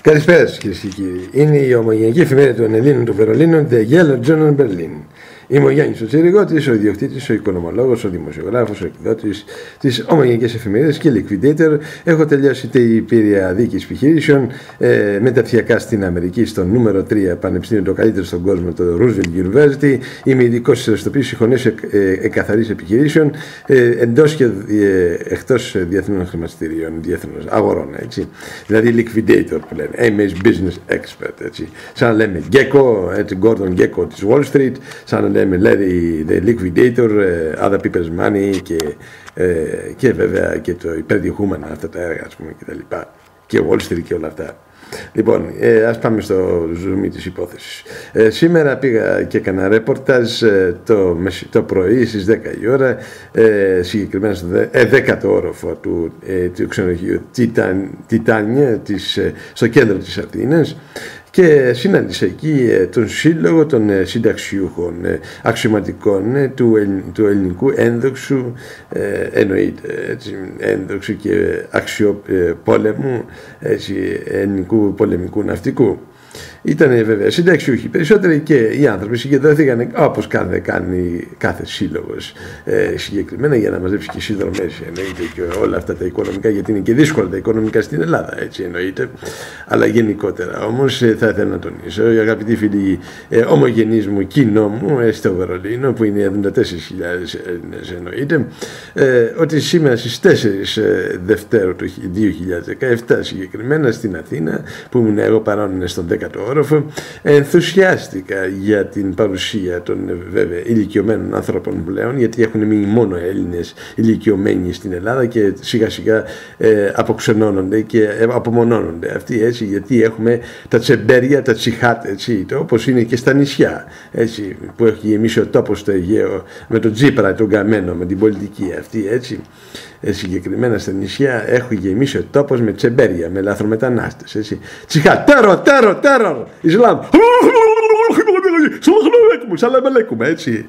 Καλησπέρα σας κυρίες και κύριοι. Είναι η ομογενική εφημερίδα των Ελλήνων του Βερολίνου, The Yellow Journal Berlin. Είμαι ο Γιάννης ο Τσιριγώτης, ο ιδιοκτήτης, ο οικονομολόγος, ο δημοσιογράφος, ο εκδότης της ομογενικής εφημερίδας και liquidator. Έχω τελειώσει την πείρια δίκης επιχειρήσεων μεταπτυχιακά στην Αμερική, στο νούμερο 3 πανεπιστήμιο, το καλύτερο στον κόσμο, το Roosevelt University. Είμαι ειδικός σε ρευστοποίηση συγχωνές εκαθαρής επιχειρήσεων εντός και εκτός διεθνών χρηματιστηρίων, διεθνών αγορών. Έτσι. Δηλαδή liquidator που λένε, MS Business Expert. Έτσι. Σαν να λέμε Gecko, Gordon Gecko της Wall Street, σαν να λέμε Larry the Liquidator, Other People's Money και βέβαια και το υπερδιχούμενα αυτά τα έργα, ας πούμε, και τα λοιπά, και Wall Street και όλα αυτά. Λοιπόν, ας πάμε στο zoom της υπόθεσης. Σήμερα πήγα και έκανα ρεπορτάζ το πρωί στις 10 η ώρα, συγκεκριμένα στο 10ο όροφο του ξενοδοχείου Τιτάνια στο κέντρο της Αθήνας, και συνάντησα εκεί τον σύλλογο των συνταξιούχων αξιωματικών του ελληνικού ένδοξου, εννοείται, έτσι, ένδοξου και αξιοπόλεμου, ελληνικού πολεμικού ναυτικού. Ήταν βέβαια συνταξιούχοι περισσότεροι, και οι άνθρωποι συγκεντρώθηκαν όπως κάνει κάθε σύλλογος, συγκεκριμένα για να μαζέψει και συνδρομές, εννοείται, και όλα αυτά τα οικονομικά, γιατί είναι και δύσκολα τα οικονομικά στην Ελλάδα, έτσι, εννοείται, αλλά γενικότερα. Όμως θα ήθελα να τονίσω, αγαπητοί φίλοι, ομογενείς μου, κοινό μου στο Βερολίνο, που είναι 74.000 Έλληνες, εννοείται, ότι σήμερα στις 4 Δευτέρου του 2017 συγκεκριμένα στην Αθήνα, που ήμουν εγώ παρόν στον 10ο όροφο, ενθουσιάστηκα για την παρουσία των βέβαια ηλικιωμένων άνθρωπων πλέον, γιατί έχουν μείνει μόνο Έλληνες ηλικιωμένοι στην Ελλάδα και σιγά σιγά αποξενώνονται και απομονώνονται αυτοί, έτσι, γιατί έχουμε τα τσεμπέρια, τα τσιχάτ, έτσι, όπως είναι και στα νησιά, έτσι, που έχει γεμίσει ο τόπος στο Αιγαίο με τον Τσίπρα, τον καμένο, με την πολιτική αυτή, έτσι. Συγκεκριμένα στα νησιά έχει γεμίσει ο τόπος με τσεμπέρια, με λαθρομετανάστες, έτσι. Τσιχά, τέρορ, Ισλάμ, σαλαμ, έτσι,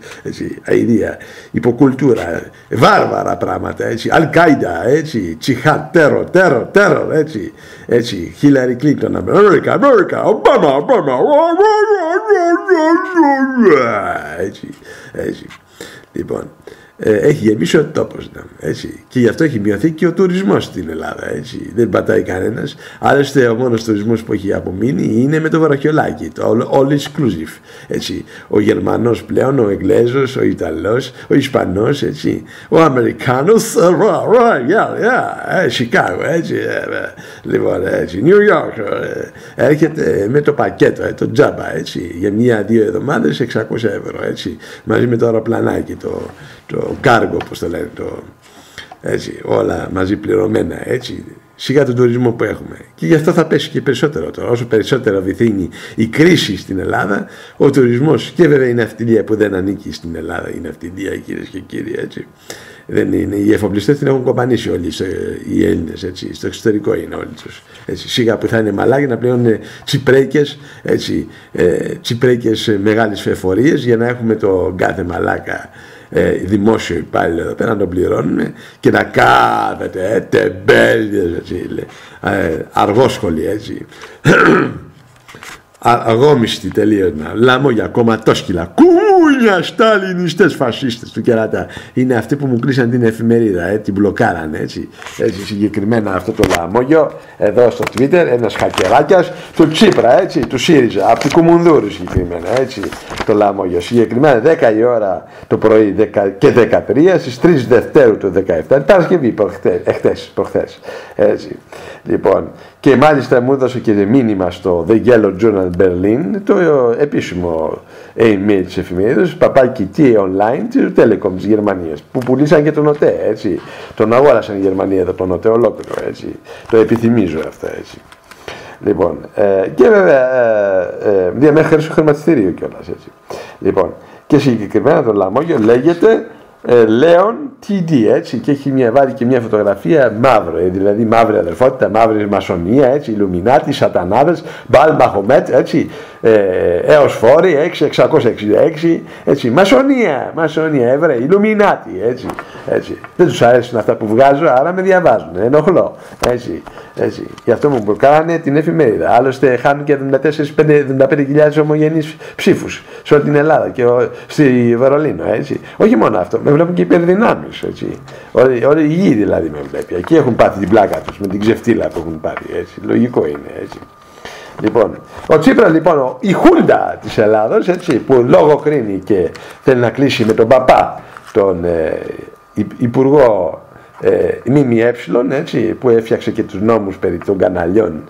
αηδία, υποκουλτούρα, βάρβαρα πράγματα, έτσι, Αλ-Κάιντα, έτσι, τσιχά, τέρορ, έτσι, Χίλαρη Κλίντον, Αμέρικα, Ομπάμα, έτσι, λοιπόν. Έχει γεμίσει ο τόπος, έτσι, και γι' αυτό έχει μειωθεί και ο τουρισμός στην Ελλάδα, έτσι. Δεν πατάει κανένας. Άλλωστε ο μόνος τουρισμός που έχει απομείνει είναι με το βραχιολάκι, το all inclusive, έτσι. Ο Γερμανός πλέον, ο Εγγλέζος, ο Ιταλός, ο Ισπανός, έτσι, ο Αμερικάνος, Σικάγο, έτσι, λοιπόν, έτσι, New York, έρχεται με το πακέτο, το τζάμπα, έτσι, για 1-2 εβδομάδες 600 ευρώ, έτσι, μαζί με το αεροπλανάκι, το κάργο, όπως το λένε, έτσι, όλα μαζί πληρωμένα, έτσι, σιγά τον τουρισμό που έχουμε. Και γι' αυτό θα πέσει και περισσότερο τώρα. Όσο περισσότερο βυθύνει η κρίση στην Ελλάδα, ο τουρισμός, και βέβαια η ναυτιλία που δεν ανήκει στην Ελλάδα, η ναυτιλία, κυρίες και κύριοι, έτσι. Δεν είναι, οι εφοπλιστές την έχουν κομπανίσει όλοι οι Έλληνες, έτσι, στο εξωτερικό είναι όλοι τους. Έτσι, σίγα που θα είναι μαλάκι να πληρώνουν τσιπρέικες, έτσι, τσιπρέικες μεγάλες εφορίες, για να έχουμε το κάθε μαλάκα δημόσιο υπάλληλο εδώ πέρα να τον πληρώνουν και να κάθεται τεμπέλιες, έτσι, αργόσχολοι, έτσι, αγόμιστοι τελείως, λαμόγια, κομματόσκυλα, κούνια, σταλινιστές, φασίστες του κερατά. Είναι αυτοί που μου κλείσαν την εφημερίδα, την μπλοκάρανε, έτσι, συγκεκριμένα αυτό το λαμόγιο εδώ στο Twitter, ένας χακεράκιας του Τσίπρα, έτσι, του ΣΥΡΙΖΑ, από του Κουμουνδούρου συγκεκριμένα, έτσι, το λαμόγιο. Συγκεκριμένα 10 η ώρα το πρωί και 13 στις 3 Δευτέρου του 17, Παρασκευή, προχθές, έτσι, λοιπόν. Και μάλιστα μου έδωσε και μήνυμα στο The Yellow Journal Berlin, το επίσημο email της εφημερίδας, παπάκι T-Online της Telecom της Γερμανίας, που πουλήσαν και τον ΟΤΕ, έτσι. Τον αγόρασαν η Γερμανία εδώ, τον ΟΤΕ ολόκληρο, έτσι. Το επιθυμίζω αυτό, έτσι. Λοιπόν, και βέβαια διαμέχρες στο χρηματιστήριο κιόλας, έτσι. Λοιπόν, και συγκεκριμένα το λαμόγιο λέγεται Λέων TD, έτσι, και έχει βάλει και μια φωτογραφία μαύρο, δηλαδή μαύρη αδερφότητα, μαύρη μασονία, έτσι, Ιλουμινάτι, σατανάδες, Μπαλ Μαχομέτ, έτσι, έως φόροι, 666, έτσι, μασονία, Εβραίοι, Ιλουμινάτι, έτσι. Δεν τους αρέσουν αυτά που βγάζω, άρα με διαβάζουν, ενοχλώ, έτσι. Γι' αυτό μου κάνανε την εφημερίδα. Άλλωστε χάνουν και 75.000 ομογενείς ψήφους σε όλη την Ελλάδα και στη Βερολίνο, έτσι. Όχι μόνο αυτό, με βλέπουν και υπερδυνάμεις, έτσι. Όλη η γη δηλαδή με βλέπει. Εκεί έχουν πάθει την πλάκα τους με την ξεφτύλα που έχουν πάρει, έτσι. Λογικό είναι, έτσι. Λοιπόν, ο Τσίπρας, λοιπόν, η Χούντα της Ελλάδος, έτσι, που λογοκρίνει και θέλει να κλείσει με τον παπά, τον υπουργό ΜΜΕ, έτσι, που έφτιαξε και τους νόμους περί των καναλιών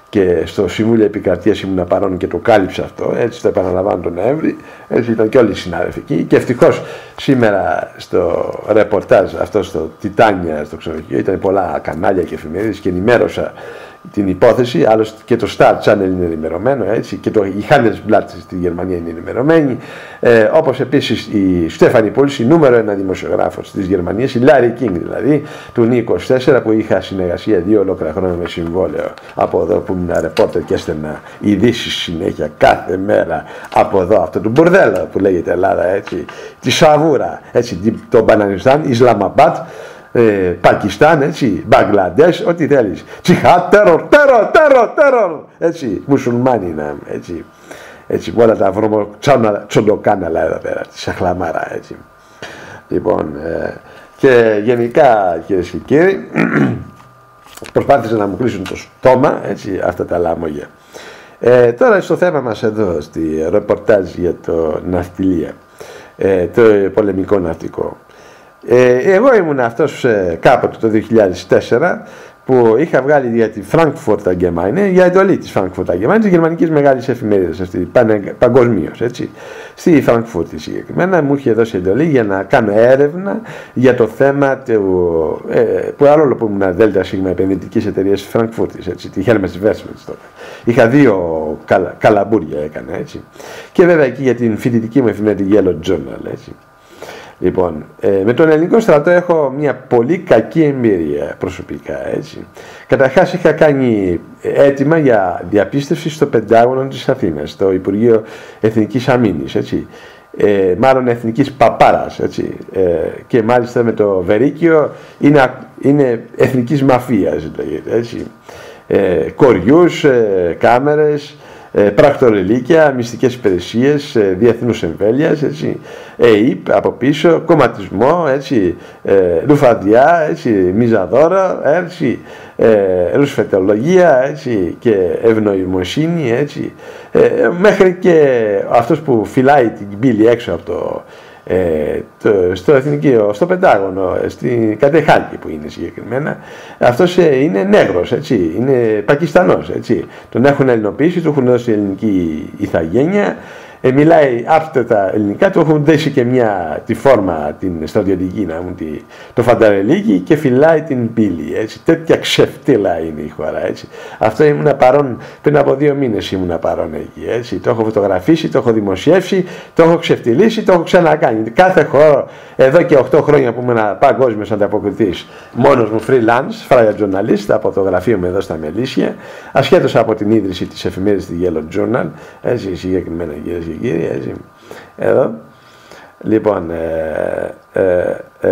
και στο Συμβούλιο Επικρατείας ήμουν παρόν και το κάλυψε αυτό, έτσι, το επαναλαμβάνω τον Νοέμβρη, έτσι, ήταν και όλοι οι συνάδελφοι εκεί και ευτυχώς σήμερα στο ρεπορτάζ αυτό στο Τιτάνια, στο ξενοδοχείο, ήταν πολλά κανάλια και εφημερίδες και ενημέρωσα την υπόθεση, άλλωστε και το Star Channel είναι ενημερωμένο, έτσι, και η Handelsblatt στη Γερμανία είναι ενημερωμένη, όπως επίσης η Στέφανη Πούλς, η νούμερο 1 δημοσιογράφος της Γερμανίας, η Larry King δηλαδή, του Νι24, που είχα συνεργασία 2 ολόκληρα χρόνια με συμβόλαιο από εδώ που ήμουν ρεπόρτερ και έστελνα ειδήσεις συνέχεια κάθε μέρα από εδώ, αυτό το μπουρδέλο που λέγεται Ελλάδα, έτσι, τη Σαβούρα, έτσι, το Μπανανιστάν, Ισλαμαμπάτ, Πακιστάν, έτσι, Μπαγκλαντές, ό,τι θέλεις. Τσιχά, terror, έτσι, μουσουλμάνοι να, έτσι, όλα τα τσοντοκάναλα εδώ πέρα, τη Σαχλαμάρα, έτσι. Λοιπόν, και γενικά, κυρίες και κύριοι, προσπάθησαν να μου κλείσουν το στόμα, έτσι, αυτά τα λάμογια. Τώρα στο θέμα μας εδώ, στη ρεπορτάζ για το ναυτιλία, το πολεμικό ναυτικό. Εγώ ήμουν αυτός κάποτε το 2004 που είχα βγάλει για τη Frankfurt Allgemeine, για εντολή της Frankfurt Allgemeine, της γερμανικής μεγάλης εφημερίδας παγκοσμίως, έτσι, στη Frankfurt συγκεκριμένα. Μου είχε δώσει εντολή για να κάνω έρευνα για το θέμα του, που παρόλο που ήμουν ΔΣ επενδυτικής εταιρείας της Frankfurt, έτσι, τη Hermes Investments τότε. Είχα 2 καλαμπούρια έκανα, έτσι. Και βέβαια εκεί για την φοιτητική μου εφημερίδα Yellow Journal, έτσι. Λοιπόν, με τον ελληνικό στρατό έχω μια πολύ κακή εμπειρία προσωπικά, έτσι. Καταρχάς είχα κάνει αίτημα για διαπίστευση στο Πεντάγωνο της Αθήνας, στο Υπουργείο Εθνικής Αμήνης, έτσι. Μάλλον Εθνικής Παπάρας, έτσι. Και μάλιστα με το Βερίκιο είναι Εθνικής Μαφίας, έτσι. Κοριούς, κάμερες, πρακτορελίκια, μυστικές υπηρεσίες διεθνούς εμβέλειας, έτσι, ΕΙΠ από πίσω, κομματισμό, έτσι, λουφαντιά, έτσι, μιζαδόρα, έτσι, ρουσφετολογία, έτσι, και ευνοημοσύνη, έτσι, μέχρι και αυτός που φυλάει την πύλη έξω από στο Πεντάγωνο, στην Κατεχάλκη που είναι συγκεκριμένα, αυτός είναι νέγρος, έτσι, είναι Πακιστανός, έτσι. Τον έχουν ελληνοποιήσει, του έχουν δώσει ελληνική ηθαγένεια, μιλάει άπτωτα ελληνικά, του έχουν δέσει και τη φόρμα την στρατιωτική, το φανταρελίκι, και φυλάει την πύλη, έτσι. Τέτοια ξεφτύλα είναι η χώρα, έτσι. Αυτό ήμουν παρόν πριν από 2 μήνες, ήμουν παρόν εκεί, έτσι. Το έχω φωτογραφίσει, το έχω δημοσιεύσει, το έχω ξεφτυλίσει, το έχω ξανακάνει. Κάθε χώρο, εδώ και 8 χρόνια που ήμουν παγκόσμιος ανταποκριτής, μόνος μου freelance, φράγια journalist, από το γραφείο μου εδώ στα Μελίσια, ασχέτως από την ίδρυση της εφημερίδας τη Yellow Journal, έτσι, συγκεκριμένα, κυρίες και κύριοι, έτσι, εδώ. Λοιπόν,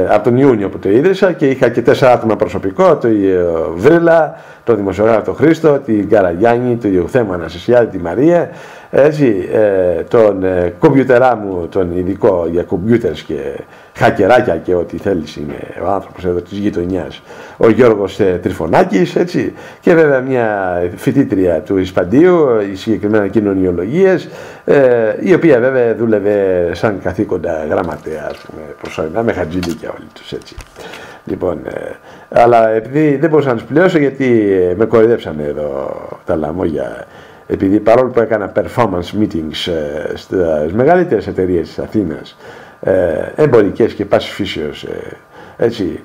από τον Ιούνιο που το ίδρυσα, και είχα και 4 άτομα προσωπικό, το Βρύλα, τον δημοσιογράφο τον Χρήστο, την Καραγιάννη, τον Ιωθέμου Ανασυσιάδη, τη Μαρία, έτσι, τον κομπιουτερά μου, τον ειδικό για κομπιούτερς και χακεράκια και ό,τι θέλεις, είναι ο άνθρωπος εδώ της γειτονιάς, ο Γιώργος Τριφωνάκης, έτσι, και βέβαια μια φοιτήτρια του Ισπαντίου, συγκεκριμένα κοινωνιολογίες, η οποία βέβαια δούλευε σαν καθήκοντα γραμματέα, ας πούμε, προσωρινά, με χατζηλίκια όλοι τους, έτσι. Λοιπόν, αλλά επειδή δεν μπορούσα να τους πληρώσω, γιατί με κοροϊδέψανε εδώ τα λαμόγια, επειδή παρόλο που έκανα performance meetings στις μεγαλύτερες εταιρείες της Αθήνας, εμπορικές και πάσης φύσεως, έτσι,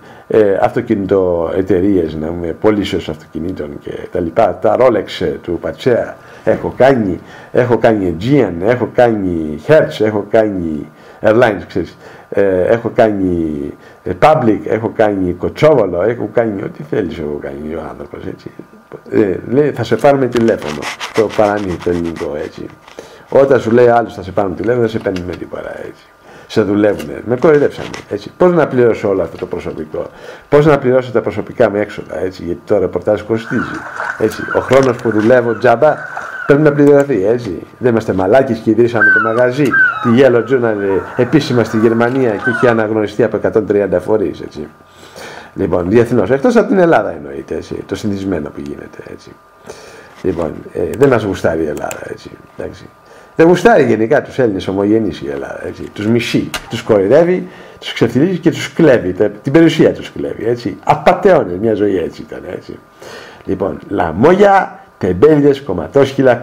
αυτοκίνητο εταιρείες, να πούμε, πωλήσεως αυτοκινήτων και τα λοιπά, τα Rolex του Πατσέα έχω κάνει Aegean, έχω κάνει Hertz, έχω κάνει Airlines, ξέρεις. Έχω κάνει public, έχω κάνει κοτσόβολο, έχω κάνει ό,τι θέλεις, έχω κάνει ο άνθρωπος, έτσι. Λέει, θα σε πάρουμε τηλέφωνο, το παραμύθι, το ελληνικό, έτσι. Όταν σου λέει άλλος θα σε πάρουμε τηλέφωνο, δεν σε παίρνει με τίποτα, έτσι. Σε δουλεύουνε, με κοροϊδέψανε, έτσι. Πώς να πληρώσω όλο αυτό το προσωπικό, πώς να πληρώσω τα προσωπικά μου έξοδα, έτσι, γιατί το ρεπορτάζ κοστίζει, έτσι. Ο χρόνος που δουλεύω τζάμπα πρέπει να πληρωθεί, έτσι. Δεν είμαστε μαλάκες και ιδρύσαμε το μαγαζί, τη Yellow Journal επίσημα στη Γερμανία και έχει αναγνωριστεί από 130 φορείς, έτσι. Λοιπόν, διεθνώς, εκτός από την Ελλάδα εννοείται, έτσι, το συνηθισμένο που γίνεται, έτσι. Λοιπόν, δεν μας γουστάρει η Ελλάδα, έτσι, εντάξει. Δεν γουστάρει γενικά τους Έλληνες ομογενείς η Ελλάδα, έτσι. Τους μισεί, τους κοροϊδεύει, τους ξεφτιλίζει και τους κλέβει, την περιουσία τους κλέβει, έτσι. Απατεώνες, μια ζωή έτσι ήταν, έτσι. Λοιπόν, λαμόγια, τεμπέλιδες, κομματόσκυλα,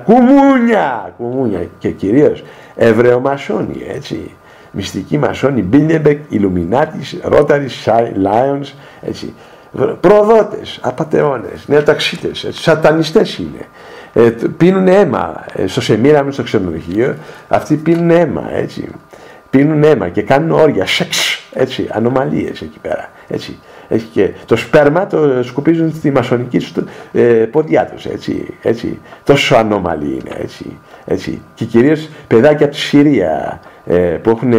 κουμούνια και κυρίως Εβραιομασόνοι, έτσι. Μυστικοί μασόνοι, Μπίλιεμπεκ, Ιλουμινάτης, Ρόταρις, Λάιονς, έτσι. Προδότες, απατεώνες, νεοταξίτες, σατανιστές είναι. Πίνουν αίμα, στο Σεμίραμι, στο ξενοδοχείο, αυτοί πίνουν αίμα, έτσι. Πίνουν αίμα και κάνουν όρια, σεξ, έτσι, ανομαλίες εκεί πέρα, έτσι. Έχει και το σπέρμα το σκουπίζουν στη μασονική ποδιά τους, έτσι. Τόσο ανώμαλοι είναι, έτσι. Και κυρίως παιδάκια από τη Συρία που έχουν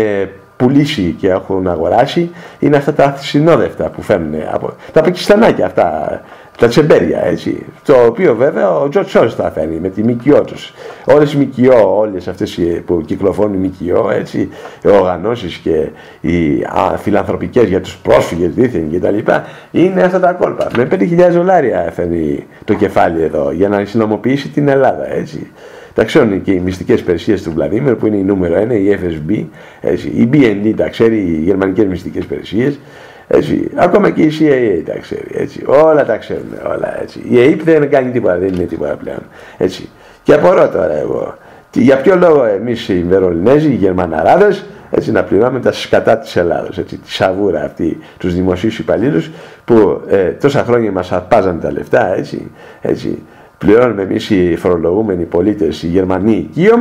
πουλήσει και έχουν αγοράσει, είναι αυτά τα συνόδευτα που φέρνουν από τα πακιστανάκια αυτά, τα τσεμπέρια, έτσι. Το οποίο βέβαια ο Τζορτζ Σόρος τα φέρνει με τη ΜΚΟ τους. Όλες οι ΜΚΟ, όλες αυτές που κυκλοφορούν οι ΜΚΟ, έτσι, οι οργανώσεις και οι φιλανθρωπικές για τους πρόσφυγες δίθεν και τα λοιπά, είναι αυτά τα κόλπα. Με 5.000 δολάρια φέρνει το κεφάλι εδώ για να συνομοποιήσει την Ελλάδα, έτσι. Τα ξέρουν και οι μυστικές υπηρεσίες του Βλαδίμιρ που είναι η νούμερο 1, η FSB, έτσι, η BND τα ξέρει, οι γερμανικές μυστικές υπηρεσίες, έτσι, ακόμα και η CIA τα ξέρει, έτσι, όλα τα ξέρουν, όλα, έτσι. Η ΑΕΠ δεν κάνει τίποτα, δεν είναι τίποτα πλέον, έτσι. Και απορώ τώρα εγώ, για ποιο λόγο εμείς οι Βερολινέζοι, οι Γερμαναράδες, έτσι, να πληρώνουμε τα σκατά της Ελλάδος, έτσι, τη σαβούρα αυτή, τους δημοσίους υπαλλήλους που τόσα χρόνια μας αρπάζαν τα λεφτά, έτσι. Πληρώνουμε εμείς οι φορολογούμενοι πολίτες, οι Γερμανοί και οι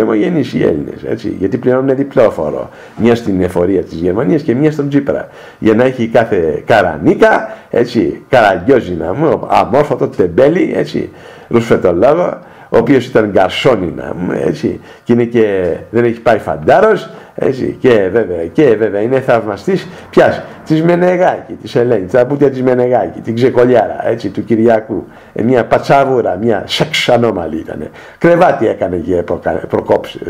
ομογενείς οι Έλληνες, έτσι, γιατί πληρώνουν διπλό φόρο. Μια στην εφορία της Γερμανίας και μια στον Τσίπρα. Για να έχει κάθε καρανίκα, έτσι, καραγκιόζινα μου, αμόρφωτο τεμπέλι, έτσι, ρουσφετολόγο, ο οποίος ήταν γκαρσόνινα μου, έτσι, και, είναι και δεν έχει πάει φαντάρος, έτσι, και βέβαια είναι θαυμαστής πιάς της Μενεγάκη, της Ελένη, τα πουτια της Μενεγάκη, την ξεκολιάρα, έτσι, του Κυριακού, μια πατσαβούρα, μια σεξ ανώμαλη ήτανε, κρεβάτι έκανε και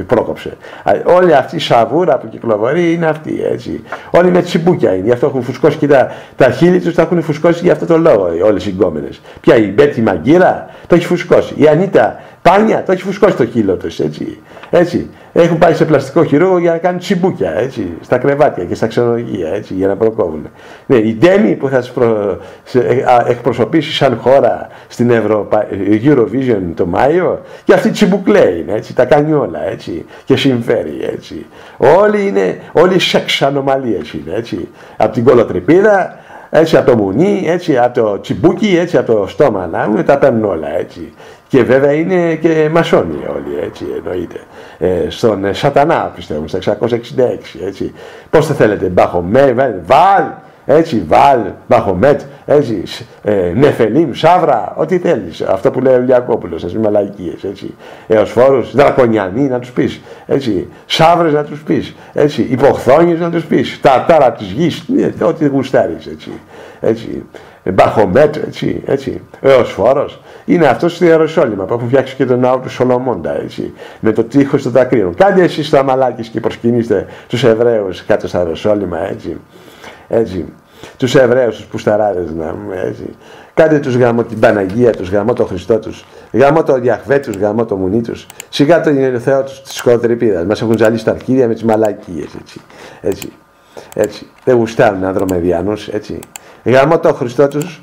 πρόκοψε. Όλη αυτή η σαβούρα που κυκλοφορεί είναι αυτή, έτσι, όλοι με τσιμπούκια είναι, γι' αυτό έχουν φουσκώσει και τα χείλη τους τα έχουν φουσκώσει για αυτό το λόγο όλες οι γκόμενες. Πια η Μπέτη Μαγκύρα το έχει φουσκώσει, η Ανίτα Πάνια το έχει φουσκώσει το χείλο τους, έτσι. Έχουν πάει σε πλαστικό χειρούργο για να κάνουν τσιμπούκια, έτσι, στα κρεβάτια και στα ξενοδοχεία, έτσι, για να προκόβουν. Ναι, η Ντέμι που θα εκπροσωπήσει σαν χώρα στην Eurovision το Μάιο, και αυτή τσιμπουκλέ είναι, έτσι, τα κάνει όλα, έτσι, και συμφέρει, έτσι. Όλοι σεξ ανομαλίες είναι, έτσι, από την κολοτρυπίδα, έτσι, από το μουνί, έτσι, από το τσιμπούκι, έτσι, από το στόμα, να τα παίρνουν όλα, έτσι. Και βέβαια είναι και μασόνοι όλοι, έτσι, εννοείται. Στον σατανά πιστεύουμε, στα 666, έτσι. Πώς θα θέλετε, Μπαχομέ, Βάλ, Μπαχομέτ, έτσι, Νεφελίμ, Σάβρα, ό,τι θέλεις. Αυτό που λέει ο Λιακόπουλος, ας πούμε, μαλαϊκίες, έτσι. Εωσφόρους, Δρακονιανοί να τους πεις, έτσι. Σάβρες να τους πεις, έτσι. Υποχθόνιες να τους πεις, Ταρτάρα της γης, ό,τι γουστάρεις, έτσι. Μπαχομέτ, έτσι. Εωσφόρος. Είναι αυτό στη Ιεροσόλυμα που έχουν φτιάξει και τον ναό του Σολομώντα, έτσι. Με το τείχος των δακρύων. Κάντε εσείς τα μαλάκες και προσκυνήστε τους Εβραίους κάτω στα Ιεροσόλυμα, έτσι. Τους Εβραίους, τους πουσταράδες, έτσι. Κάντε τους γαμώ την Παναγία τους, γαμώ τον Χριστό τους, γαμώ τον Ιαχβέ τους, γαμώ τον Μουνί τους. Σιγά τον Θεό τους της σκοτρυπίδας. Μας έχουν ζαλίσει τα αρχίδια με τις μαλακίες, έτσι. Δεν γουστάρουν ανδρομεδιανούς, έτσι. Γαμώ τον Χριστό τους,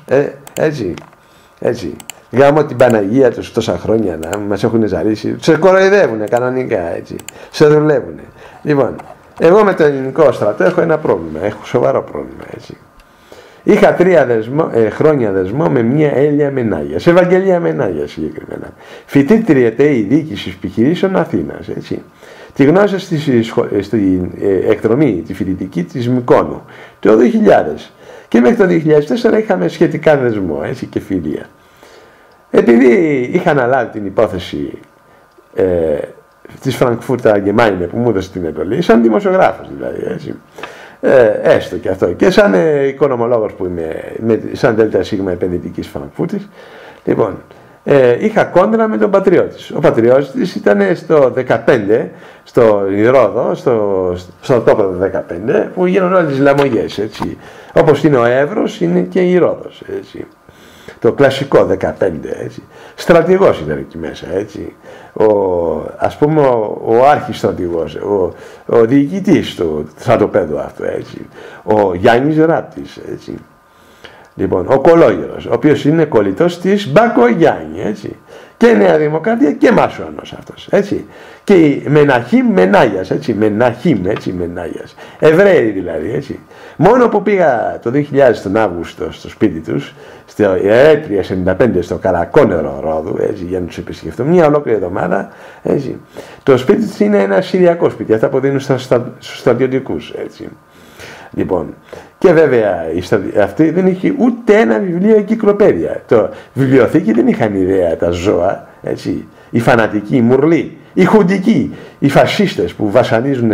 έτσι. Γάμω την Παναγία τους τόσα χρόνια να μας έχουν ζαλίσει. Σε κοροϊδεύουνε κανονικά, έτσι. Σε δουλεύουνε. Λοιπόν, εγώ με το ελληνικό στρατό έχω ένα πρόβλημα. Έχω σοβαρό πρόβλημα, έτσι. Είχα 3 χρόνια δεσμό με μια Έλια Μενάγια. Σε Ευαγγελία Μενάγια συγκεκριμένα. Φοιτήτρια ΤΕΗ διοίκησης επιχειρήσεων Αθήνας, έτσι. Τη γνώρισα στην εκδρομή τη φοιτητική της Μυκόνου το 2000 και μέχρι το 2004 είχαμε σχετικά δεσμό, έτσι, και φιλία. Επειδή είχα αναλάβει την υπόθεση της Frankfurter Allgemeine που μου έδωσε την εντολή, σαν δημοσιογράφος δηλαδή, έτσι, έστω και αυτό, και σαν οικονομολόγος που είμαι, σαν ΔΣ επενδυτικής Φραγκφούρτης, λοιπόν, είχα κόντρα με τον Πατριώτης. Ο Πατριώτης ήταν στο 15, στο Ρόδο, στο τόπο του 15, που γίνονται όλες τις λαμογές, έτσι. Όπως είναι ο Εύρος, είναι και η Ρόδος, έτσι. Το κλασικό 15, έτσι. Στρατηγός ήταν εκεί μέσα, έτσι. Ας πούμε ο άρχιστρατηγός, ο διοικητής του στρατοπέδου αυτού, έτσι. Ο Γιάννης Ράπτης, έτσι. Λοιπόν, ο Κολόγερος, ο οποίος είναι κολλητός της Μπακογιάννη, έτσι. Και Νέα Δημοκρατία και Μασόνος αυτός, έτσι. Και η Μεναχήμ Μενάγιας, έτσι. Μεναχήμ, έτσι, Μενάγιας. Εβραίοι δηλαδή, έτσι. Μόνο που πήγα το 2000 τον Αύγουστο στο σπίτι τους, στο Ερέτρια 95, στο Καρακόνερο Ρόδου, έτσι, για να τους επισκεφτώ μια ολόκληρη εβδομάδα, έτσι. Το σπίτι τους είναι ένα συριακό σπίτι, αυτά που δίνουν στους στρατιωτικούς, έτσι. Λοιπόν, και βέβαια αυτή δεν είχε ούτε ένα βιβλίο εγκυκλοπαίδεια. Το βιβλιοθήκη δεν είχαν ιδέα τα ζώα, έτσι. Οι φανατικοί, οι μουρλοί, οι χουντικοί, οι φασίστες που βασανίζουν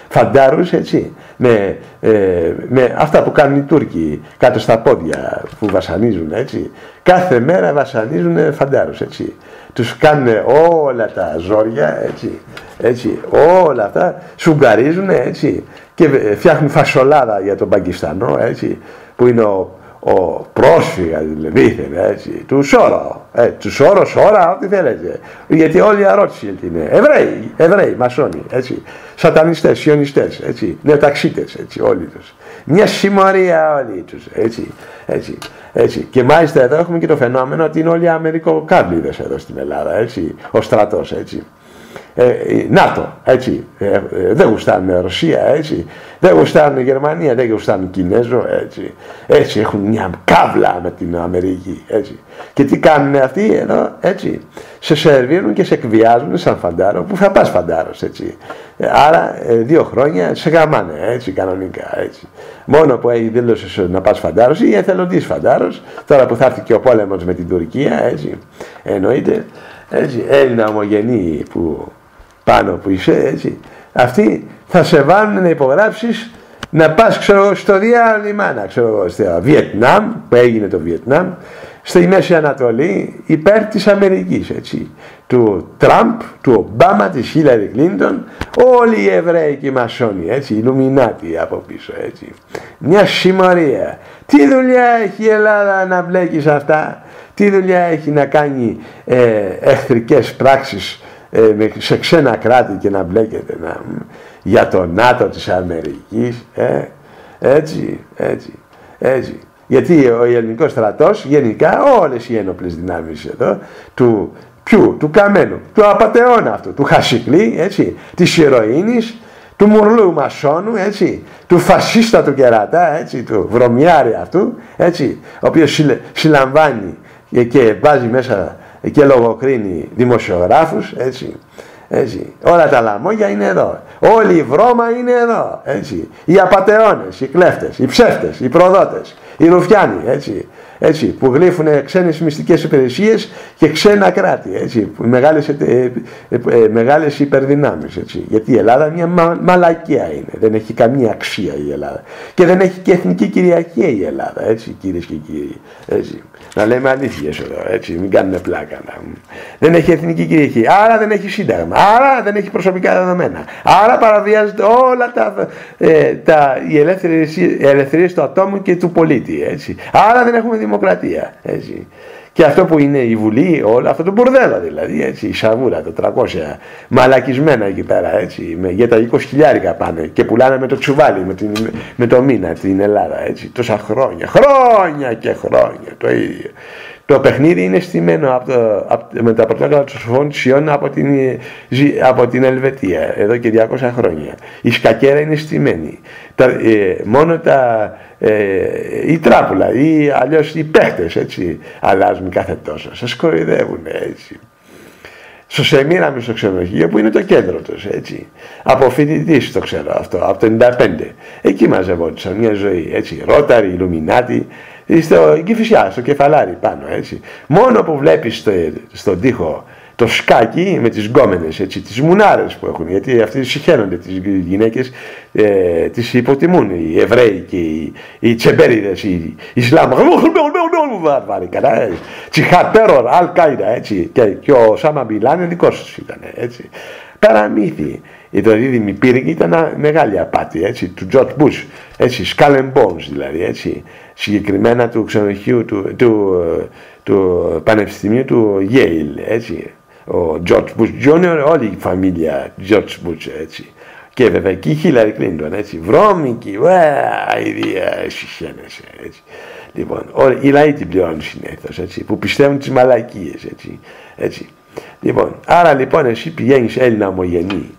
φαντάρους, έτσι, με αυτά που κάνουν οι Τούρκοι κάτω στα πόδια που βασανίζουν, έτσι. Κάθε μέρα βασανίζουν φαντάρους, έτσι. Τους κάνουν όλα τα ζόρια, έτσι, όλα αυτά, σουγκαρίζουν, έτσι, και φτιάχνουν φασολάδα για τον Πακιστανό, έτσι, που είναι ο πρόσφυγα, δηλαδή, έτσι, του Σόρο, του Σόρο, Σόρα, ό,τι θέλετε, γιατί όλοι οι Ρότσιλντ είναι Εβραίοι, μασόνοι, έτσι, σατανιστές, σιωνιστές, έτσι, νεοταξίτες, έτσι, όλοι τους. Μια συμμορία όλοι τους, έτσι. Και μάλιστα εδώ έχουμε και το φαινόμενο ότι είναι όλοι Αμερικοκάμπλιδες εδώ στην Ελλάδα, έτσι, ο στρατός, έτσι. ΝΑΤΟ, έτσι, δεν γουστάρουν Ρωσία, έτσι, δεν γουστάρουν Γερμανία, δεν γουστάρουν Κινέζο, έτσι, έχουν μια κάβλα με την Αμερική, έτσι. Και τι κάνουν αυτοί εδώ, έτσι, σε σερβίρουν και σε εκβιάζουν σαν φαντάρο, που θα πας φαντάρος, έτσι. Άρα 2 χρόνια σε γαμάνε, έτσι, κανονικά, έτσι. Μόνο που έχει δήλωση να πας φαντάρος ή εθελοντής φαντάρος, τώρα που θα έρθει και ο πόλεμος με την Τουρκία, έτσι, εννοείται, έτσι, Έλληνα ομογενή που πάνω που είσαι, έτσι, αυτοί θα σε βάλουν να υπογράψεις να πας, ξέρω, στο διάλειμμα, ξέρω, στο Βιετνάμ, που έγινε το Βιετνάμ, στη Μέση Ανατολή, υπέρ της Αμερικής, έτσι, του Τραμπ, του Ομπάμα, της Χίλαρη Κλίντον, όλοι οι Εβραίοι και οι Μασόνοι, έτσι, οι Ιλουμινάτοι από πίσω, έτσι. Μια συμμορία. Τι δουλειά έχει η Ελλάδα να μπλέκει σε αυτά? Τι δουλειά έχει να κάνει εχθρικές πράξεις σε ξένα κράτη και να μπλέκεται για το ΝΑΤΟ της Αμερικής, έτσι. Γιατί ο ελληνικός στρατός, γενικά όλες οι ένοπλες δυνάμεις εδώ, του Καμένου, του απατεώνα αυτού, του Χασικλή, έτσι, της ηρωίνης, του μουρλού μασόνου, έτσι, του φασίστα του κερατά, έτσι, του βρωμιάρη αυτού, έτσι, ο οποίος συλλαμβάνει και βάζει μέσα και λογοκρίνει δημοσιογράφους, έτσι. Όλα τα λαμόγια είναι εδώ. Όλη η βρώμα είναι εδώ, έτσι. Οι απατεώνες, οι κλέφτες, οι ψεύτες, οι προδότες, οι ρουφιάνοι, έτσι, που γλύφουν ξένες μυστικές υπηρεσίες και ξένα κράτη, έτσι, μεγάλες υπερδυνάμεις, έτσι. Γιατί η Ελλάδα μια μαλακία είναι, δεν έχει καμία αξία η Ελλάδα και δεν έχει και εθνική κυριαρχία η Ελλάδα, έτσι, κυρίες και κύριοι, έτσι. Να λέμε αλήθειες εδώ, έτσι, μην κάνουμε πλάκα. Δεν έχει εθνική κυριαρχία, άρα δεν έχει σύνταγμα, άρα δεν έχει προσωπικά δεδομένα, άρα παραβιάζεται όλα οι ελευθερίες του ατόμου και του πολίτη, έτσι. Άρα δεν έχουμε δημοκρατία, έτσι. Και αυτό που είναι η Βουλή, όλο αυτό το μπουρδέλο δηλαδή, έτσι, η σαβούρα, το 300 μαλακισμένα εκεί πέρα, έτσι, για τα 20.000 πάνε και πουλάνε με το τσουβάλι, με το μήνα την Ελλάδα, έτσι, τόσα χρόνια και χρόνια το ίδιο. Το παιχνίδι είναι στημένο με τα πρωτόκολλα του Σοφών Σιών από την Ελβετία, εδώ και 200 χρόνια. Η σκακέρα είναι στημένη. Μόνο η τράπουλα ή αλλιώς οι παίχτες, έτσι, αλλάζουν κάθε τόσο. Σας κοροϊδεύουν, έτσι. στο Σεμίραμι στο ξενοδοχείο που είναι το κέντρο τους, έτσι. Από φοιτητής το ξέρω αυτό, από το 95. Εκεί μαζευόντουσαν μια ζωή, έτσι. Ρόταρι, Ιλουμινάτι, στο Κηφισιά, στο κεφαλάρι πάνω, έτσι. Μόνο που βλέπεις στον τοίχο το σκάκι με τις γκόμενες, έτσι, τις μουνάρες που έχουν, γιατί αυτοί συχαίνονται τις γυναίκες, τις υποτιμούν οι Εβραίοι και οι Τσεμπέριδες, οι Ισλάμ, Τσιχάτ, Τέρορ, Αλ-Κάιντα, έτσι, και ο Σάμα Μπιν Λάντεν δικός τους ήταν, έτσι. Παραμύθι. Η το δίδυμη πύργη ήταν μεγάλη απάτη, έτσι, του George Bush, έτσι, Skull and Bones δηλαδή, έτσι, συγκεκριμένα του ξενοδοχείου του Πανεπιστημίου του Yale, έτσι. Ο George Bush Jr., όλη η φαμίλια George Bush, έτσι. Και βέβαια και η Hillary Clinton, έτσι. Βρώμικη, αηδία, συχαίνεσαι, έτσι. Λοιπόν, οι λαοί την πληρώνουν συνήθως, έτσι, που πιστεύουν τις μαλακίες, έτσι. Λοιπόν, άρα λοιπόν εσύ πηγαίνεις Έλληνα ομογενή,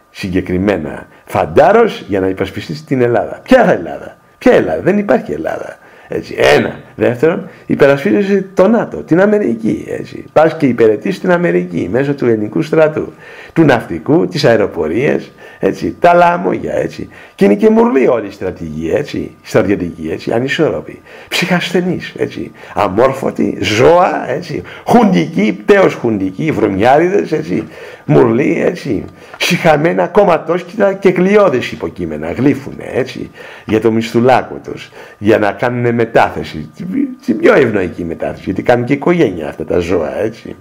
συγκεκριμένα φαντάρος, για να υπασπιστείς την Ελλάδα. Ποια Ελλάδα? Ποια Ελλάδα? Δεν υπάρχει Ελλάδα. Έτσι. Ένα. Δεύτερον, υπερασπίζεσαι το ΝΑΤΟ, την Αμερική. Έτσι. Πας και υπηρετείς στην Αμερική μέσω του ελληνικού στρατού, του ναυτικού, της αεροπορίας, έτσι, τα λάμογια, έτσι. Και είναι και μουρλή όλη η στρατηγική, έτσι, στρατιωτική, έτσι, ανισόρροπη. Ψυχασθενής, έτσι, αμόρφωτη, ζώα, έτσι, χουντική, πτέως χουντική, βρωμιάριδες, έτσι, μουρλή, έτσι, συχαμένα κομματόσκητα και κλειώδες υποκείμενα, γλύφουνε, έτσι, για το μισθουλάκο τους, για να κάνουν μετάθεση, την πιο ευνοϊκή μετάθεση, γιατί κάνουν και οικογένεια αυτά τα ζώα, έτσι.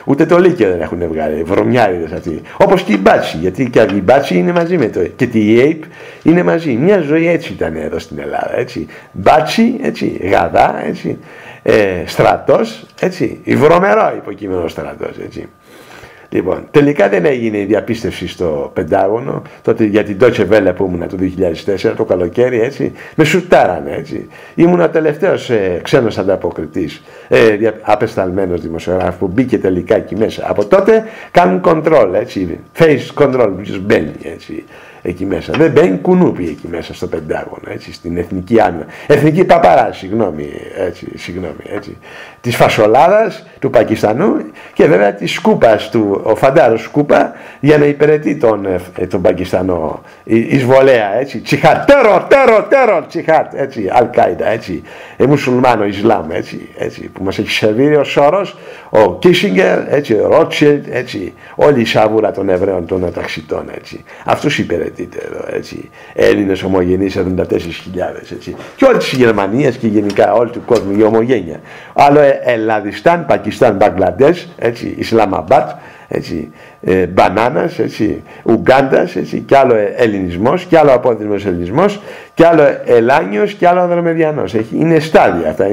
Ούτε το λύκειο δεν έχουν βγάλει, βρωμιάριδες αυτοί. Όπως και οι μπάτσι, γιατί και οι μπάτσι είναι μαζί με το. Και τη ΑΕΠ είναι μαζί. Μια ζωή έτσι ήταν εδώ στην Ελλάδα, έτσι. Μπάτσι, έτσι, γαδά, έτσι. Στρατός, έτσι. Βρωμερό υποκείμενο στρατός, έτσι. Λοιπόν, τελικά δεν έγινε η διαπίστευση στο Πεντάγωνο, τότε για την Deutsche Welle που ήμουνα το 2004, το καλοκαίρι, έτσι, με σουτάρανε, έτσι. Ήμουν ο τελευταίος ξένος ανταποκριτής, απεσταλμένος δημοσιογράφος που μπήκε τελικά εκεί μέσα. Από τότε κάνουν control, έτσι, face control, που μπαίνει, έτσι, εκεί μέσα. Δεν μπαίνει κουνούπι εκεί μέσα στο Πεντάγωνο, έτσι, στην εθνική άμυνα. Εθνική παπαρά, συγγνώμη, έτσι. Της φασολάδας του Πακιστανού και βέβαια της Σκούπας, ο φαντάρος Σκούπα, για να υπηρετεί τον Πακιστανό εισβολέα, έτσι. Τσιχάτ, τέρορ, τσιχάτ, έτσι, Αλ-Κάιντα, έτσι. Μουσουλμάνο Ισλάμ, έτσι, που μας έχει σερβίρει ο Σόρος, ο Κίσιγκερ, έτσι, ο Ρότσιλντ, έτσι, όλη η σαβούρα των Εβραίων, των Αταξιτών, έτσι. Αυτούς υπηρετείται εδώ, έτσι. Έλληνες ομογενείς 74.000, έτσι. Και όλη της Γερμανίας και γενικά όλη του κόσμου η ομογένεια. Άλλο Ελλαδιστάν, Πακιστάν, Μπαγκλαντές, έτσι, Ισλαμαμπάτ, έτσι, Μπανάνας, έτσι, Ουγκάντας, έτσι, κι άλλο ελληνισμός, κι άλλο απόδημος ελληνισμός, κι άλλο Ελάνιος, κι άλλο Ανδρομεδιανός. Είναι στάδια αυτά,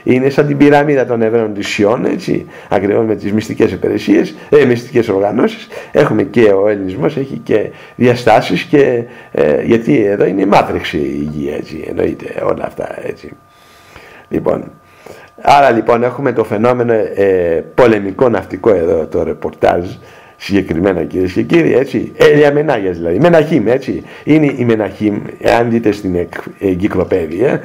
είναι σαν την πυραμίδα των Εβραίων της Σιών, έτσι, ακριβώς με τις μυστικές υπηρεσίες, μυστικές οργανώσεις. Έχουμε και ο ελληνισμός, έχει και διαστάσεις και γιατί εδώ είναι μάτριξη η γη, έτσι, εννοείται όλα αυτά, έτσι. Λοιπόν, άρα λοιπόν έχουμε το φαινόμενο πολεμικό ναυτικό εδώ, το ρεπορτάζ, συγκεκριμένα κυρίες και κύριοι, έτσι, Έλια Μενάγιας δηλαδή, Μεναχήμ, έτσι, είναι η Μεναχήμ, εάν δείτε στην εγκυκλοπαίδεια,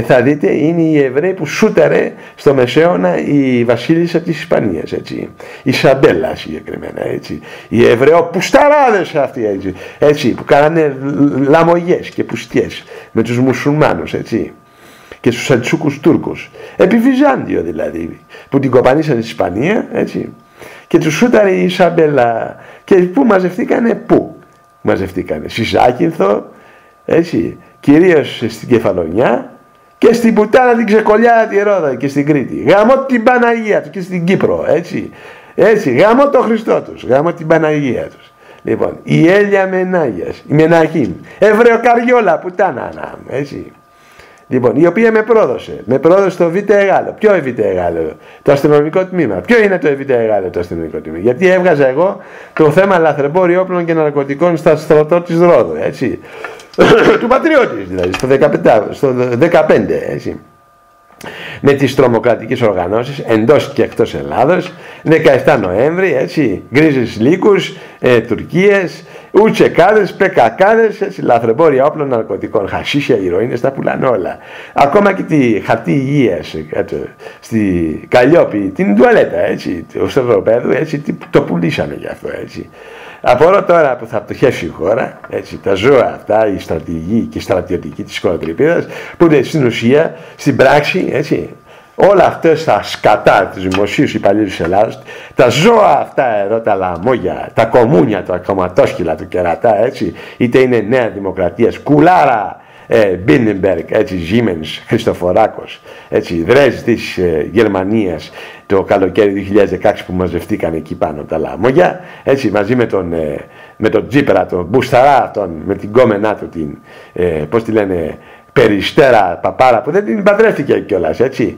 θα δείτε είναι οι Εβραίοι που σούταρε στο Μεσαίωνα η βασίλισσα της Ισπανίας, έτσι, η Σαμπέλα συγκεκριμένα, έτσι, οι Εβραίοι πουσταράδες αυτοί, έτσι, που κάνανε λαμογιές και πουστιές με τους μουσουλμάνους, έτσι, και στους Σελτσούκους Τούρκους, επί Βυζάντιο δηλαδή, που την κοπανίσαν στην Ισπανία, έτσι, και τους σούταρε η Ισαμπέλα. Και πού μαζευτήκανε, στη Ζάκυνθο, έτσι, κυρίως στην Κεφαλονιά και στην Πουτάνα την Ξεκολιά τη Ρόδα και στην Κρήτη. Γαμώ την Παναγία του και στην Κύπρο, έτσι, γαμώ τον Χριστό τους, γαμώ την Παναγία τους. Λοιπόν, η Έλια Μενάγιας, η Μεναχήμ, Εβραίο Καριόλα, Πουτάνα, έτσι. Λοιπόν, η οποία με πρόδωσε στο ΒΕΓ. Ποιο ΒΕΓ? Το αστυνομικό τμήμα. Ποιο είναι το ΒΕΓ το αστυνομικό τμήμα? Γιατί έβγαζα εγώ το θέμα λαθρεμπόριο όπλων και ναρκωτικών στα στρατό της Ρόδου, έτσι. Του Πατριώτης δηλαδή, στο 15, έτσι. με τις τρομοκρατικές οργανώσεις εντός και εκτός Ελλάδος. 17 Νοέμβρη, έτσι, γκρίζες λύκους, Τουρκίες, ουτσεκάδες, πεκακάδες, έτσι, λαθρεμπόρια όπλων, ναρκωτικών, χασίσια, ηρωίνες, τα πουλάνε όλα. Ακόμα και τη χαρτί υγείας, στη Καλλιόπη, την τουαλέτα, έτσι, του Σταυροπέδου, έτσι, το πουλήσανε γι' αυτό, έτσι. Απορώ τώρα που θα πτωχεύσει η χώρα, έτσι, τα ζώα αυτά, η στρατηγική και η στρατιωτική της κολοτρυπίδας, που είναι στην ουσία, στην πράξη, έτσι, όλα αυτά τα σκατά, τους δημοσίους υπαλλήλους της Ελλάδας, τα ζώα αυτά εδώ, τα λαμόγια, τα κομμούνια, τα κομματόσκυλα του κερατά, έτσι, είτε είναι Νέα Δημοκρατία, Κουλάρα, Μπίνεμπεργκ, έτσι, Ζήμενς, Χριστοφοράκος, έτσι, Δρέζ της Γερμανίας το καλοκαίρι 2016 που μαζευτήκαν εκεί πάνω τα λαμόγια, έτσι, μαζί με τον Τζίπρα, τον Μπουσταρά, με την κόμενά του, την, πώς τη λένε, Περιστέρα Παπάρα, που δεν την παντρεύτηκε κιόλας, έτσι.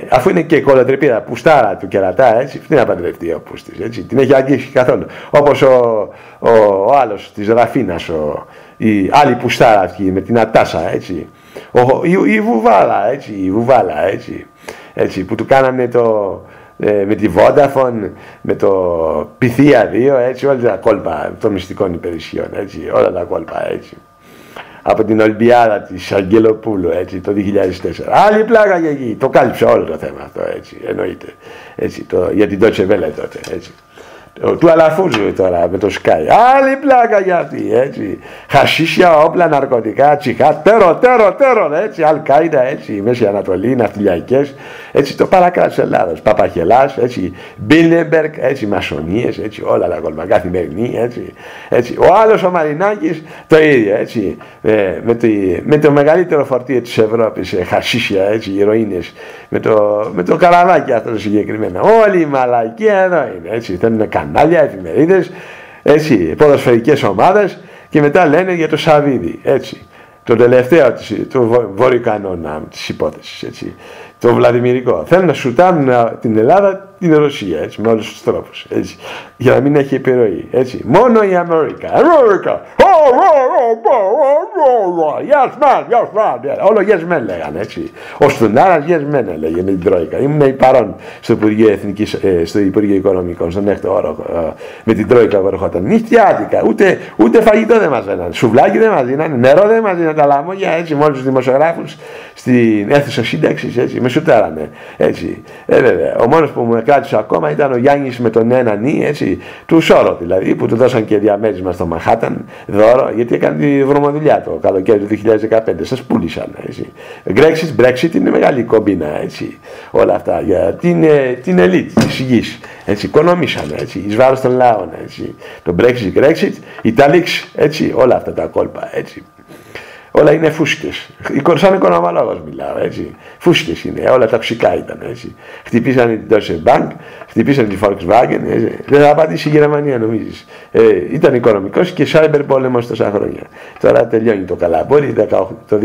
Αφού είναι και η κολοτρυπίδα Πουστάρα του κερατά, έτσι, τι να παντρευτεί ο Πούστης, έτσι, την έχει αγγίξει καθόλου. Όπως ο άλλος της Ραφίνας, η άλλη Πουστάρα αυτή με την Ατάσα, έτσι. Η Βουβάλα, έτσι, έτσι, που του κάνανε με τη Vodafone, με το Pythia 2, έτσι, όλα τα κόλπα των μυστικών υπηρεσιών, έτσι, όλα τα κόλπα, έτσι. Από την Ολυμπιάδα της Αγγελοπούλου, έτσι, το 2004. Άλλη πλάκα και εκεί. Το κάλυψε όλο το θέμα αυτό, έτσι, εννοείται. Έτσι, για την Deutsche Welle τότε, έτσι. Του Αλαφούζου τώρα με το Sky. Άλλη πλάκα για αυτή, έτσι. Χασίσια, όπλα, ναρκωτικά, τσιχά, τέρο, έτσι. Αλ-Κάιντα, έτσι. Μέση Ανατολή, ναυτιλιακές, έτσι. Το παρακράτος της Ελλάδας. Παπαχελάς, έτσι. Μπίλεμπεργκ, έτσι. Μασονίες, έτσι. Όλα τα κόλπα. Καθημερινή, έτσι. Ο άλλος ο Μαρινάκης το ίδιο, έτσι. Με το μεγαλύτερο φορτίο της Ευρώπης, χασίσια, έτσι. Ηρωίνες. Με το καραβάκι αυτό συγκεκριμένα. Όλη η μαλακία εδώ είναι, έτσι. Θέλουν κανάλια, εφημερίδες, έτσι, ποδοσφαιρικές ομάδες και μετά λένε για το Σαββίδι, έτσι. Το τελευταίο του βόρειου κανόνα της υπόθεσης, έτσι. Το βλαδιμηρικό. Θέλουν να σουτάνουν την Ελλάδα, την Ρωσία, έτσι, με όλους τους τρόπους, έτσι. Για να μην έχει επιρροή, έτσι. Μόνο η Αμερικά. Yes man. Όλο yes man λέγανε, έτσι. Ο Στουνάρας yes man έλεγε με την Τρόικα. Ήμουν παρόν στο Υπουργείο Οικονομικών, στον έκτο όρο, με την Τρόικα που ερχόταν. Νυχτιάτικα, ούτε φαγητό δεν μας δίνανε. Σουβλάκι δεν μας δίνανε, νερό δεν μας δίνανε, τα λαμόγια, έτσι, με όλους τους δημοσιογράφους στην αίθουσα σύνταξης, έτσι, με σουτάρανε, έτσι. Βέβαια, ο μόνος που με κράτησε ακόμα ήταν ο Γιάννης με τον ένα νι, έτσι, του Σόρο δηλαδή, που του δώσαν και διαμέρισμα στο Μαχάταν, δώρο, γιατί έκανε τη βρωμοδουλειά το καλοκαίρι του 2015. Σας πούλησαν, έτσι. Brexit είναι μεγάλη κομπίνα, έτσι. Όλα αυτά για την ελίτ της γης, έτσι. Οικονομήσανε, έτσι, εις βάρος των λαών, έτσι. Το Brexit, η Ταλίξ, έτσι, όλα αυτά τα κόλπα, έτσι. Όλα είναι φούσκες. Σαν οικονομολόγος μιλάω, έτσι. Φούσκες είναι, όλα τοξικά ήταν, έτσι. Χτυπήσανε την Deutsche Bank, χτυπήσανε τη Volkswagen, έτσι. Δεν θα απαντήσει η Γερμανία, νομίζεις. Ήταν οικονομικός και cyber πόλεμος τόσα χρόνια. Τώρα τελειώνει το καλαμπόρι, το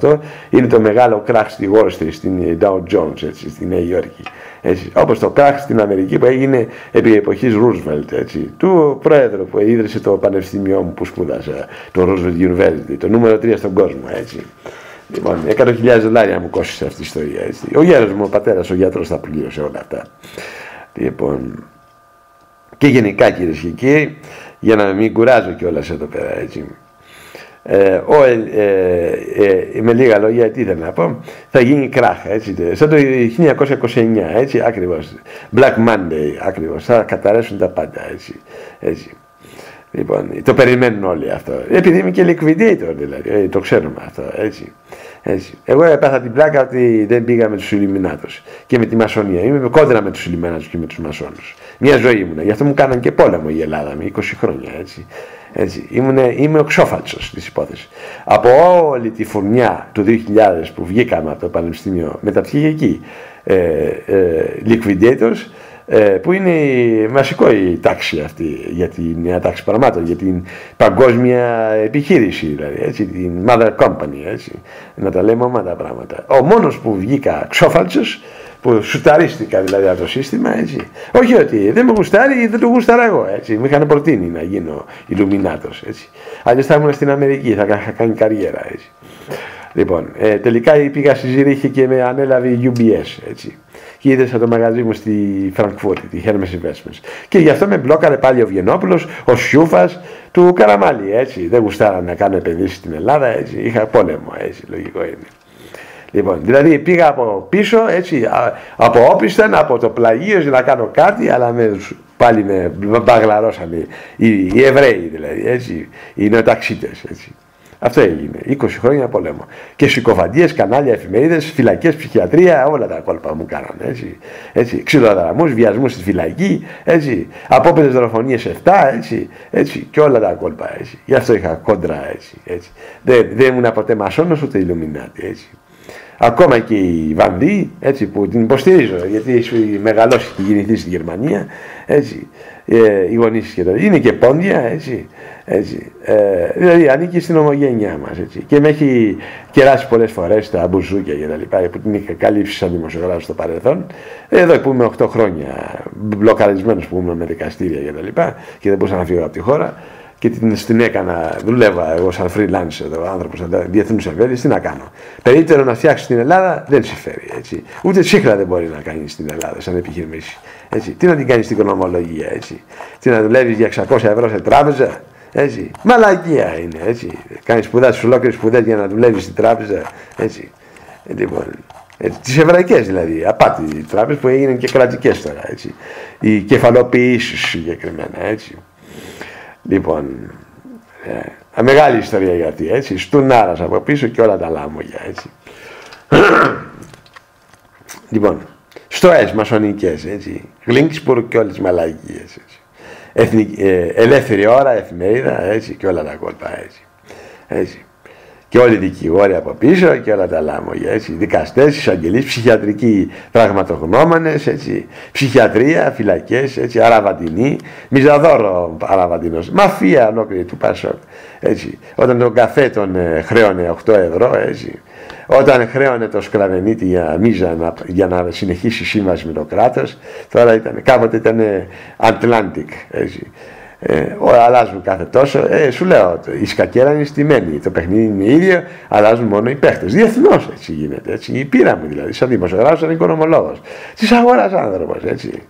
2018 είναι το μεγάλο κράχ στη Wall Street, στην Dow Jones, έτσι, στη Νέα Υόρκη. Έτσι, όπως το κράχ στην Αμερική που έγινε επί εποχής Roosevelt, έτσι, του πρόεδρου που ίδρυσε το πανεπιστήμιό μου που σπούδασα, το Roosevelt University, το νούμερο 3 στον κόσμο, έτσι. Λοιπόν, $100,000 μου κόστησε αυτή η ιστορία, έτσι. Ο γέρος μου, ο πατέρας, ο γιατρός τα πλήρωσε όλα αυτά. Λοιπόν, και γενικά κυρίες και κύριοι, για να μην κουράζω κιόλας εδώ πέρα, έτσι. Με λίγα λόγια, τι ήθελα να πω, θα γίνει κράχα, έτσι, σαν το 1929, έτσι, ακριβώς, Black Monday, ακριβώς, θα καταρρεύσουν τα πάντα, έτσι. Λοιπόν, το περιμένουν όλοι αυτό, επειδή είμαι και liquidator δηλαδή, το ξέρουμε αυτό, έτσι. Εγώ έπαθα την πλάκα ότι δεν πήγα με τους Ιλουμινάτους και με τη Μασονία. Είμαι κόντρα με τους Ιλουμινάτους και με τους Μασόνους. Μια ζωή ήμουνα. Γι' αυτό μου κάναν και πόλεμο η Ελλάδα με 20 χρόνια. Έτσι. Είμαι ο ξόφατσος της υπόθεσης. Από όλη τη φουρνιά του 2000 που βγήκαμε από το Πανεπιστήμιο μεταπτυχιακή liquidators, που είναι βασικό η τάξη αυτή για την νέα τάξη πραγμάτων, για την παγκόσμια επιχείρηση, δηλαδή, έτσι, την mother company, έτσι, να τα λέμε ομάδα πράγματα. Ο μόνος που βγήκα ξόφαλτσος, που σουταρίστηκα δηλαδή από το σύστημα, έτσι. Όχι ότι δεν με γουστάρει, δεν το γουστάρα εγώ, έτσι. Μου είχαν προτείνει να γίνω Ιλουμινάτος, έτσι. Αλλιώς θα ήμουν στην Αμερική, θα είχα κάνει καριέρα, έτσι. Λοιπόν, τελικά πήγα στη Ζήριχη και με ανέλαβε η UBS, έτσι. Και ίδρυσα το μαγαζί μου στη Φραγκφούρτη, τη Hermes Investments. Και γι' αυτό με μπλόκαρε πάλι ο Βιενόπουλος, ο Σιούφας του Καραμάλι, έτσι. Δεν γουστάρα να κάνω επενδύσεις στην Ελλάδα, έτσι. Είχα πόλεμο, έτσι, λογικό είναι. Λοιπόν, δηλαδή πήγα από πίσω, έτσι, από όπισθεν, από το πλαγίο για να κάνω κάτι, αλλά πάλι με μπαγλαρώσαν οι Εβραίοι, δηλαδή, έτσι, οι νεοταξίτες, έτσι. Αυτό έγινε. 20 χρόνια πολέμο. Και συκοφαντίες, κανάλια, εφημερίδες, φυλακές, ψυχιατρία, όλα τα κόλπα μου κάνανε. Έτσι. Ξυλοδραμούς, βιασμούς στη φυλακή, έτσι. Απόπειρες δολοφονίες 7, έτσι. Και όλα τα κόλπα. Έτσι. Γι' αυτό είχα κόντρα. Έτσι. Δεν ήμουν ποτέ μασόνος ούτε ηλουμινάτη. Έτσι. Ακόμα και η Βανδί, έτσι, που την υποστηρίζω, γιατί έχει μεγαλώσει και γεννηθεί στη Γερμανία, έτσι. Οι γονείς και είναι και πόντια, έτσι. Δηλαδή ανήκει στην ομογένειά μας, έτσι. Και με έχει κεράσει πολλές φορές τα μπουζούκια και τα λοιπά, που την είχα καλύψει σαν δημοσιογράφο στο παρελθόν. Εδώ που είμαι 8 χρόνια μπλοκαρισμένος, που ήμουν με δικαστήρια και τα λοιπά, και δεν μπορούσα να φύγω από τη χώρα. Και την έκανα, δουλεύα εγώ σαν freelance εδώ, άνθρωπος διεθνούς ευέλης, τι να κάνω. Περίπτερο να φτιάξει στην Ελλάδα δεν συμφέρει, έτσι. Ούτε τσίχλα δεν μπορεί να κάνει στην Ελλάδα σαν επιχειρήση. Έτσι. Τι να την κάνει στην οικονομολογία, έτσι. Τι να δουλεύει για 600 ευρώ σε τράπεζα, έτσι. Μαλακία είναι, έτσι. Κάνει σπουδάσεις, ολόκληρες σπουδές για να δουλεύει στην τράπεζα, έτσι. Λοιπόν, τις εβραϊκές δηλαδή, απάτη τράπεζες που έγιναν και κρατικές τώρα, έτσι. Οι κεφαλοποιήσεις συγκεκριμένα, έτσι. Λοιπόν, μεγάλη ιστορία για αυτή, έτσι. Στουνάρας από πίσω και όλα τα λάμογια, έτσι. Λοιπόν, στοές μασονικές, έτσι. Γλίνξπουργκ και όλες τις μαλακίες, έτσι. Ελεύθερη ώρα, εφημερίδα, έτσι, και όλα τα κόλπα, έτσι. Και όλοι οι δικηγόροι από πίσω και όλα τα λάμογια, έτσι. Δικαστές, εισαγγελείς, ψυχιατρικοί πραγματογνώμονες, έτσι. Ψυχιατρία, φυλακές, έτσι. Αραβαντινή, Μιζαδόρο Αραβαντινός, μαφία ολόκληρη του Πασόκ, έτσι. Όταν τον καφέ τον χρέωνε 8 ευρώ, έτσι. Όταν χρέωνε το Σκλαβενίτη για να συνεχίσει σύμβαση με το κράτος, τώρα κάποτε ήταν Atlantic, έτσι. Αλλάζουν κάθε τόσο, σου λέω, η σκακέρα είναι στημένη, το παιχνίδι είναι ίδιο, αλλάζουν μόνο οι παίχτες. Διεθνώς έτσι γίνεται, έτσι. Η πείρα μου δηλαδή, σαν δημοσιογράφος, σαν οικονομολόγος. Της αγοράς άνθρωπος, έτσι.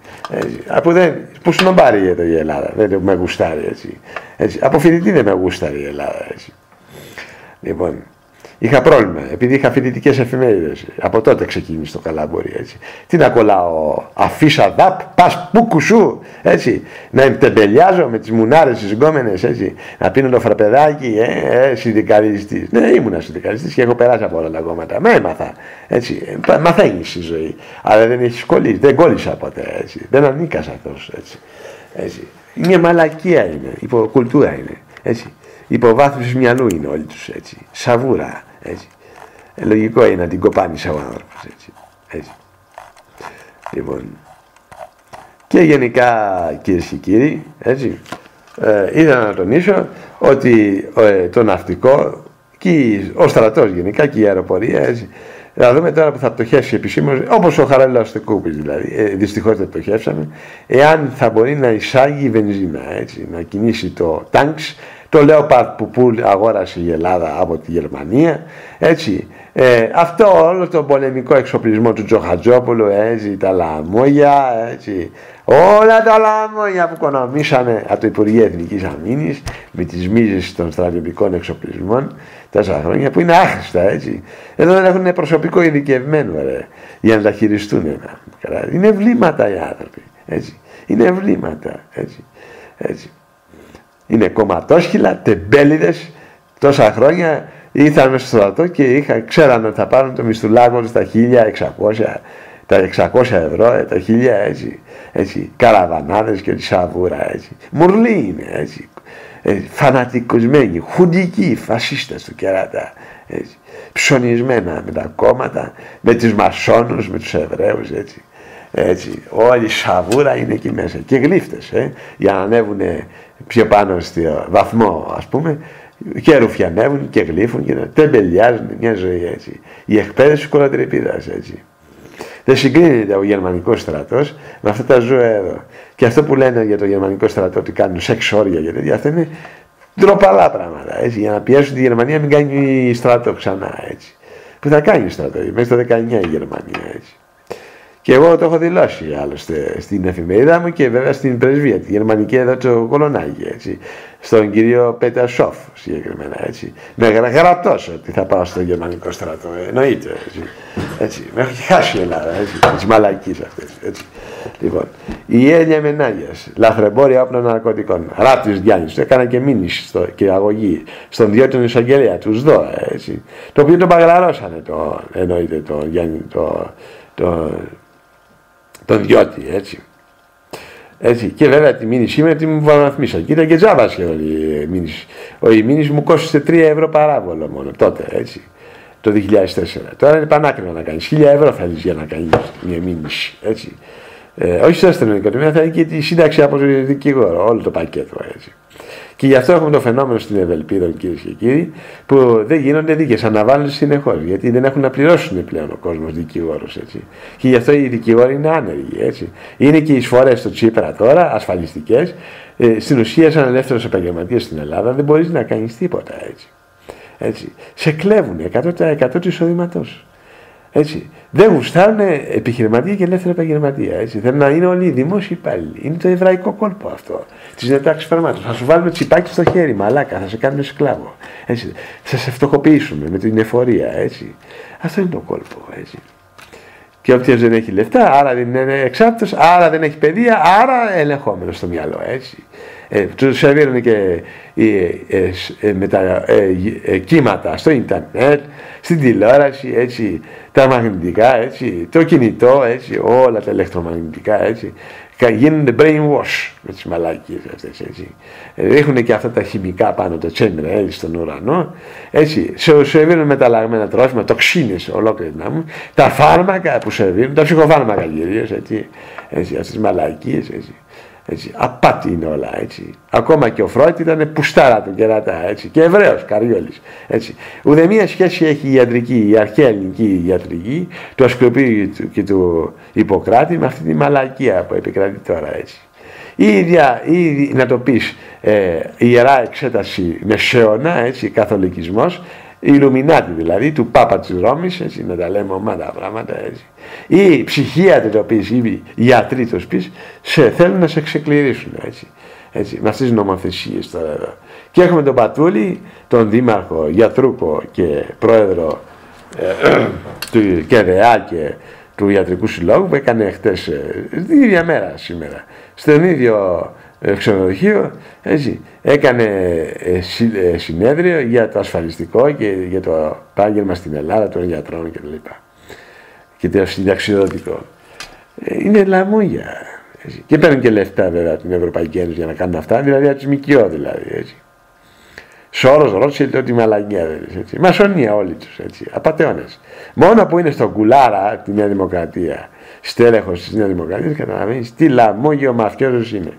Που σνομπάρει εδώ η Ελλάδα, δεν με γουστάρει, έτσι. Από φοιτητή δεν με γουστάρει η Ελλάδα, έτσι. Λοιπόν, είχα πρόβλημα, επειδή είχα φοιτητικές εφημερίδες. Από τότε ξεκίνησε το καλαμπούρι, έτσι. Τι να κολλάω, αφίσα δαπ, πας που κουσού, έτσι. Να τεμπελιάζω με τις μουνάρες, τις γκόμενες, έτσι. Να πίνω το φραπεδάκι, συνδικαλιστής. Ναι, ήμουνα συνδικαλιστής και έχω περάσει από όλα τα κόμματα. Με έμαθα, έτσι. Μαθαίνεις στη ζωή. Αλλά δεν έχεις κολλήσει, δεν κόλλησα ποτέ, έτσι. Δεν ανήκα σε αυτός, έτσι. Μια μαλακία είναι, υποκουλτούρα είναι, έτσι. Υποβάθμιση μυαλού είναι όλοι τους, έτσι. Σαβούρα, έτσι. Λογικό είναι να την κοπάνεις ο άνθρωπος, έτσι. Λοιπόν, και γενικά, κυρίες και κύριοι, έτσι, ήθελα να τονίσω ότι το ναυτικό και ο στρατός γενικά και η αεροπορία, έτσι. Να δούμε τώρα που θα πτωχεύσει επισήμως, όπως ο Χαράλαος Τεκούπης δηλαδή, δυστυχώς δεν πτωχεύσαμε, εάν θα μπορεί να εισάγει βενζίνα, έτσι, να κινήσει το τάγκς, το Leopard που αγόρασε η Ελλάδα από τη Γερμανία, έτσι. Αυτό όλο το πολεμικό εξοπλισμό του Τζοχατζόπουλου, έτσι, τα λαμόγια, έτσι. Όλα τα λαμόγια που οικονομήσανε από το Υπουργείο Εθνικής Αμήνης με τις μίζες των στρατιωτικών εξοπλισμών 4 χρόνια που είναι άχρηστα, έτσι. Εδώ δεν έχουν προσωπικό ειδικευμένο, για να τα χειριστούν. Είναι βλήματα οι άνθρωποι, έτσι. Είναι βλήματα, έτσι. Είναι κομματόσχυλα, τεμπέληδες, τόσα χρόνια ήρθαν στο στρατό και ξέραν ότι θα πάρουν το μισθουλάκο τους τα 1.600, τα 600 ευρώ, τα 1.000, έτσι, καραβανάδες και τη σαβούρα, έτσι. Μουρλοί είναι, έτσι, φανατικοσμένοι, χουντικοί, φασίστες του κεράτα, έτσι, ψωνισμένα με τα κόμματα, με τους μασόνους, με τους Εβραίους, έτσι, όλη η σαβούρα είναι εκεί μέσα και γλύφτες, για να ανέβουν πιο πάνω στο βαθμό, ας πούμε, και ρουφιανεύουν και γλύφουν και τεμπελιάζουν μια ζωή, έτσι. Η εκπαίδευση του κολοτρυπίδας, έτσι. Δεν συγκρίνεται ο γερμανικός στρατός με αυτά τα ζώα εδώ. Και αυτό που λένε για το γερμανικό στρατό ότι κάνουν σεξ όρια και τέτοια, αυτό είναι ντροπαλά πράγματα, έτσι, για να πιέσουν τη Γερμανία μην κάνει στρατό ξανά, έτσι. που θα κάνει στρατό, μέσα στο 19 η Γερμανία, έτσι. Και εγώ το έχω δηλώσει άλλωστε στην εφημερίδα μου και βέβαια στην πρεσβεία, τη γερμανική εδώ στο Κολονάκι, έτσι. Στον κύριο Πέτασόφ συγκεκριμένα, έτσι. Με γραπτός ότι θα πάω στο γερμανικό στρατό, εννοείται, έτσι. Με έχει χάσει η Ελλάδα, έτσι. Τις μαλακίες αυτές, έτσι. Λοιπόν, η Έλια Μενάγιας, λαθρεμπόρια όπλων ναρκωτικών, Ράπτης Γιάννης, το έκανα και μήνυση και αγωγή στον Διόντων Εισαγγελέα, τους ΔΟ, έτσι. Το οποίο τον παγραρώσανε, εννοείται, τον Γιάννη, τον Διώτη, έτσι. Και βέβαια τη μήνυσή με τη μου βαθμίσα. Και ήταν και τζάμπα σχεδόν η μήνυση. Η μήνυση μου κόστησε 3 ευρώ παράβολο μόνο τότε, έτσι. Το 2004. Τώρα είναι πανάκριβο να κάνεις. 1.000 ευρώ θέλεις για να κάνεις μια μήνυση, έτσι. Όχι στο αστυνομικό τομέα, θα είναι και τη σύνταξη από τον δικηγόρο, όλο το πακέτο, έτσι. Και γι' αυτό έχουμε το φαινόμενο στην Ευελπίδα, κυρίες και κύριοι, που δεν γίνονται δίκες, αναβάλουν συνεχώς. Γιατί δεν έχουν να πληρώσουν πλέον ο κόσμος δικηγόρος, έτσι. Και γι' αυτό οι δικηγόροι είναι άνεργοι, έτσι. Είναι και οι εισφορές στο Τσίπρα τώρα, ασφαλιστικές. Στην ουσία, σαν ελεύθερος επαγγελματίας στην Ελλάδα, δεν μπορείς να κάνεις τίποτα, έτσι. Σε κλέβουν 100% του εισοδήματός. Έτσι. Δεν γουστάρουν επιχειρηματία και ελεύθερη επαγγελματία. Έτσι. Θέλουν να είναι όλοι οι δημόσιοι υπάλληλοι. Είναι το εβραϊκό κόλπο αυτό. Τη νετάξη φερμάτων. Θα σου βάλουμε τσιπάκι στο χέρι, μαλάκα, θα σε κάνουμε σκλάβο. Έτσι. Θα σε φτωχοποιήσουμε με την εφορία. Έτσι. Αυτό είναι το κόλπο. Έτσι. Και όποιος δεν έχει λεφτά, άρα δεν είναι εξάρτητος, άρα δεν έχει παιδεία, άρα ελεγχόμενος στο μυαλό. Έτσι. Τους σερβίρουν και με τα κύματα στο ίντερνετ, στην τηλεόραση, έτσι, τα μαγνητικά, έτσι, το κινητό, έτσι, όλα τα ηλεκτρομαγνητικά, έτσι, γίνονται brainwash με τις μαλακίες αυτές, έτσι. Έχουν και αυτά τα χημικά πάνω, το chemtrails στον ουρανό, έτσι, σερβίρουν μεταλλαγμένα τρόφιμα, τοξίνες ολόκληρη να μου, τα φάρμακα που σερβίρουν, τα ψυχοφάρμακα κυρίως, έτσι, αυτές τις μαλακίες, έτσι. Έτσι, απάτη είναι όλα, έτσι. Ακόμα και ο Φρόιτ ήταν πουστάρα του κερατά, έτσι. Και Εβραίος, Καριόλης, έτσι. Ουδέμια σχέση έχει η ιατρική, η αρχαία ελληνική ιατρική, του Ασκληπίου και του Ιπποκράτη με αυτή τη μαλακία που επικρατεί τώρα, έτσι. Η ίδια, να το πεις, ιερά εξέταση μεσαίωνα, έτσι, καθολικισμός, Ιλουμινάτη δηλαδή, του Πάπα της Ρώμης, έτσι, να τα λέμε ομάδα πράγματα, έτσι. Οι ψυχίατροι το πεις, οι γιατροί το πεις, θέλουν να σε ξεκληρίσουν, έτσι, με αυτές τις νομοθεσίες τώρα εδώ. Και έχουμε τον Πατούλη, τον δήμαρχο, γιατρούκο και πρόεδρο του ΚΕΔΕΑ και του Ιατρικού Συλλόγου, που έκανε χτες, την ίδια μέρα σήμερα, στον ίδιο ξενοδοχείο, έτσι, έκανε συνέδριο για το ασφαλιστικό και για το επάγγελμα στην Ελλάδα των γιατρών κλπ. Και το συνταξιδοτικό. Είναι λαμούγια. Έτσι. Και παίρνουν και λεφτά βέβαια από την Ευρωπαϊκή Ένωση για να κάνουν αυτά, δηλαδή από τις ΜΚΟ δηλαδή. Έτσι. Σόρος, Ρότσιλντ, ό,τι μαλαγιά δηλαδή. Μασονία όλοι τους, έτσι. Απατεώνες. Μόνο που είναι στον κουλάρα τη Νέα Δημοκρατία, στέλεχος της Νέας Δημοκρατίας, καταλαβαίνεις τι λαμόγιο μαφιόζος είναι.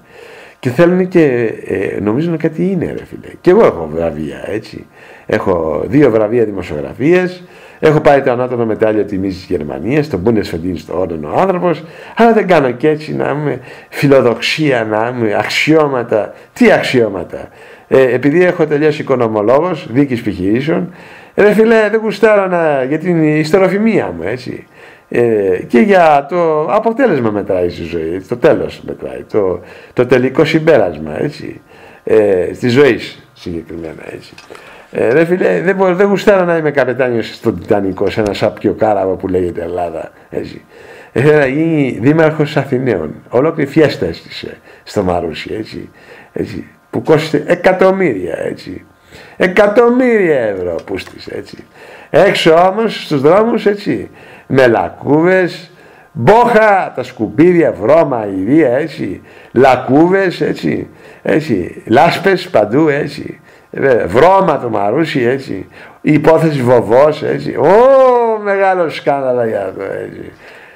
Και θέλουν και νομίζουν κάτι είναι, ρε φίλε. Και εγώ έχω βραβεία, έτσι. Έχω 2 βραβεία δημοσιογραφίες. Έχω πάρει το ανώτατο μετάλλιο τιμής της Γερμανίας, τον Bundesverdienst Orden ο άνθρωπος. Αλλά δεν κάνω και έτσι να είμαι φιλοδοξία, να είμαι αξιώματα. Τι αξιώματα. Επειδή έχω τελειώσει οικονομολόγος, δίκης επιχειρήσεων, ρε φίλε, δεν γουστάρω για την ιστεροφημία μου, έτσι. Και για το αποτέλεσμα μετράει στη ζωή, το τέλος μετράει, το τελικό συμπέρασμα, έτσι, στη ζωή συγκεκριμένα, έτσι. Ρε φίλε, δεν γουστάρω να είμαι καπετάνιος στον Τιτανικό, σε ένα σάπιο κάραβο που λέγεται Ελλάδα, έτσι. Να γίνει δήμαρχος Αθηναίων, ολόκληρη φιέστα έστησε στο Μαρούσι, έτσι, που κόστησε εκατομμύρια, έτσι. Εκατομμύρια ευρώ πούστησε, έτσι. Έξω όμως στους δρόμους, έτσι, με λακκούβες, μπόχα, τα σκουπίδια, βρώμα, ηρία, έτσι, λακκούβες, έτσι, λάσπες παντού, έτσι, βρώμα το Μαρούσι, έτσι, η υπόθεση Βοβός, έτσι, μεγάλο σκάνδαλο για αυτό,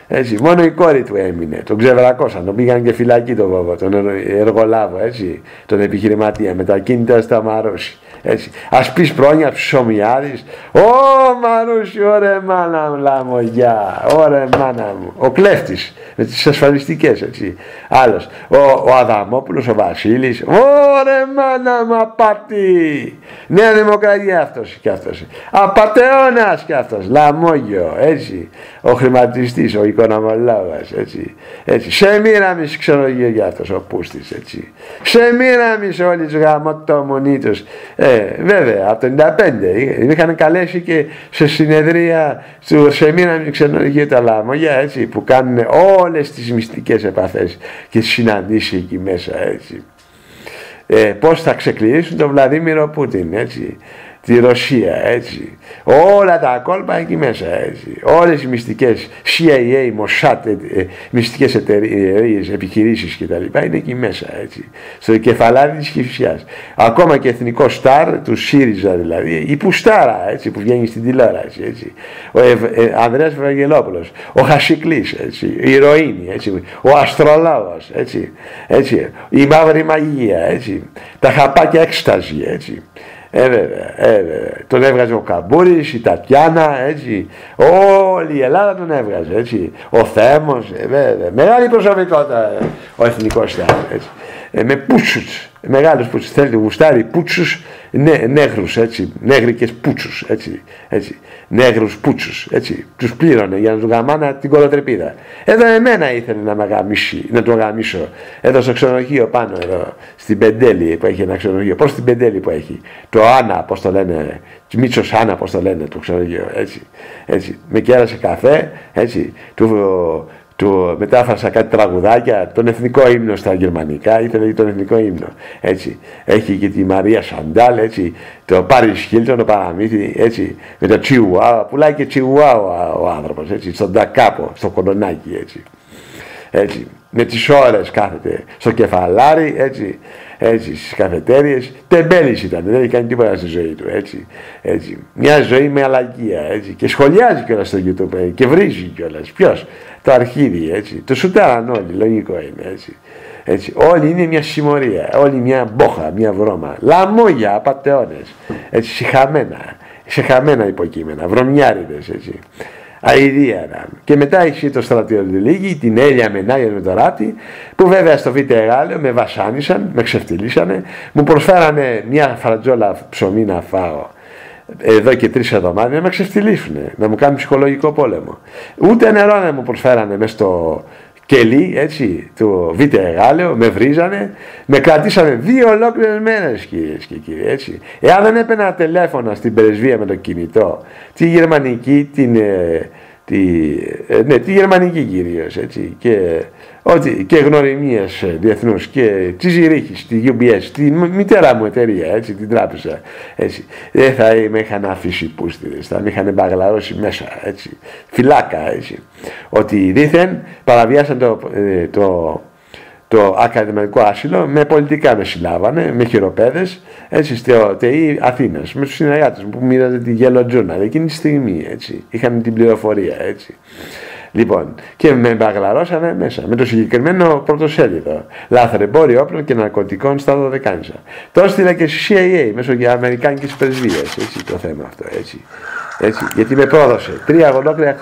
έτσι, μόνο η κόρη του έμεινε, τον ξεβρακώσαν, τον πήγαν και φυλακή τον Βοβό, τον εργολάβο, έτσι, τον επιχειρηματία, με τα κίνητα στα Μαρούσι. Έτσι. Ας πεις πρόνοια ψωμιάδης. Ω Μαρούσι, ωρε μάνα μου, λαμογιά, ωρε μάνα μου. Ο κλέφτης με τις ασφαλιστικές, έτσι. Άλλος, ο Αδαμόπουλος, ο Βασίλης. Ωρε μάνα μου, απάτη. Νέα Δημοκρατία αυτός και αυτός. Απατεώνας και αυτός, λαμόγιο, έτσι. Ο χρηματιστής, ο οικονομολόγος, έτσι. Έτσι. Σε μοίραμις ξενογείο και αυτός ο Πούστης, έτσι. Σε μοίραμις όλοι τους γαμωτομονίτους. Βέβαια, από το 95 είχαν καλέσει και σε συνεδρία του Σεμίραμις ξενοδοχείου τα λαμόγια, έτσι, που κάνουν όλες τις μυστικές επαφές και συναντήσεις εκεί μέσα, έτσι. Πώς θα ξεκληρίσουν τον Βλαδίμηρο Πούτιν, έτσι, τη Ρωσία, έτσι, όλα τα κόλπα εκεί μέσα, έτσι, όλες οι μυστικές CIA, Mossad, μυστικές εταιρείες, επιχειρήσεις κτλ. Είναι εκεί μέσα, έτσι, στο κεφαλάδι της Κηφισιάς. Ακόμα και εθνικό στάρ του ΣΥΡΙΖΑ, δηλαδή, η Πουστάρα, έτσι, που βγαίνει στην τηλεόραση, έτσι, ο Ανδρέας Ευαγγελόπουλος, ο Χασικλής, έτσι, η Ηρωίνη, έτσι, ο Αστρολόγος, έτσι, η Μαύρη Μαγεία, έτσι, τα χαπάκια έκσταζη, έτσι. Βέβαια, τον έβγαζε ο Καμπούρης, η Τατιάνα, έτσι, όλη η Ελλάδα τον έβγαζε, έτσι, ο Θέμος, βέβαια, μεγάλη προσωπικότητα ο εθνικός στάρ, έτσι, με πούτσους, μεγάλους πούτσους, θέλετε γουστάρει πούτσους, νέγρους, έτσι, νέγρικες πούτσους, έτσι, νέγρους πούτσους, έτσι, τους πλήρωνε για να του γαμάνε την κολοτρεπίδα. Εδώ εμένα ήθελε να με γαμίσει, να το γαμίσω, εδώ στο ξενοδοχείο πάνω, εδώ, στην Πεντέλη που έχει ένα ξενοδοχείο, πώς στην Πεντέλη που έχει, το Άννα, πώς το λένε, Μίτσος Άννα, πώς το λένε, το ξενοδοχείο, έτσι, με κέρασε καφέ, έτσι, του μετάφρασα κάτι τραγουδάκια, τον εθνικό ύμνο στα γερμανικά, ήθελε τον εθνικό ύμνο, έτσι. Έχει και τη Μαρία Σαντάλ, έτσι, το Πάρις Χίλτον, το παραμύθι, έτσι, με το Τσιουάουα, πουλάει και Τσιουάουα ο άνθρωπος, έτσι, στον Τακάπο, στο Κολονάκι, έτσι, με τις ώρες κάθεται στο κεφαλάρι, έτσι, στις καφετέριες, τεμπέλης ήταν, δεν έχει κάνει τίποτα στη ζωή του, έτσι, μια ζωή με αλλαγία, έτσι, και σχολιάζει κιόλας στο YouTube και βρίζει κιόλας, ποιος, το αρχίδι, έτσι, το σουτάραν όλοι, λογικό είναι, έτσι, όλοι είναι μια συμμορία, όλοι μια μπόχα, μια βρώμα, λαμόγια, απατεώνες, έτσι, συχαμένα υποκείμενα, βρωμιάριδες, έτσι. Αηδίανα. Και μετά έχει το στρατιωτηλίγη, την Έλια Μενάγια με το ράτη, που βέβαια στο Β' Εγάλεο με βασάνισαν, με ξεφτυλίσανε, μου προσφέρανε μια φρατζόλα ψωμί να φάω εδώ και 3 εβδομάδες, να με ξεφτυλίσουνε, να μου κάνουν ψυχολογικό πόλεμο. Ούτε νερό να μου προσφέρανε μες στο κελί, έτσι, του Β' Εγάλεο, με βρίζανε, με κρατήσανε 2 ολόκληρες μέρες, κυρίες και κύριοι, έτσι. Εάν δεν έπαιρνα τηλέφωνα στην πρεσβεία με το κινητό, τη γερμανική, τη γερμανική κυρίως, έτσι, και γνωριμίες διεθνούς και τη Ζηρίχης, τη UBS, τη μητέρα μου εταιρεία, έτσι, την τράπεζα, έτσι, δεν θα με είχαν αφήσει πούστιδες, θα με είχαν μπαγλαρώσει μέσα, έτσι, φυλάκα, έτσι, ότι δήθεν παραβιάσαν το ακαδημαϊκό άσυλο, με πολιτικά με συλλάβανε, με χειροπέδες, έτσι, στο ΤΕΗ Αθήνας, με τους συνεργάτες μου που μοίραζε τη Yellow Journal, εκείνη τη στιγμή, έτσι, είχαν την πληροφορία, έτσι. Λοιπόν, και με μπαγλαρώσανε μέσα, με το συγκεκριμένο πρωτοσέλιδο. Λαθρεμπόριο όπλων και ναρκωτικών στα Δωδεκάνησα. Το έστειλα και στη CIA, μέσω για αμερικάνικες πρεσβείες, έτσι, το θέμα αυτό, έτσι. Γιατί με πρόδωσε. 3 ολόκληρα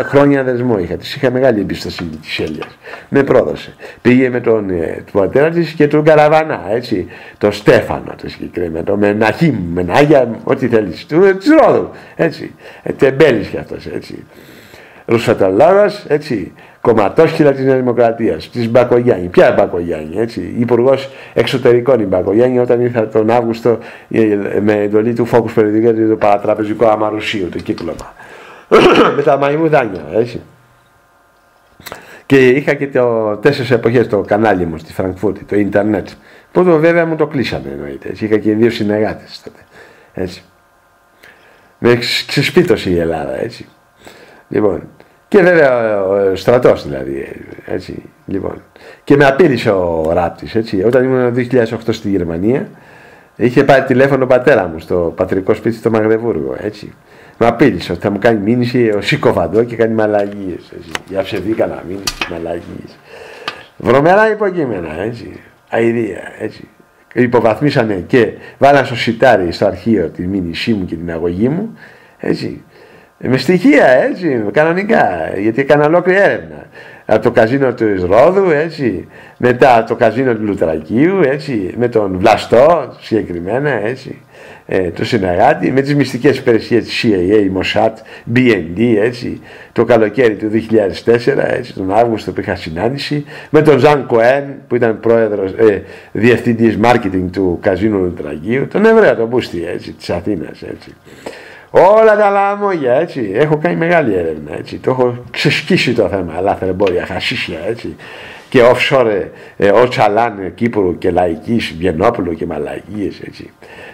χρόνια δεσμό είχα. Της είχα μεγάλη εμπιστοσύνη της Έλιας. Με πρόδωσε. Πήγε με τον πατέρα της και τον Καραβανά, έτσι. Το Στέφανο το συγκεκριμένο. Με Ναχίμ, με Νάγια, ό,τι θέλεις. Της Ρόδου, έτσι. Τεμπέλης κι αυτός, έτσι. Ρουσφετολόγος, έτσι, κομματόσχυλα της Νέας Δημοκρατίας, της Μπακογιάννη. Ποια Μπακογιάννη, έτσι, υπουργός εξωτερικών η Μπακογιάννη, όταν ήρθα τον Αύγουστο με εντολή του Focus περιοδικού για το παρατραπεζικό αμαρουσίο, το κύκλωμα. Με τα μαϊμουδάνια, έτσι. Και είχα και 4 εποχές το κανάλι μου στη Φραγκφούρτη, το ίντερνετ. Που βέβαια μου το κλείσανε, εννοείται. Έτσι. Είχα και 2 συνεργάτες τότε. Έτσι. Με ξεσπίτωσε η Ελλάδα, έτσι. Λοιπόν, και βέβαια ο στρατός δηλαδή, έτσι, λοιπόν. Και με απείλησε ο Ράπτης, έτσι. Όταν ήμουν το 2008 στη Γερμανία, είχε πάρει τηλέφωνο ο πατέρα μου στο πατρικό σπίτι στο Μαγδεβούργο, έτσι. Με απείλησε ότι θα μου κάνει μήνυση ο Σικοβαντό και κάνει μαλαγίες, έτσι. Για ψευδίκα μήνυση, μαλαγίες. Βρωμερά υποκείμενα, έτσι. Αηδία, έτσι. υποβαθμίσανε και βάλαν στο σιτάρι στο αρχείο τη μήνυσή μου και την αγωγή μου, έτσι. Με στοιχεία, έτσι, κανονικά, γιατί έκανα ολόκληρη έρευνα. Από το καζίνο του Ρόδου, έτσι, μετά το καζίνο του Λουτρακίου, έτσι, με τον Βλαστό συγκεκριμένα, έτσι, το συνεργάτη, με τις μυστικές υπηρεσίες της CIA, Mossad, BND, έτσι, το καλοκαίρι του 2004, έτσι, τον Αύγουστο που είχα συνάντηση, με τον Ζαν Κοέν που ήταν πρόεδρος, διευθυντής marketing του καζίνου Λουτρακίου, τον Εβραίο, τον Μπούστη, έτσι, της Αθήνας, έτσι. Όλα τα λαμόγια, έτσι. Έχω κάνει μεγάλη έρευνα, έτσι. Το έχω ξεσκίσει το θέμα. Λαθρεμπόρια, χασίσια, έτσι. Και offshore, Οτσαλάν, Κύπρου και Λαϊκής, Βιεννόπουλο και Μαλακίες, έτσι.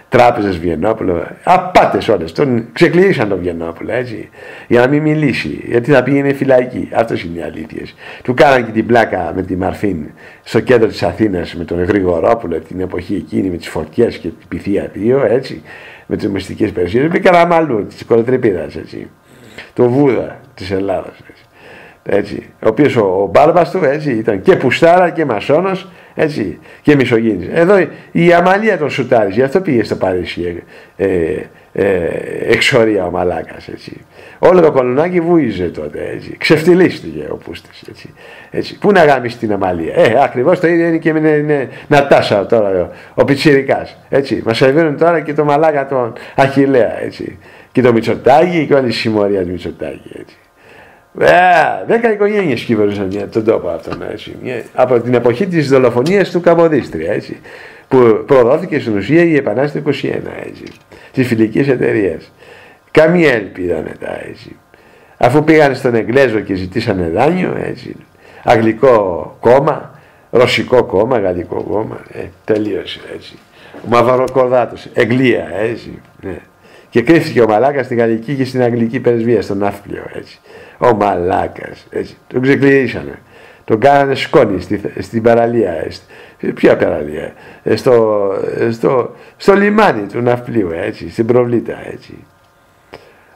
Τράπεζες Βιεννόπουλο, απάτες όλες. Τον ξεκλείσαν τον Βιεννόπουλο, έτσι. Για να μην μιλήσει, γιατί θα πήγαινε φυλακή. Αυτός είναι οι αλήθειες. Του κάναν και την πλάκα με τη Μαρφίν στο κέντρο της Αθήνας με τον Γρηγορόπουλο την εποχή εκείνη με τις φωτιές και την Πυθία 2, έτσι. Με τις μυστικές υπηρεσίες, με Καραμαλού, της Κολοτρυπίδας, έτσι. Το Βούδα της Ελλάδας, έτσι. Ο οποίος ο μπάρμπας του, έτσι, ήταν και πουστάρα και μασόνος, έτσι, και μισογίνης. Εδώ η Αμαλία τον σουτάριζε, γι' αυτό πήγε στο Παρίσι εξορία ο μαλάκας, έτσι. Όλο το κολονάκι βούιζε τότε, έτσι. Ξεφτυλίστηκε ο Πούστης, έτσι. Πού να γάμισει την Αμαλία. Ακριβώς το ίδιο είναι και με Νατάσα τώρα, ο Πιτσιρικάς, έτσι. Μας σερβίρουν τώρα και το μαλάκα τον Αχιλλέα, έτσι. Και το Μητσοτάκη και όλη η συμμορία του Μητσοτάκη, έτσι. 10 οικογένειες κυβερνούσαν τον τόπο αυτόν, έτσι. Από την εποχή της δολοφονίας του Καμποδίστρια, έτσι. Που προδόθηκε στην ουσία η Επανάσταση του 21, έτσι. Της φιλικής εταιρείας. Καμία ελπίδα μετά, έτσι. Αφού πήγαν στον Εγγλέζο και ζητήσανε δάνειο, έτσι. Αγγλικό κόμμα, ρωσικό κόμμα, γαλλικό κόμμα, τελείωσε, έτσι. Ο Μαυροκορδάτος, Εγγλία, έτσι. Ναι. Και κρύφτηκε ο μαλάκας στην γαλλική και στην αγγλική πρεσβεία, στον Ναύπλιο, έτσι. Ο μαλάκας, έτσι. Τον ξεκληρίσανε. Τον κάνανε σκόνη στην παραλία. Ποια παραλία? Στο λιμάνι του Ναυπλίου, έτσι. Στην Προβλήτα, έτσι.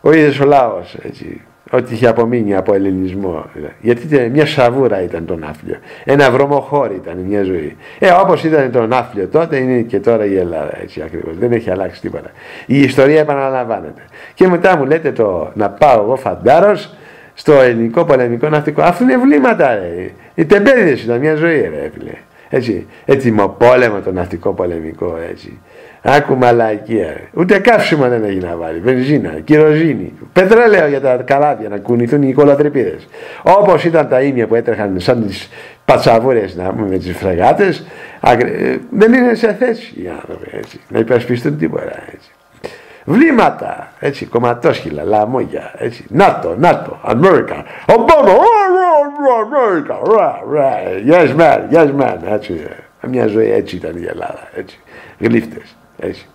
Ο ίδιος ο λαός, έτσι. Ό,τι είχε απομείνει από ελληνισμό. Γιατί μια σαβούρα ήταν το Ναύπλιο. Ένα βρωμοχώρι ήταν μια ζωή. Όπως ήταν το Ναύπλιο τότε, είναι και τώρα η Ελλάδα, έτσι ακριβώς. Δεν έχει αλλάξει τίποτα. Η ιστορία επαναλαμβάνεται. Και μετά μου λέτε να πάω εγώ φαντάρος στο ελληνικό πολεμικό ναυτικό. Αφού είναι βλήματα, ρε. Οι τεμπέληδες ήταν μια ζωή, ρε, φίλε. Έτσι. Έτοιμο πόλεμο το ναυτικό πολεμικό, έτσι. Άκου μαλακία, ρε. Ούτε καύσιμο δεν έχει να βάλει. Βενζίνα, κυροζίνη, πετρέλαιο για τα καλάθια να κουνηθούν οι κολοτρυπίδες. Όπως ήταν τα ίμια που έτρεχαν σαν τις πατσαβούρες με τις φρεγάτες, δεν είναι σε θέση οι άνθρωποι, έτσι, να υπερασπιστούν τίποτα, έτσι. Βλήματα, έτσι, κομματόσχυλα, λαμόγια, έτσι. ΝΑΤΟ, Αμέρικα, Ομπάμα, Αμέρικα, yes man, έτσι. Μια ζωή έτσι ήταν η Ελλάδα, έτσι. Γλύφτες, έτσι.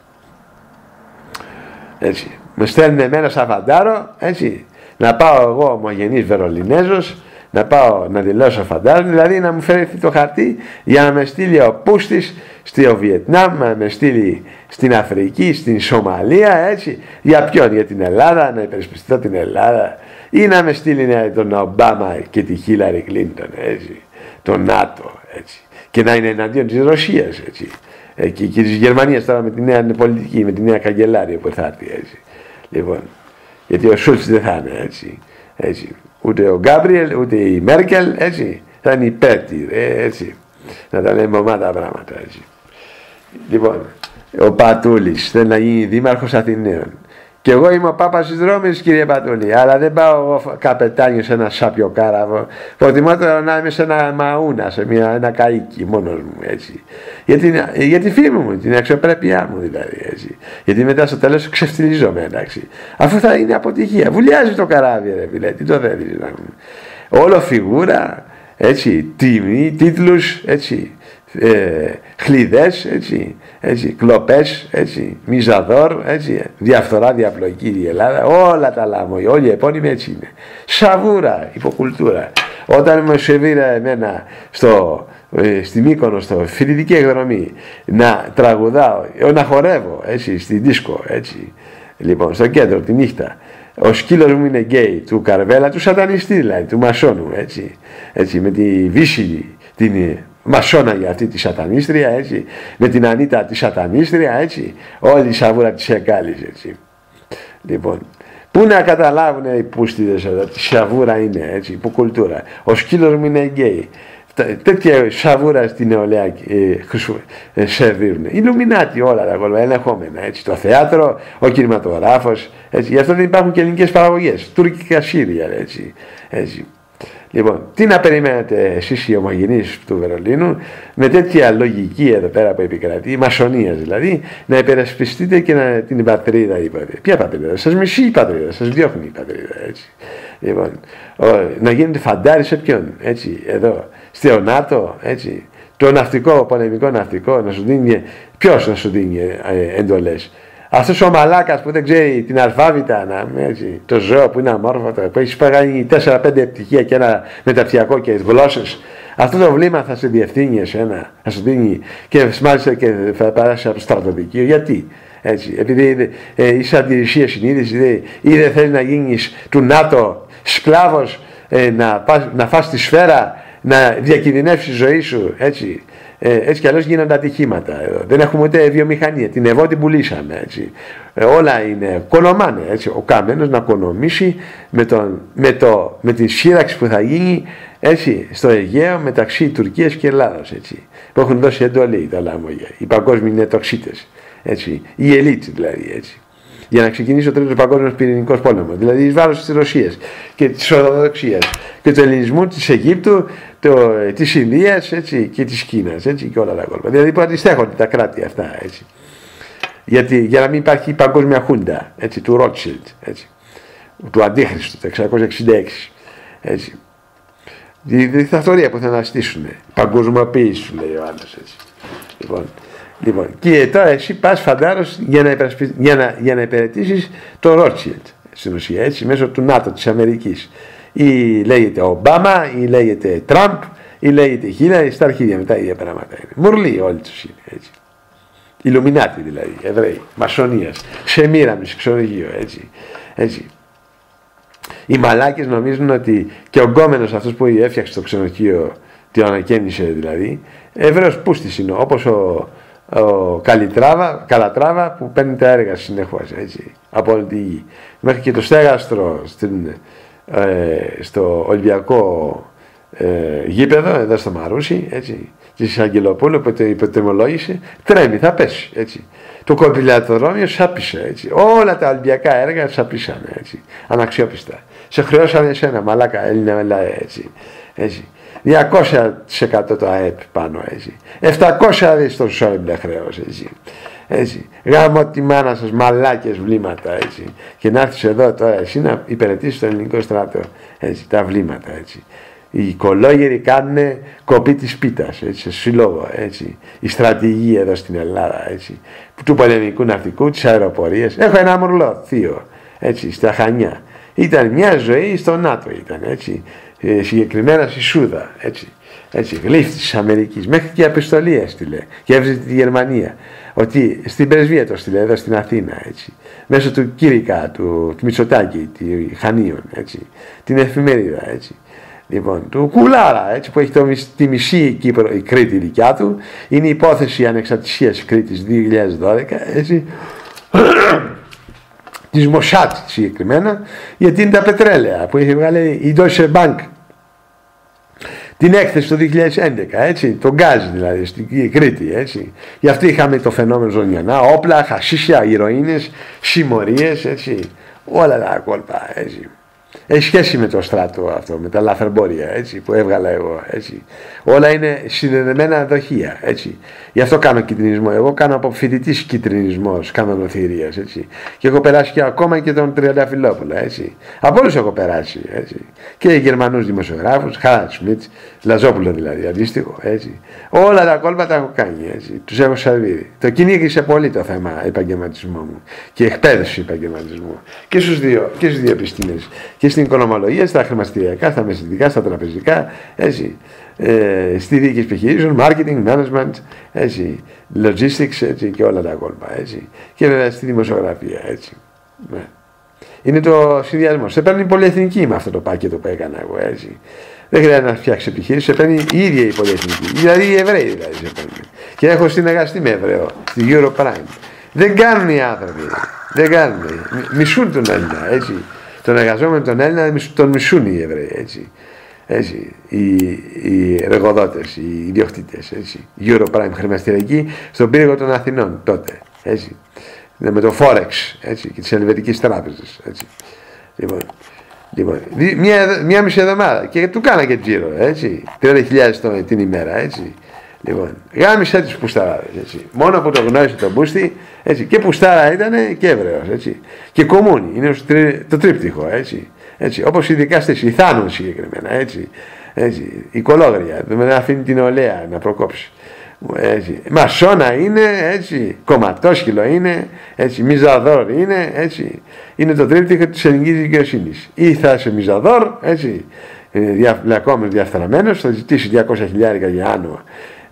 Έτσι. Με στέλνουν εμένα σαν φαντάρο, έτσι. Να πάω εγώ ομογενής Βερολινέζος, να πάω να δηλώσω φαντάρο, δηλαδή να μου φέρει το χαρτί για να με στείλει ο Πούστης στο Βιετνάμ, να με στείλει στην Αφρική, στην Σομαλία, έτσι. Για ποιον? Για την Ελλάδα, να υπερασπιστώ την Ελλάδα, ή να με στείλει τον Ομπάμα και τη Χίλαρη Κλίντον, έτσι. Τον ΝΑΤΟ, έτσι. Και να είναι εναντίον της Ρωσίας, έτσι. Και της Γερμανίας τώρα με τη νέα πολιτική, με τη νέα καγκελάρια που θα έρθει, έτσι. Λοιπόν, γιατί ο Σούλτς δεν θα είναι, έτσι. Ούτε ο Γκάμπριελ, ούτε η Μέρκελ, έτσι. Θα είναι υπέρτη, έτσι. Να τα λέμε ομάδα πράγματα, έτσι. Λοιπόν, ο Πατούλης θέλει να γίνει δήμαρχος Αθηναίων. Και εγώ είμαι ο Πάπας της Ρώμης, κύριε Πατούλη, αλλά δεν πάω εγώ καπετάνιο σε ένα σάπιο κάραβο. Προτιμότερο να είμαι σε ένα μαούνα, σε ένα καΐκι μόνος μου, έτσι. Για τη φήμη μου, την αξιοπρέπειά μου δηλαδή, έτσι. Γιατί μετά στο τέλος ξεφτιλίζομαι, εντάξει. Αφού θα είναι αποτυχία. Βουλιάζει το καράβι, ρε φίλε, τι το θέλεις να μου. Όλο φιγούρα, έτσι, τιμή, τίτλους, έτσι. Χλιδές, έτσι, κλοπές, έτσι, μιζαδόρ, έτσι, διαφθορά, διαπλοκή η Ελλάδα, όλα τα λάμογια, όλοι οι επώνυμοι έτσι είναι. Σαβούρα, υποκουλτούρα. Όταν με σεβήρα εμένα στη Μύκονο, στο φοιτητική εκδρομή, να τραγουδάω, να χορεύω, έτσι, στη δίσκο, έτσι, λοιπόν, στο κέντρο, τη νύχτα. Ο σκύλος μου είναι γκέι, του Καρβέλα, του σατανιστή δηλαδή, του μασόνου, έτσι, με τη Βύση, την μασόναγε αυτή τη σατανίστρια, έτσι, με την Ανίτα τη σατανίστρια, έτσι, όλη η σαβούρα της Εκάλης, έτσι. Λοιπόν, πού να καταλάβουν οι πούστιδες εδώ, τη σαβούρα είναι, έτσι, που κουλτούρα. Ο σκύλος μου είναι γκέι. Τέτοια σαβούρα στην νεολαία σερβίρουν. Ιλουμινάτι όλα τα κόλπα, ελεγχόμενα, έτσι. Το θέατρο, ο κινηματογράφος, έτσι. Γι' αυτό δεν υπάρχουν και ελληνικές παραγωγές. Τουρκικά σύρια, έτσι. Λοιπόν, τι να περιμένετε εσείς οι ομογενείς του Βερολίνου με τέτοια λογική εδώ πέρα που επικρατεί, μασονίας δηλαδή, να υπερασπιστείτε και την πατρίδα, είπατε. Ποια πατρίδα? Σας μισεί η πατρίδα, σας διώχνει η πατρίδα, έτσι. Λοιπόν, να γίνετε φαντάρι σε ποιον, έτσι, εδώ, στο ΝΑΤΟ, έτσι. Το ναυτικό, πολεμικό ναυτικό, να σου δίνει, ποιος να σου δίνει εντολές? Αυτός ο μαλάκας που δεν ξέρει την αλφάβητα, έτσι, το ζώο που είναι αμόρφωτο, που έχει σπαγάνει 4-5 πτυχία και ένα μεταπτυχιακό και γλώσσες, αυτό το βλήμα θα σε διευθύνει εσένα, θα σου δίνει και μάλιστα και θα περάσει από το στρατοδικείο. Γιατί? Έτσι, επειδή είσαι αντιρρησία συνείδηση ή δεν θέλεις να γίνεις του ΝΑΤΟ σκλάβος, να φας τη σφαίρα, να διακινδυνεύσεις τη ζωή σου, έτσι. Έτσι κι αλλιώς γίνονται ατυχήματα εδώ. Δεν έχουμε ούτε βιομηχανία. Την ΕΒΟ την πουλήσαμε, έτσι. Όλα είναι, κονομάνε, έτσι. Ο καμένος να κονομήσει με τη σύραξη που θα γίνει, έτσι, στο Αιγαίο μεταξύ Τουρκίας και Ελλάδας, έτσι. Που έχουν δώσει εντολή τα λάμογια, οι παγκόσμιοι νετοξίτες, έτσι. Η ελίτ δηλαδή, έτσι. Για να ξεκινήσει ο τρίτος παγκόσμιος πυρηνικός πόλεμος. Δηλαδή εις βάρος της Ρωσίας και της Ορθοδοξίας και του Ελληνισμού, της Αιγύπτου, της Ινδίας, έτσι, και της Κίνας, έτσι, και όλα τα κόλπα. Δηλαδή που αντιστέχονται τα κράτη αυτά, έτσι. Για να μην υπάρχει η παγκόσμια χούντα, έτσι, του Ρότσιλντ, έτσι, του Αντίχριστου, το 666, έτσι. Τη δικτατορία που θα αναστήσουν, παγκοσμιοποίηση, σου λέει ο άλλος, έτσι. Λοιπόν, και τώρα εσύ πας φαντάρος για να υπηρετήσεις το Ρότσιλντ στην ουσία, έτσι, μέσω του ΝΑΤΟ της Αμερικής. Ή λέγεται Ομπάμα, ή λέγεται Τραμπ, ή λέγεται Χίλαρη, στα αρχίδια μετά η ίδια πράγματα είναι. Μουρλί όλοι τους είναι, έτσι. Ιλουμινάτι δηλαδή, Εβραίοι, μασονίας, σε μοίραμις, ξενοδοχείο, έτσι. Οι μαλάκες νομίζουν ότι και ο γκόμενος αυτός που έφτιαξε το ξενοδοχείο, το ανακαίνισε δηλαδή, Εβραίος πούστης είναι, όπως ο Καλατράβα που παίρνει τα έργα συνεχώς, έτσι, από όλη τη γη. Μέχρι και το στέγαστρο στο Ολυμπιακό γήπεδο, εδώ στο Μαρούσι, έτσι, της Αγγελοπούλου που το υποτιμολόγησε, τρέμει, θα πέσει, έτσι. Το κομπιλατοδρόμιο σάπισε, έτσι. Όλα τα Ολυμπιακά έργα σάπισανε, έτσι, αναξιόπιστα. Σε χρεώσανε εσένα, μαλάκα, Έλληνα λαέ, έτσι. 200% το ΑΕΠ πάνω, έτσι. 700 δις το Σόιμπλε χρέος, έτσι. Γάμω τη μάνα σας, μαλάκες βλήματα, έτσι. Και να έρθεις εδώ τώρα εσύ να υπηρετήσεις το ελληνικό στρατό, έτσι, τα βλήματα, έτσι. Οι κολόγεροι κάνουν κοπή της πίτας, έτσι, σε σύλλογο, έτσι. Η στρατηγοί εδώ στην Ελλάδα, έτσι, του πολεμικού ναυτικού, της αεροπορίας. Έχω ένα μουρλό θείο, έτσι, στα Χανιά. Ήταν μια ζωή στο ΝΑΤΟ, ήταν, έτσι. Συγκεκριμένα στη Σούδα, έτσι, γλύφτη της Αμερικής, μέχρι και επιστολή έστειλε και έβριζε τη Γερμανία, ότι στην πρεσβεία το έστειλε εδώ στην Αθήνα, έτσι, μέσω του Κύρικα, του Μητσοτάκη, του Χανίων, έτσι, την εφημερίδα, έτσι. Λοιπόν, του Κουλάρα, έτσι, που έχει τη μισή Κύπρο, η Κρήτη δικιά του, είναι η υπόθεση ανεξαρτησίας Κρήτης 2012, έτσι, της Μοσάτ συγκεκριμένα, γιατί είναι τα πετρέλαια που έχει βγάλει η Deutsche Bank την έκθεση το 2011, έτσι, το γκάζ δηλαδή στην Κρήτη, έτσι. Γι' αυτό είχαμε το φαινόμενο Ζωνιανά, όπλα, χασίσια, ηρωίνες, συμμορίες, έτσι, όλα τα κόλπα, έτσι. Έχει σχέση με το στράτο αυτό, με τα λαθρεμπόρια, έτσι, που έβγαλα εγώ, έτσι. Όλα είναι συνδεδεμένα δοχεία, έτσι. Γι' αυτό κάνω κυτρινισμό. Εγώ κάνω από φοιτητής κυτρινισμός κανονοθυρίας, έτσι. Και έχω περάσει και ακόμα και τον Τριανταφυλόπουλο, έτσι. Από όλους έχω περάσει, έτσι. Και οι Γερμανούς δημοσιογράφους, Χάραλντ Σμιτ, Λαζόπουλο δηλαδή, αντίστοιχο, έτσι. Όλα τα κόλπα τα έχω κάνει, έτσι. Τους έχω σερβίρει. Το κυνήγησε πολύ το θέμα επαγγελματισμού μου και εκπαίδευση επαγγελματισμού. Και στους δύο επιστήμες. Και στην οικονομολογία, στα χρηματιστηριακά, στα μεσητικά, στα τραπεζικά, έτσι. Στη διοίκηση επιχειρήσεων, marketing, management, έτσι, logistics, έτσι, και όλα τα κόλπα, έτσι. Και βέβαια στη δημοσιογραφία, έτσι. Ναι. Είναι το συνδυασμό. Σε παίρνει πολυεθνική με αυτό το πακέτο που έκανα εγώ, έτσι. Δεν χρειάζεται να φτιάξει επιχείρηση, σε παίρνει η ίδια η πολυεθνική. Δηλαδή οι Εβραίοι δηλαδή σε παίρνουν. Και έχω συνεργαστεί με Εβραίο στη Europrime. Δεν κάνουν οι άνθρωποι. Δεν κάνουν. Μισούν τον Έλληνα. Έτσι. Τον εργαζόμενο τον Έλληνα τον μισούν οι Εβραίοι. Έτσι. Οι εργοδότες, οι ιδιοκτήτες. Η Europrime χρηματιστηριακή στον πύργο των Αθηνών τότε. Έτσι. Με το Forex έτσι, και τις Ελβετικές τράπεζες. Λοιπόν, μία μισή εβδομάδα και του κάνα και τζίρο, έτσι. 30.000 την ημέρα, έτσι. Λοιπόν, γάμισε τους πουσταράδες, έτσι. Μόνο που το γνώρισε τον Πούστη, έτσι. Και πουστάρα ήταν και Εβραίος, έτσι. Και κομμούνι, είναι το τρίπτυχο, έτσι. Όπως οι δικαστές, οι Θάνων συγκεκριμένα, έτσι. Η κολόγρια, δεν αφήνει την ολέα να προκόψει. Έτσι. Μασόνα είναι, έτσι, κομματόσκυλο είναι, έτσι, μιζαδόρ είναι, έτσι. Είναι το τρίπτυχο της ελληνικής δικαιοσύνης. Ή θα είσαι μιζαδόρ, έτσι, λακκόμενος διαφθαραμένος, θα ζητήσει 200.000 για άνω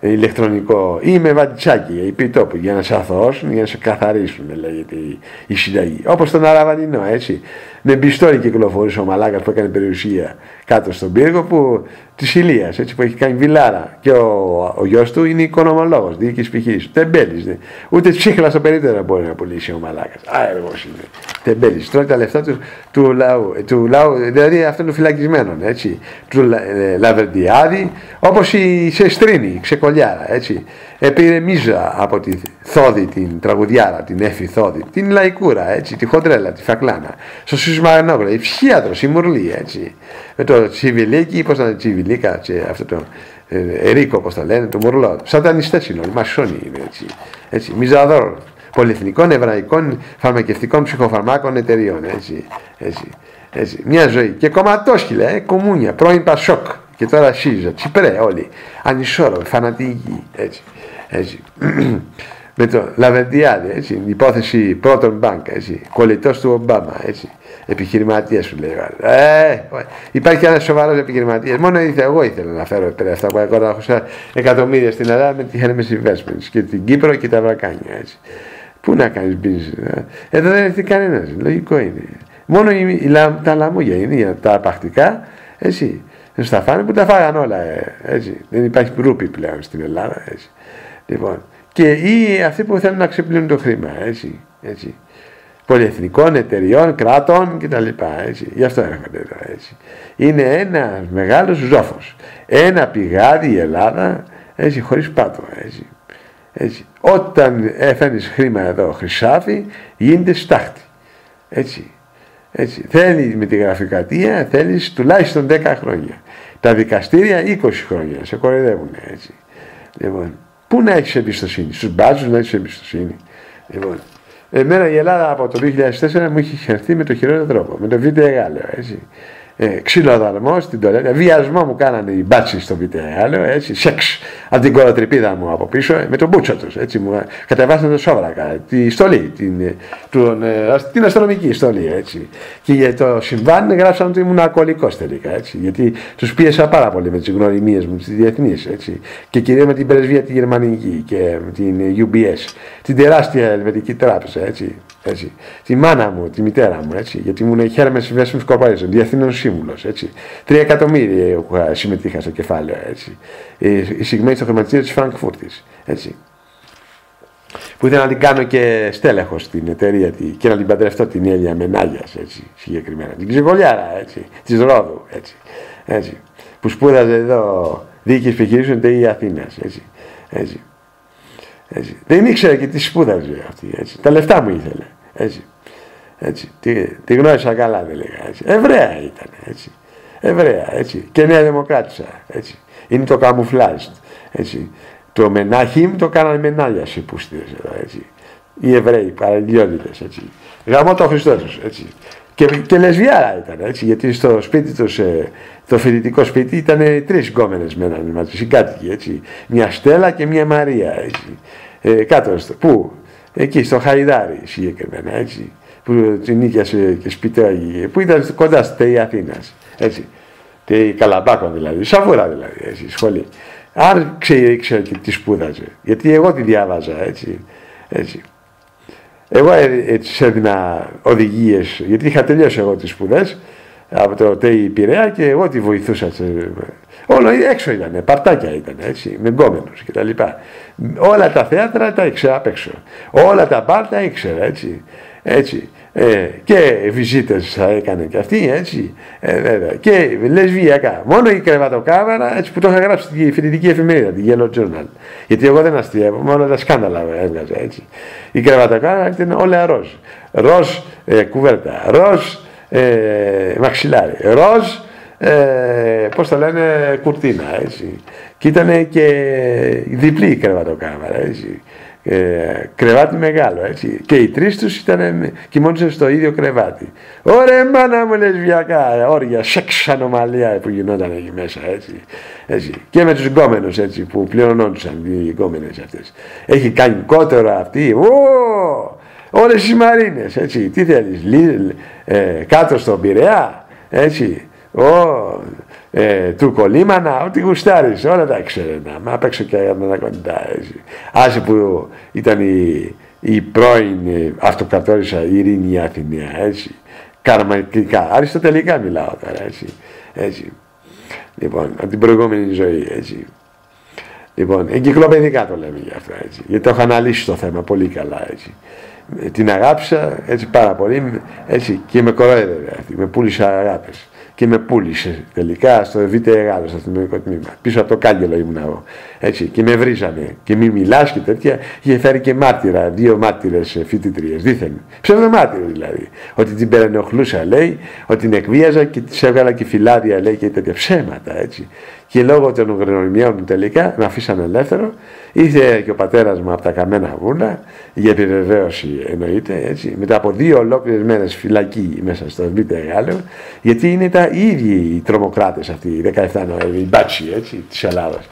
ηλεκτρονικό ή με βαντιτσάκι επί τόπου για να σε αθωώσουν, για να σε καθαρίσουν, λέγεται η συνταγή. Όπως τον Αραβανινό, έτσι. Με πιστόλι κυκλοφορούσε ο μαλάκας που έκανε περιουσία κάτω στον πύργο της Ηλίας, έτσι, που έχει κάνει βιλάρα. Και ο γιος του είναι οικονομολόγος, διοίκηση επιχείρησης. Τεμπέλης. Ούτε τσίχλα στο περίπτερο μπορεί να πουλήσει ο μαλάκας. Άεργος είναι. Τεμπέλης. Τρώει τα λεφτά του λαού, δηλαδή αυτών των φυλακισμένων, έτσι. Του Λαβερντιάδη, όπως η Σεστρίνη, ξεκολιάρα, έτσι. Πήρε μίζα από τη Θόδη, την τραγουδιάρα, την Έφη Θόδη, την Λαϊκούρα, έτσι, τη Χοντρέλα, τη Φακλάνα, στο Σουσμαγανόπουλο, η Ψυχίατρος, η Μουρλή, έτσι. Με το Τσιβιλίκι, πώς ήταν Τσιβιλίκα, και αυτό το Ερίκο, όπως το λένε, το Μουρλό. Σατανιστές είναι όλοι, μασόνοι είναι, έτσι. Μιζαδόρ, πολυεθνικών, εβραϊκών, φαρμακευτικών ψυχοφαρμάκων εταιριών, έτσι. Μια ζωή. Και κομματόσκυλα, κομμούνια, πρώην Πασόκ. Και τώρα ΣΥΡΙΖΑ, Τσιπρέ όλοι, ανισόρροποι, φανατικοί, έτσι. Με το Λαβερντιάδη, έτσι, η υπόθεση πρώτον Bank, έτσι, κολλητός του Ομπάμα, έτσι, επιχειρηματίας σου λέει. Υπάρχει ένας σοβαρός επιχειρηματίας, μόνο εγώ ήθελα να φέρω πέρα αυτά που έκανα εκατομμύρια στην Ελλάδα με τη Hermes Investments και την Κύπρο και τα Βρακάνια, έτσι. Πού να κάνεις business, εδώ δεν έρθει κανένας, λογικό είναι. Μόνο τα λαμούγια είναι, τα αρπακτικά, έτσι. Στα φάνε που τα φάγαν όλα, έτσι. Δεν υπάρχει ρούπι πλέον στην Ελλάδα, έτσι. Λοιπόν, και ή αυτοί που θέλουν να ξεπλύνουν το χρήμα, έτσι. Πολυεθνικών εταιριών, κράτων κτλ. Γι' αυτό έρχονται εδώ, έτσι. Είναι ένας μεγάλος ζόφος. Ένα πηγάδι η Ελλάδα, έτσι, χωρίς πάτο, έτσι. Όταν έφερνεις χρήμα εδώ, χρυσάφι, γίνεται στάχτη, έτσι. Θέλει με τη γραφειοκρατία, θέλεις τουλάχιστον 10 χρόνια. Τα δικαστήρια 20 χρόνια, σε κοροϊδεύουν, έτσι. Λοιπόν, πού να έχεις εμπιστοσύνη, στους μπάτσους να έχεις εμπιστοσύνη. Λοιπόν, εμένα η Ελλάδα από το 2004 μου είχε χαιρθεί με το χειρότερο τρόπο, με το βίντεο εγάλαιο, έτσι. Ξυλοδαρμό στην τολέτα, βιασμό μου κάνανε οι μπάτσοι στο βίντεο εγάλαιο, έτσι. Σεξ από την κολοτρυπίδα μου από πίσω, με τον μπούτσο τους, έτσι. Μου κατεβάσανε το σόβρακα, τη στολή, την αστυνομική στολή, έτσι. Και για το συμβάν γράψαν ότι ήμουν αλκοολικός τελικά, έτσι. Γιατί τους πίεσα πάρα πολύ με τις γνωριμίες μου, τις διεθνείς, έτσι. Και κυρίως με την πρεσβεία τη γερμανική και με την UBS, την τεράστια ελβετική τράπεζα, έτσι. Τη μάνα μου, τη μητέρα μου, έτσι. Γιατί ήμουν η Hermes Investments Corporation, διεθνών σύμβουλος, έτσι. 3 εκατομμύρια συμμετείχα στο κεφάλαιο, έτσι. Εισηγμένη στο χρηματιστήριο της Φραγκφούρτης, έτσι. Που ήθελα να την κάνω και στέλεχος στην εταιρεία και να την παντρευτώ την Έλια Μενάγιας, έτσι, συγκεκριμένα. Την Ξεγολιάρα, έτσι, της Ρόδου, έτσι. Που σπούδαζε εδώ διοίκηση επιχειρήσεων ΤΕΙ Αθήνας, έτσι. Δεν ήξερα και τι σπούδαζε αυτή, έτσι. Τα λεφτά μου ήθελε, έτσι. Τη γνώρισα καλά, δεν λέγα, έτσι. Εβραία ήταν, έτσι. Εβραία, έτσι. Και Νέα Δημοκράτησα, έτσι. Είναι το καμουφλάζ, έτσι. Το Μενάχιμ το κάνανε Μενάγιας οι πούστιδες εδώ, έτσι. Οι Εβραίοι, παραγγελιότητες, έτσι. Γαμώ το Χριστό τους, έτσι. Και λεσβιάρα ήταν, έτσι. Γιατί στο σπίτι τους, το φοιτητικό σπίτι, ήταν 3 γκόμενες μένανε μαζί, συγκάτοικοι, έτσι. Μια Στέλλα και μια Μαρία, έτσι. Κάτω πού? Εκεί στο Χαϊδάρι συγκεκριμένα, έτσι. Που την νίκιασε και σπιτέγει, που ήταν κοντά στη ΤΕΙ Αθήνας, έτσι. ΤΕΙ Καλαμπάκων δηλαδή, Σαβούρα δηλαδή, έτσι, σχολή. Αν ήξερα και τι σπούδαζε, γιατί εγώ τη διάβαζα, έτσι. Εγώ έτσι έδινα οδηγίες, γιατί είχα τελειώσει εγώ τις σπουδές, από το ΤΕΙ Πειραιά και εγώ τη βοηθούσα. Όλο έξω ήταν, παρτάκια ήταν, έτσι, με γκόμενους και τα λοιπά. Όλα τα θέατρα τα ήξερα απ' έξω. Όλα τα μπαρ τα ήξερα, έτσι. Και βυζίτες θα έκανε και αυτή, έτσι, βέβαια. Και λεσβιακά. Μόνο η κρεβατοκάμαρα, έτσι, που το είχα γράψει στη φοιτητική εφημερίδα, τη Yellow Journal. Γιατί εγώ δεν αστείευα, όλα τα σκάνδαλα έβγαζα, έτσι. Η κρεβατοκάμαρα ήταν όλα ροζ. Ροζ κουβέρτα, ροζ μαξιλάρι, ροζ πώς το λένε, κουρτίνα, έτσι. Και ήταν και διπλή η κρεβατοκάμαρα, έτσι. Κρεβάτι μεγάλο, έτσι. Και οι τρεις τους κοιμόντουσαν στο ίδιο κρεβάτι. Ωραία μάνα μου, λεσβιακά όρια, σεξ ανομαλία που γινόταν εκεί μέσα, έτσι. Και με τους γκόμενους, έτσι, που πληρωνόντουσαν οι γκόμενες αυτές. Έχει κάνει κότερο αυτή, όλες οι μαρίνες, έτσι. Τι θέλεις, κάτω στον Πειραιά, έτσι. Του Κολίμανα, ό,τι γουστάρεις, όλα τα ξέρει. Μα απ' έξω και ανακοντά, έτσι. Άσε που ήταν η πρώην αυτοκρατόρισα Ειρήνη Αθηναία, έτσι. Καρματικά, αριστοτελικά μιλάω τώρα, έτσι. Λοιπόν, από την προηγούμενη ζωή, έτσι. Λοιπόν, εγκυκλοπαιδικά το λέμε γι' αυτό, έτσι. Γιατί το έχω αναλύσει το θέμα πολύ καλά, έτσι. Την αγάπησα, έτσι, πάρα πολύ, έτσι, και με κορόιδευε αυτή, με πούλησε αγάπες. Και με πούλησε τελικά στο Β' Εγάλο, στο αστυνομικό τμήμα. Πίσω από το κάγκελο ήμουν εγώ. Έτσι, και με βρίζανε. Και μη μιλάς και τέτοια. Είχε φέρει και μάρτυρα, 2 μάρτυρες φοιτητρίες, δίθεν. Ψευδομάρτυρες δηλαδή. Ότι την περενοχλούσα, λέει, ότι την εκβίαζα και της έβγαλα και φυλάδια, λέει, και τέτοια ψέματα, έτσι. Και λόγω των γνωριμιών μου τελικά με αφήσανε ελεύθερο. Ήρθε και ο πατέρας μου από τα καμένα βουνά, για επιβεβαίωση εννοείται, έτσι. Μετά από 2 ολόκληρες μέρες φυλακή μέσα στο Β' Εγάλο, γιατί είναι οι ίδιοι οι τρομοκράτες αυτοί, οι 17 οι μπάτσι, έτσι, της Ελλάδας.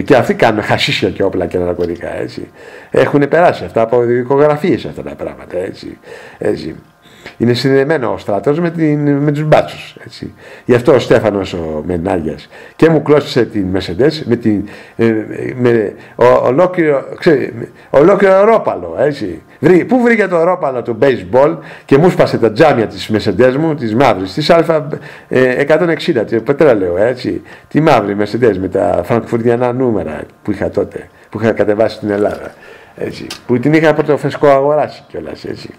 Και αυτοί κάνουν χασίσια και όπλα και ναρκωτικά, έτσι. Έχουν περάσει αυτά από δικογραφίες αυτά τα πράγματα, έτσι. Είναι συνδεμένο ο στρατός με τους μπάτσους, έτσι. Γι' αυτό ο Στέφανος ο Μενάγιας και μου κλώσσε την Μεσεντές με ολόκληρο ρόπαλο, έτσι. Πού βρήκε το ρόπαλο του baseball και μου σπάσε τα τζάμια της Μεσεντές μου, της μαύρης, της Α160, τη πετρέλαιο, έτσι. Τη μαύρη Μεσεντές με τα φραγκφουρτιανά νούμερα που είχα τότε, που είχα κατεβάσει στην Ελλάδα, έτσι. Που την είχα από το φεσκό αγοράσει κιόλας, έτσι.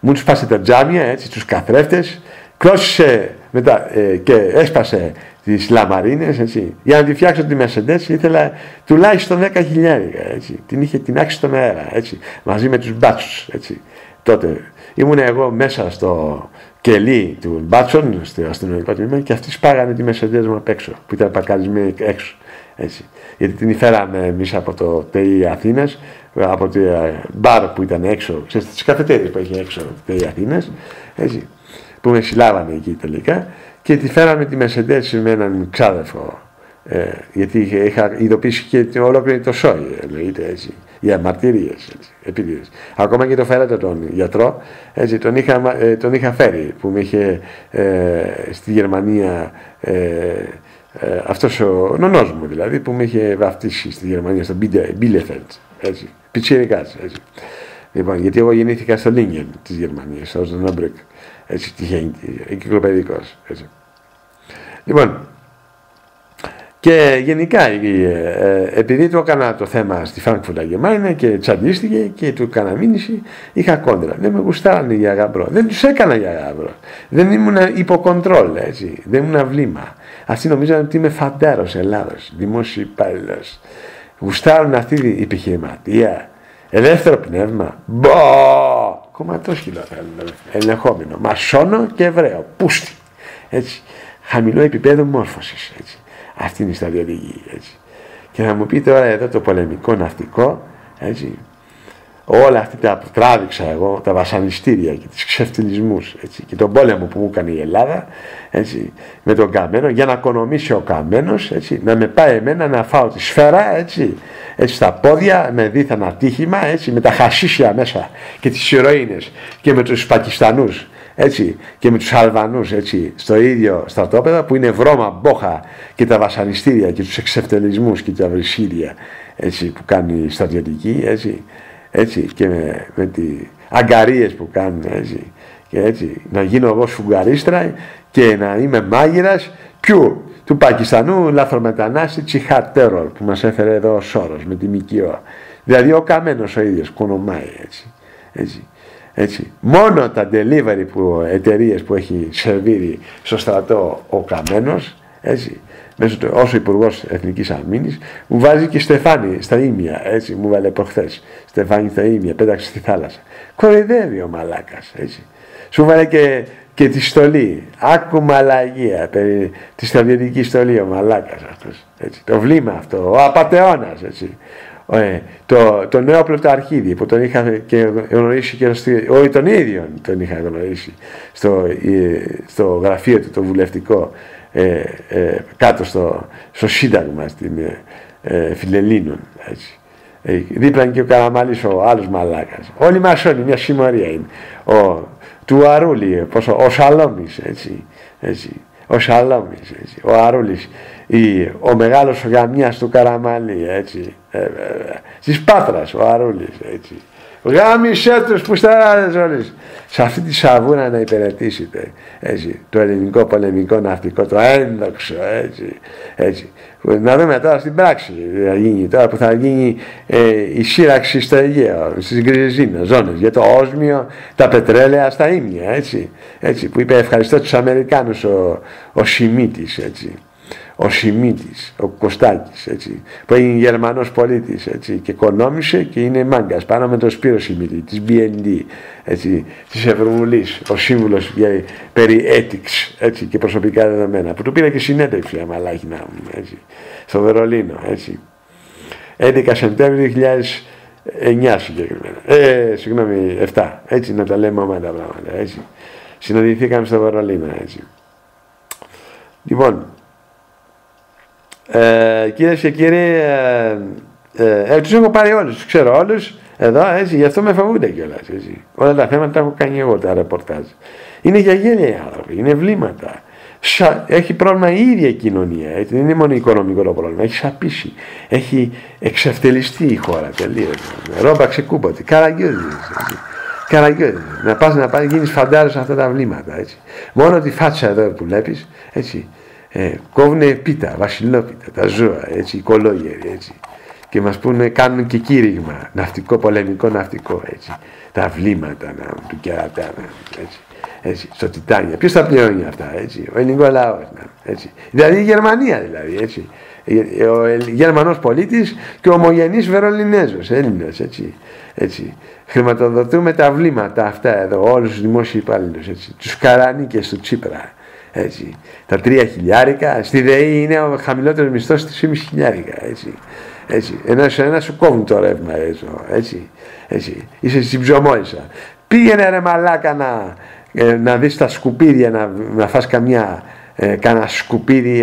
Μου τους σπάσε τα τζάμια, έτσι, τους καθρέφτες, κλώσσε μετά και έσπασε τις λαμαρίνες, έτσι. Για να τη φτιάξω τη Μεσεντές ήθελα τουλάχιστον 10.000, έτσι. Την είχε τεινάξει στον αέρα, έτσι, μαζί με τους μπάτσους, έτσι. Τότε ήμουν εγώ μέσα στο κελί του μπάτσων, στο αστυνομικό τμήμα, και αυτοί σπάγανε τη Μεσεντές μου απ' έξω, που ήταν παρκαρισμένη έξω, έτσι. Γιατί την φέραμε εμείς από το ΤΕΙ Αθήνας, από το μπαρ που ήταν έξω, ξέρετε, τις καφετέριες που έχει έξω το ΤΕΙ Αθήνας, έτσι, που με συλλάβανε εκεί τελικά, και τη φέραμε τη Μεσεντές με έναν ξάδερφο, γιατί είχα ειδοποιήσει και ολόκληρη το σόι, εννοείται, έτσι, για μαρτυρίες, επίτηδες. Ακόμα και το φέρατε τον γιατρό, έτσι, τον είχα φέρει, που με είχε στη Γερμανία, αυτός ο νονός μου δηλαδή, που με είχε βαφτίσει στη Γερμανία, στο Bielefeld, έτσι, πιτσιρικάς, έτσι. Λοιπόν, γιατί εγώ γεννήθηκα στο Λίνγκεν της Γερμανίας, στο Νόμπρεκ, έτσι, τυχαίνει, εγκυκλοπαιδικός, έτσι. Λοιπόν, και γενικά, επειδή του έκανα το θέμα στη Frankfurt Allgemeine και τσαντίστηκε και του έκανα μήνυση, είχα κόντρα. Δεν με γουστάρανε για γαμπρό. Δεν τους έκανα για γαμπρό. Δεν ήμουν υποκοντρόλ, έτσι. Δεν ήμουν βλήμα. Αυτοί νομίζαν ότι είμαι φαντάρος Ελλάδος, δημόσιο υπάλληλος. Γουστάρουν αυτή η επιχειρηματία. Ελεύθερο πνεύμα. Μπο! Κομματόσκυλο θέλουν. Ελεγχόμενο. Μασόνο και Εβραίο. Πούστη. Έτσι. Χαμηλό επίπεδο μόρφωσης. Έτσι. Αυτή είναι η στρατιωτική, έτσι. Και να μου πείτε τώρα εδώ το πολεμικό ναυτικό, έτσι. Όλα αυτά τα που τράβηξα εγώ, τα βασανιστήρια και τις ξεφτυλισμούς, έτσι, και τον πόλεμο που μου έκανε η Ελλάδα, έτσι, με τον Καμένο, για να οικονομήσει ο Καμένος, έτσι, να με πάει εμένα να φάω τη σφαίρα, έτσι, στα πόδια, με δίθεν ατύχημα, έτσι, με τα χασίσια μέσα και τις ηρωίνες και με τους Πακιστανούς, έτσι, και με τους Αλβανούς, έτσι, στο ίδιο στρατόπεδο που είναι βρώμα, μπόχα και τα βασανιστήρια και τους εξευτελισμούς και τα βρυσίδια, έτσι, που κάνει η στρατιωτική, έτσι, και με τις αγκαρίες που κάνουν, έτσι, και έτσι, να γίνω εγώ σφουγγαρίστρα και να είμαι μάγειρας ποιου? Του Πακιστανού λαθρομετανάστη Τσιχάτ Τέρορ που μας έφερε εδώ ο Σόρος με τη ΜΚΟ. Δηλαδή ο Καμένος ο ίδιος κονομάει έτσι. Μόνο τα delivery εταιρείες που έχει σερβίρει στο στρατό ο Καμένος, έτσι, μέσω του, ως Υπουργός Εθνικής Αμήνης, μου βάζει και Στεφάνι στα ίμια, έτσι, μου βάλε προχθές. Στεφάνι στα ίμια, πέταξε στη θάλασσα. Κοροϊδεύει ο μαλάκας, έτσι. Σου βάλε και τη στολή. Άκου μαλαγία, περί τη στρατιωτική στολή, ο μαλάκας αυτός, έτσι. Το βλήμα αυτό, ο απατεώνας, έτσι. Το νέο πρωτοαρχίδι που τον είχα και γνωρίσει και όχι τον ίδιο τον είχα γνωρίσει στο γραφείο του το βουλευτικό κάτω στο Σύνταγμα στην Φιλελλήνων, έτσι. Δίπλα είναι και ο Καραμαλής ο άλλος μαλάκας, όλοι μασόνοι, μια συμμορία είναι του Αρούλη, ο Σαλόμης, έτσι. Ο Σαλόμης, έτσι. Ο Αρούλης, ο μεγάλος γαμιάς του Καραμαλή, έτσι. Της Πάτρας ο Αρούλης, έτσι. Γάμισέ τους που σταράδες όλες. Σε αυτή τη σαβούνα να υπηρετήσετε, έτσι, το ελληνικό πολεμικό ναυτικό, το ένδοξο, έτσι. Να δούμε τώρα στην πράξη, θα γίνει, τώρα που θα γίνει η σύραξη στο Αιγαίο, στις γκριζίνες ζώνες, για το όσμιο, τα πετρέλαια στα ίμια, έτσι, που είπε ευχαριστώ τους Αμερικάνους ο Σιμίτης, έτσι. Ο Σιμίτης, ο Κωστάκης, έτσι, που έγινε Γερμανός πολίτης, έτσι, και οικονόμησε και είναι μάγκας πάνω με τον Σπύρο Σιμίτη, της BND, έτσι, της Ευρωβουλής, ο σύμβουλος περί ethics, έτσι, και προσωπικά δεδομένα, που του πήρε και συνέντευξη, αμαλάχη να μου, έτσι, στο Βερολίνο, έτσι. 11 Σεπτέμβρη 2009 συγκεκριμένα, συγγνώμη, 7, έτσι, να τα λέμε όλα τα πράγματα, έτσι. Συναντηθήκαμε στο Βερολίνο, έτσι. Λοιπόν, κυρίες και κύριοι, τους έχω πάρει όλους, τους ξέρω όλους εδώ, έτσι, γι' αυτό με φοβούνται κιόλας, έτσι. Όλα τα θέματα τα έχω κάνει εγώ, τα ρεπορτάζ. Είναι για γέλια οι άνθρωποι, είναι βλήματα. Έχει πρόβλημα η ίδια η κοινωνία, έτσι. Δεν είναι μόνο οικονομικό το πρόβλημα, έχει σαπίσει, έχει εξευτελιστεί η χώρα τελείως. Ρόμπαξε κούμποτη, καραγκιόζης, καραγκιόζης. Να πας γίνεις φαντάρος σε αυτά τα βλήματα, έτσι. Μόνο τη φάτσα εδώ που βλέπεις, έτσι. Κόβουνε πίτα, βασιλόπιτα, τα ζώα, έτσι, οικολόγεροι, έτσι. Και μας πούνε, κάνουν και κήρυγμα, ναυτικό, πολεμικό ναυτικό, έτσι. Τα βλήματα του κερατά, έτσι, στο Τιτάνια. Ποιος τα πληρώνει αυτά, έτσι, ο ελληνικός λαός, έτσι. Δηλαδή η Γερμανία, δηλαδή, έτσι. Ο Γερμανός πολίτης και ο ομογενής Βερολινέζος, Έλληνας, έτσι. Χρηματοδοτούμε τα βλήματα αυτά εδώ, όλους τους δημόσιους υπάλληλους, έτσι. Τους καρανίκες του Τσίπρα. Έτσι. Τα 3.000, στη ΔΕΗ είναι ο χαμηλότερος μισθός της 5.000, έτσι. Ένα σου κόβουν το ρεύμα, έτσι. Είσαι στην ψωμόησα. Πήγαινε ρε μαλάκα να δεις τα σκουπίδια, να φας κανένα σκουπίδι,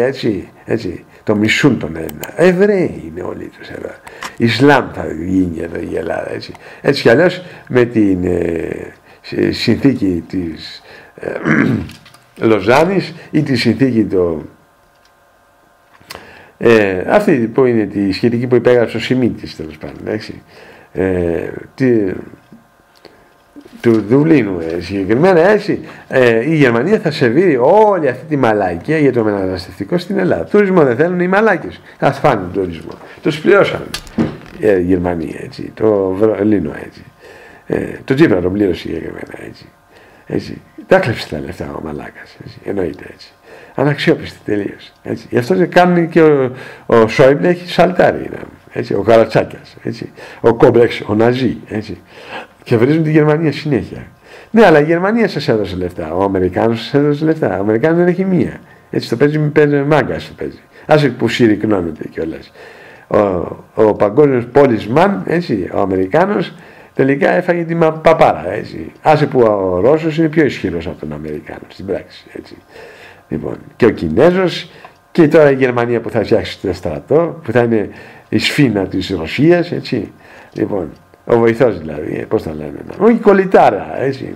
έτσι. Το μισούν τον Έλληνα. Εβραίοι είναι όλοι τους εδώ. Ισλάμ θα γίνει εδώ η Ελλάδα, έτσι. Έτσι κι αλλιώς με την συνθήκη της Λοζάνης ή τη συνθήκη αυτή που είναι τη σχετική που υπέγραψε ο Σιμίτης, τέλος πάντων, έτσι, του Δουβλίνου, συγκεκριμένα, έτσι, η Γερμανία θα σερβίρει όλη αυτή τη μαλακία για το μεταναστευτικό στην Ελλάδα. Τουρισμό δεν θέλουν οι μαλάκες, ας φάνε τον τουρισμό. Τους πληρώσαν η Γερμανία, έτσι, το Βερολίνο, έτσι, το Τσίπρα τον πλήρωσε συγκεκριμένα, έτσι. Τα κλέψε τα λεφτά ο μαλάκας, έτσι, εννοείται, έτσι. Αναξιόπιστη τελείως, έτσι. Γι' αυτό κάνει και ο Σόιμπλε έχει σαλτάρει, έτσι, ο Καρατσάκιας, έτσι, ο Κόμπλεξ, ο Ναζί, έτσι. Και βρίζουν τη Γερμανία συνέχεια. Ναι, αλλά η Γερμανία σας έδωσε λεφτά, ο Αμερικάνος σας έδωσε λεφτά, ο Αμερικάνος δεν έχει μία. Έτσι το παίζει με μάγκας το παίζει. Άσε που συρρυκνώνεται κιόλας. Ο παγκόσμιος πόλισμαν, έτσι, ο Αμερικάνος, τελικά έφαγε την παπάρα, έτσι. Άσε που ο Ρώσος είναι πιο ισχυρός από τον Αμερικάνο στην πράξη, έτσι. Λοιπόν, και ο Κινέζος και τώρα η Γερμανία που θα φτιάξει το στρατό, που θα είναι η σφήνα της Ρωσίας, έτσι. Λοιπόν, ο βοηθός δηλαδή, πώς το λένε, όχι κολλητάρα, έτσι.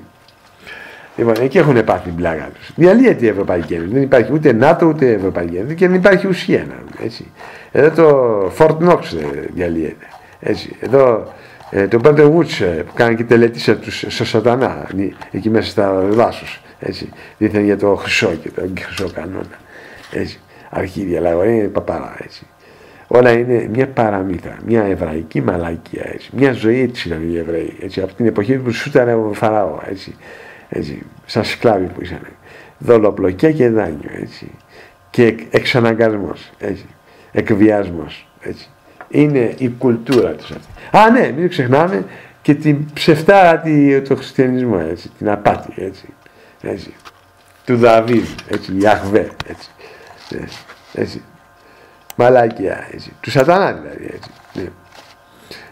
Λοιπόν, εκεί έχουν πάθει την πλάκα τους. Διαλύεται η Ευρωπαϊκή Ένωση. Δεν υπάρχει ούτε ΝΑΤΟ ούτε Ευρωπαϊκή Ένωση και δεν υπάρχει ουσία, έτσι. Εδώ το Fort Knox διαλύεται, έτσι. Εδώ τον Πέντε Βούτς που κάνει και τελετήσα τους στο σατανά, εκεί μέσα στα δάσους. Έτσι, δίθεν για το χρυσό και το χρυσό κανόνα. Έτσι, αρχίδια, αλλά είναι παπαρά. Έτσι. Όλα είναι μια παραμύθα, μια εβραϊκή μαλακία. Έτσι. Μια ζωή έτσι ήταν οι Εβραίοι. Έτσι, από την εποχή που σου ήταν ο Φαραώ. Έτσι, σαν σκλάβοι που ήσαν. Δολοπλοκιά και δάνειο. Έτσι. Και εξαναγκασμός. Έτσι. Εκβιασμός. Έτσι. Είναι η κουλτούρα τους αυτή. Α, ναι, μην ξεχνάμε και την ψευτάρα του χριστιανισμού. Έτσι, την απάτη. Έτσι, του Δαβίδ, έτσι, Ιαχβέ, έτσι, μαλάκια, έτσι, του σατανά δηλαδή, έτσι. Ναι.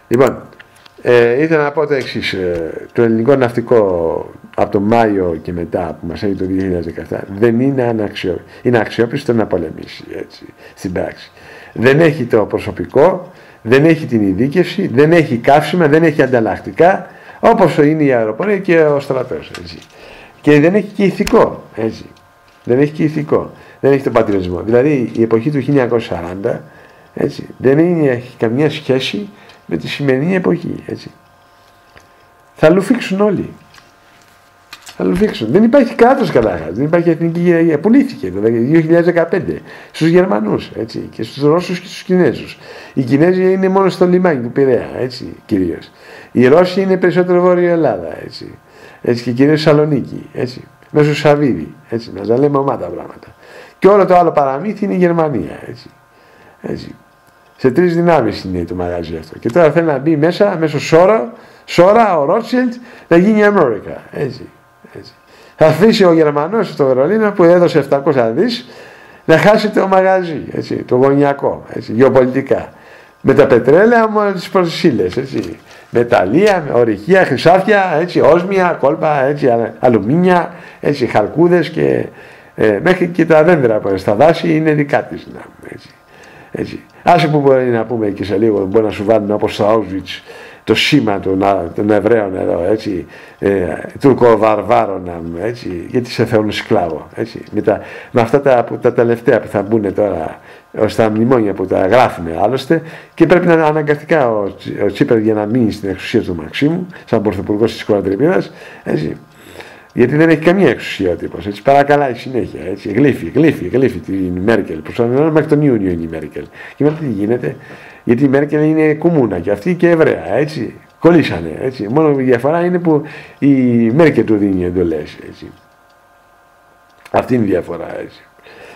Λοιπόν, ήθελα να πω το εξής, το ελληνικό ναυτικό από τον Μάιο και μετά που μας έχει το 2017 δεν είναι είναι αξιόπιστο να πολεμήσει, έτσι, στην πράξη. Δεν έχει το προσωπικό, δεν έχει την ειδίκευση, δεν έχει καύσιμα, δεν έχει ανταλλακτικά, όπως είναι η αεροπορία και ο στρατός, έτσι. Και δεν έχει και ηθικό, έτσι. Δεν έχει και ηθικό. Δεν έχει τον πατριωτισμό. Δηλαδή η εποχή του 1940, έτσι, δεν έχει καμία σχέση με τη σημερινή εποχή, έτσι. Θα λουφήξουν όλοι. Θα λουφήξουν. Δεν υπάρχει κράτος καταρχάς. Δεν υπάρχει εθνική κυριαρχία. Πουλήθηκε το 2015 στους Γερμανούς, έτσι, και στους Ρώσους και στους Κινέζους. Οι Κινέζοι είναι μόνο στο λιμάνι του Πειραιά, έτσι, κυρίως. Οι Ρώσοι είναι περισσότερο Βόρεια Ελλάδα, έτσι. Έτσι, και κυρίως Σαλονίκη, έτσι, μέσω Σαββίδη, έτσι, να τα λέμε ομάδα πράγματα. Και όλο το άλλο παραμύθι είναι η Γερμανία, έτσι. Σε 3 δυνάμεις είναι το μαγαζί αυτό. Και τώρα θέλει να μπει μέσα, μέσω Σόρα, ο Ρότσιλντ, να γίνει η Αμέρικα, έτσι. Θα αφήσει ο Γερμανός στο Βερολίνο που έδωσε 700 δις να χάσει το μαγαζί, έτσι, το γωνιακό, έτσι, γεωπολιτικά. Με τα πετρέλαια μόνο τις προσύλλες, έτσι. Μεταλλεία, ορυχεία, χρυσάφια, έτσι, όσμια, κόλπα, έτσι, αλουμίνια, έτσι, χαλκούδες και μέχρι και τα δέντρα που στα δάση είναι δικά της. Έτσι. Άσε που μπορεί να πούμε και σε λίγο, μπορεί να σου βάλουν όπως στο Auschwitz το σήμα των Εβραίων εδώ, έτσι, Τουρκοβαρβάρων, έτσι, γιατί σε θέλουν σκλάβο, έτσι. Με αυτά τα τελευταία που θα μπουν τώρα στα μνημόνια που τα γράφουν άλλωστε, και πρέπει να είναι αναγκαστικά ο Τσίπρας για να μείνει στην εξουσία του Μαξίμου, σαν πρωθυπουργός της Κορατρυπίδας, έτσι. Γιατί δεν έχει καμία εξουσία ο τύπος, έτσι, παρακαλάει συνέχεια, έτσι, γλύφει την Μέρκελ, προσωρινά μέχρι τον Ιούνιο είναι η Μέρκελ. Και μετά τι γίνεται, γιατί η Μέρκελ είναι κομμούνα και αυτή και Εβραία, έτσι, κολλήσανε, έτσι. Μόνο η διαφορά είναι που η Μέρκελ του δίνει εντολές, έτσι. Αυτή είναι η διαφορά, έτσι.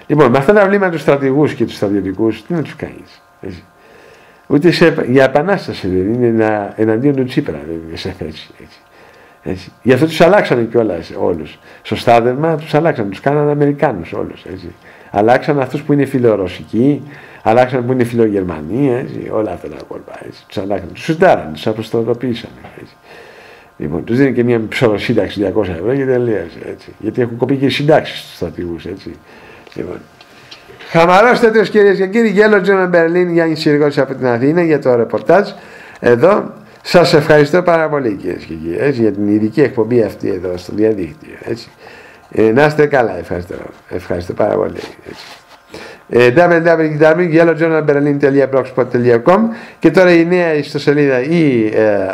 Λοιπόν, με αυτά τα βλήματα τους στρατηγούς και τους στρατιωτικούς, τι να τους κάνεις, έτσι. Ούτε για επανάσταση δεν είναι εναντίον του Τσίπρα, δεν είναι σε θέση, έτσι. Γι' αυτό τους αλλάξανε κιόλας όλους. Στο στάδερμα τους αλλάξανε, τους κάνανε Αμερικάνους όλους, έτσι. Αλλάξανε αυτούς που είναι φιλορωσικοί, αλλάξανε που είναι φιλογερμανοί, έτσι. Όλα αυτά τα κόλπα, έτσι. Τους αλλάξανε, τους συντάρανε, τους αποστρατοποιήσανε, έτσι. Λοιπόν, τους δίνει και μια ψωροσύνταξη 200 ευρώ και τελείωσε, έτσι. Γιατί έχουν κοπεί και οι συντάξεις στους στρατηγούς, έτσι. Λοιπόν. Χαμαρός τέτοιος, κυρίες και κύριοι, Γέλο Τζον Μπερλίν, Γιάννης Συριγώτης από την Αθήνα για το ρεπορτάζ εδώ. Σας ευχαριστώ πάρα πολύ, κυρίες και κύριοι, έτσι, για την ειδική εκπομπή αυτή εδώ στο διαδίκτυο, έτσι. Να είστε καλά, ευχαριστώ πάρα πολύ, έτσι. www.yellowjournalberlin.blogspot.com και τώρα η νέα ιστοσελίδα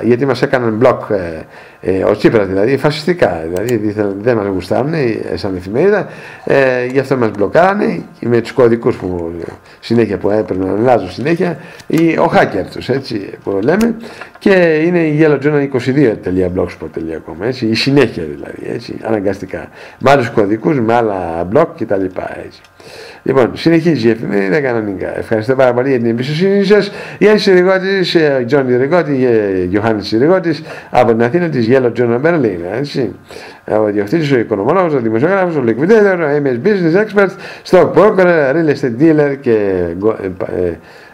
γιατί μας έκαναν blog ο Τσίπρας, δηλαδή φασιστικά, δηλαδή δεν μας γουστάρουν σαν εφημερίδα, γι' αυτό μας μπλοκάρανε με τους κωδικούς που συνέχεια που έπαιρνε να αλλάζουν συνέχεια, ο hacker τους, έτσι που λέμε, και είναι η yellowjournal22.blogspot.com, έτσι, η συνέχεια δηλαδή, έτσι, αναγκαστικά, με άλλους κωδικούς, με άλλα blog κτλ. Έτσι. Λοιπόν, συνεχίζει η εφημερίδα κανονικά. Ευχαριστώ πάρα πολύ για την εμπιστοσύνη σας. Γιάννης Συριγώτης, Τζόνι Συριγώτη, Γιωχάννης Συριγώτης από την Αθήνα της Yellow Journal Berlin. Ο διοκτήτης, ο οικονομολόγος, ο δημοσιογράφος, ο liquidator, ο MS Business Expert, stock broker, real estate dealer και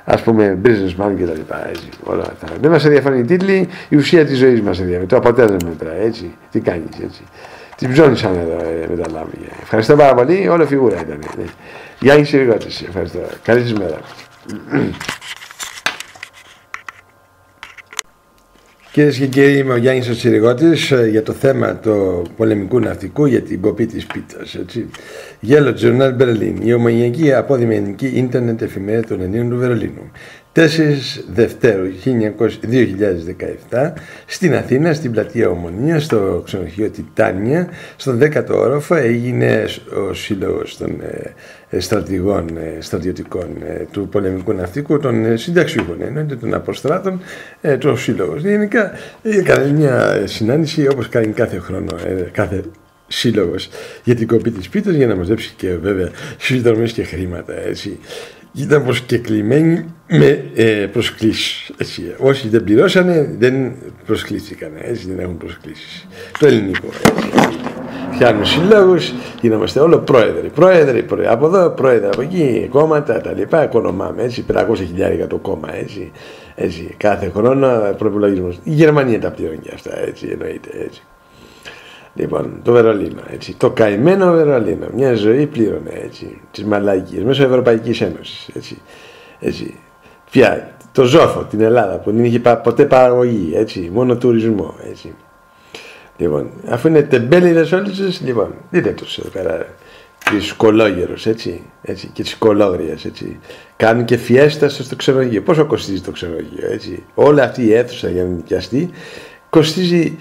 ας πούμε businessman κτλ. Όλα αυτά. Δεν μας ενδιαφέρουν οι τίτλοι, η ουσία της ζωής μας ενδιαφέρει. Το αποτέλεσμα μετράει, έτσι. Τι κάνεις, έτσι. Την ψώνησαν εδώ με τα λάμια. Ευχαριστώ πάρα πολύ, όλο φιγούρα ήταν. Ναι. Γιάννη Συριγώτης, ευχαριστώ. Καλή σας μέρα. Κυρίες και κύριοι, είμαι ο Γιάννης ο Συριγώτης για το θέμα του πολεμικού ναυτικού για την κοπή της πίτσας. Yellow Journal Berlin, η ομογενειακή απόδημενική ίντερνετ εφημερίδα των Ελλήνων του Βερολίνου. 4 Δευτέρου 2017 στην Αθήνα, στην πλατεία Ομονίας, στο ξενοδοχείο Τιτάνια, στον 10ο όροφο, έγινε ο σύλλογος των στρατιωτικών του πολεμικού ναυτικού, των συνταξιούχων, των αποστράτων, του σύλλογος. Γενικά έκανε μια συνάντηση όπως κάνει κάθε χρόνο, κάθε σύλλογος, για την κοπή της πίτας, για να μαζέψει και βέβαια συνδρομές και χρήματα, έτσι. Ήταν προσκεκλημένοι με προσκλήσεις. Όσοι δεν πληρώσανε δεν προσκλήθηκαν, έτσι, δεν έχουν προσκλήσεις. Το ελληνικό, έτσι. Φτιάχνουν συλλόγους, γινόμαστε όλο πρόεδροι από εδώ, πρόεδροι από εκεί, κόμματα, τα λοιπά, οικονομάμε, έτσι, 500.000 το κόμμα, έτσι, κάθε χρόνο προϋπολογισμός. Η Γερμανία τα πληρώνει και αυτά, έτσι, εννοείται, έτσι. Λοιπόν, το Βερολίνο, έτσι, το καημένο Βερολίνο, μια ζωή πλήρωνε, έτσι, τις μαλακίες, μέσω Ευρωπαϊκής Ένωσης, έτσι, πια, το Ζόφο, την Ελλάδα, που δεν είχε ποτέ παραγωγή, έτσι, μόνο τουρισμό, έτσι. Λοιπόν, αφού είναι τεμπέληδες όλες τους, λοιπόν, δείτε τους εδώ πέρα, τις κολόγερους, έτσι, και τις κολόγριες, έτσι, κάνουν και φιέστα στο ξενοδοχείο. Πόσο κοστίζει το ξενοδοχείο, έτσι, όλη αυτή η αίθουσα για να νοικιαστεί, κοστίζει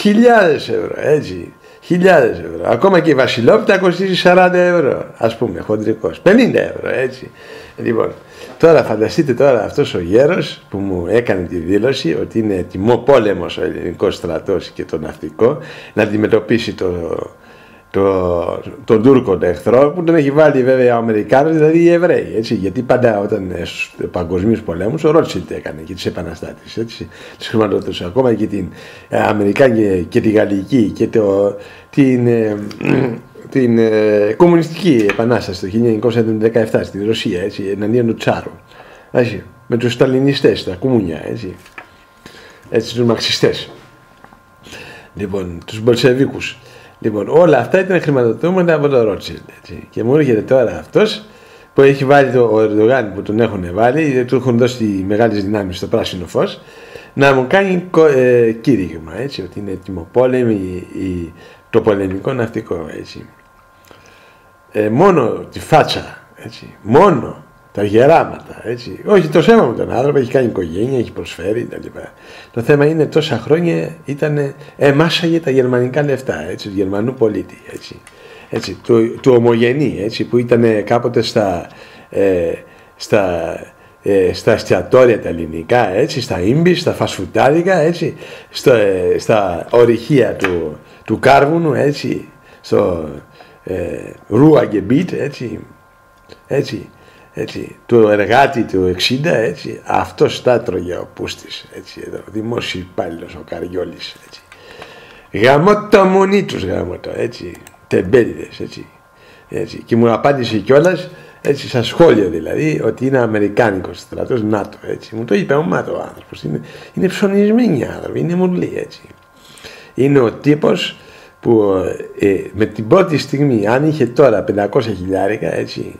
1.000 ευρώ, έτσι, 1.000 ευρώ. Ακόμα και η Βασιλόπιτα κοστίζει 40 ευρώ, ας πούμε, χοντρικός, 50 ευρώ, έτσι. Λοιπόν, τώρα φανταστείτε τώρα αυτός ο γέρος που μου έκανε τη δήλωση ότι είναι τιμόπόλεμος ο ελληνικός στρατός και το ναυτικό, να αντιμετωπίσει τον Τούρκο εχθρό, που τον έχει βάλει βέβαια ο Αμερικάνος, δηλαδή οι Εβραίοι, έτσι, γιατί πάντα όταν στους παγκοσμίους πολέμους ο Ρότσιλντ έκανε και τις επαναστάτες, έτσι, τις χρηματοδοτούσε, ακόμα και την Αμερικάνικη και τη Γαλλική και την κομμουνιστική επανάσταση το 1917 στη Ρωσία, έτσι, εναντίον του Τσάρου, έτσι, με τους σταλινιστές, τα κομμούνια, έτσι, τους μαρξιστές, λοιπόν, τους Μπολσεβίκους. Λοιπόν, όλα αυτά ήταν χρηματοδοτούμενα από τον Ρότσιλντ. Και μου έρχεται τώρα αυτός που έχει βάλει ο Ερντογάν, που τον έχουν βάλει, του έχουν δώσει μεγάλες δυνάμεις στο πράσινο φως, να μου κάνει κήρυγμα, έτσι, ότι είναι τιμοπόλεμη το πολεμικό ναυτικό, έτσι. Μόνο τη φάτσα, έτσι, μόνο τα γεράματα, έτσι. Όχι το θέμα με τον άνθρωπο, έχει κάνει οικογένεια, έχει προσφέρει κτλ. Το θέμα είναι τόσα χρόνια μάσαγε τα γερμανικά λεφτά, έτσι, του Γερμανού πολίτη, έτσι, του ομογενή, έτσι, που ήταν κάποτε στα εστιατόρια τα ελληνικά, έτσι, στα ίμπι, στα φασφουτάδικα, έτσι, στα ορυχεία του Κάρβουνου, έτσι, στο Ρούαγκεμπίτ, έτσι, του εργάτη του 60, έτσι, αυτός τα έτρωγε ο Πούστης, έτσι, εδώ, δημόσιο υπάλληλος ο Καριόλης, έτσι. Γαμώτο μονή τους, γαμώτο, έτσι, τεμπέλιδες, έτσι, και μου απάντησε κιόλας, έτσι, σαν σχόλιο δηλαδή, ότι είναι αμερικάνικος στρατός, ΝΑΤΟ, έτσι, μου το είπε ο ΜΑΤΟ ο άνθρωπος, είναι ψωνισμένοι άνθρωποι, είναι μουρλοί, έτσι. Είναι ο τύπος που με την πρώτη στιγμή, αν είχε τώρα 500.000, έτσι,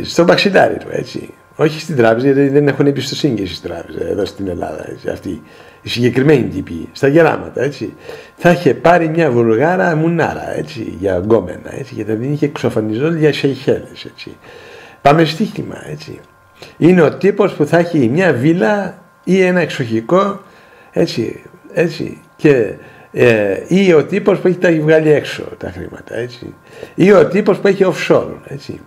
στο μαξιλάρι του, έτσι. Όχι στην τράπεζα, γιατί δεν έχουν εμπιστοσύνη και στις τράπεζες εδώ στην Ελλάδα, έτσι. Αυτή η συγκεκριμένη τύπη, στα γεράματα, έτσι. Θα είχε πάρει μια βουλγάρα μουνάρα, έτσι, για γκόμενα, έτσι, και θα την είχε εξοφανιζόλ για Σεϊχέλες, έτσι. Πάμε στοίχημα, έτσι. Είναι ο τύπος που θα έχει μια βίλα ή ένα εξοχικό, έτσι, και ή ο τύπος που έχει τα βγάλει έξω τα χρήματα, έτσι, ή ο τύπος που έχει offshore, έτσι,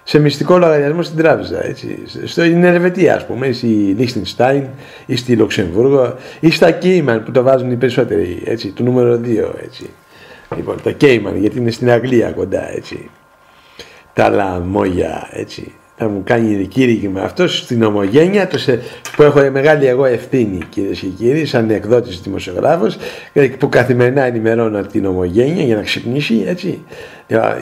σε μυστικό λογαριασμό στην τράπεζα, έτσι, στην Ελβετία, ας πούμε, ή στη Λίχτενστάιν ή στη Λουξεμβούργο ή στα Κέιμαν που το βάζουν οι περισσότεροι, έτσι, του νούμερο 2, έτσι. Λοιπόν, τα Κέιμαν, γιατί είναι στην Αγγλία κοντά, έτσι. Τα Λαμόγια, έτσι. Θα μου κάνει κήρυγμα αυτός στην ομογένεια, που έχω μεγάλη εγώ ευθύνη, κυρίες και κύριοι, σαν εκδότης δημοσιογράφος, που καθημερινά ενημερώνω την ομογένεια για να ξυπνήσει, έτσι,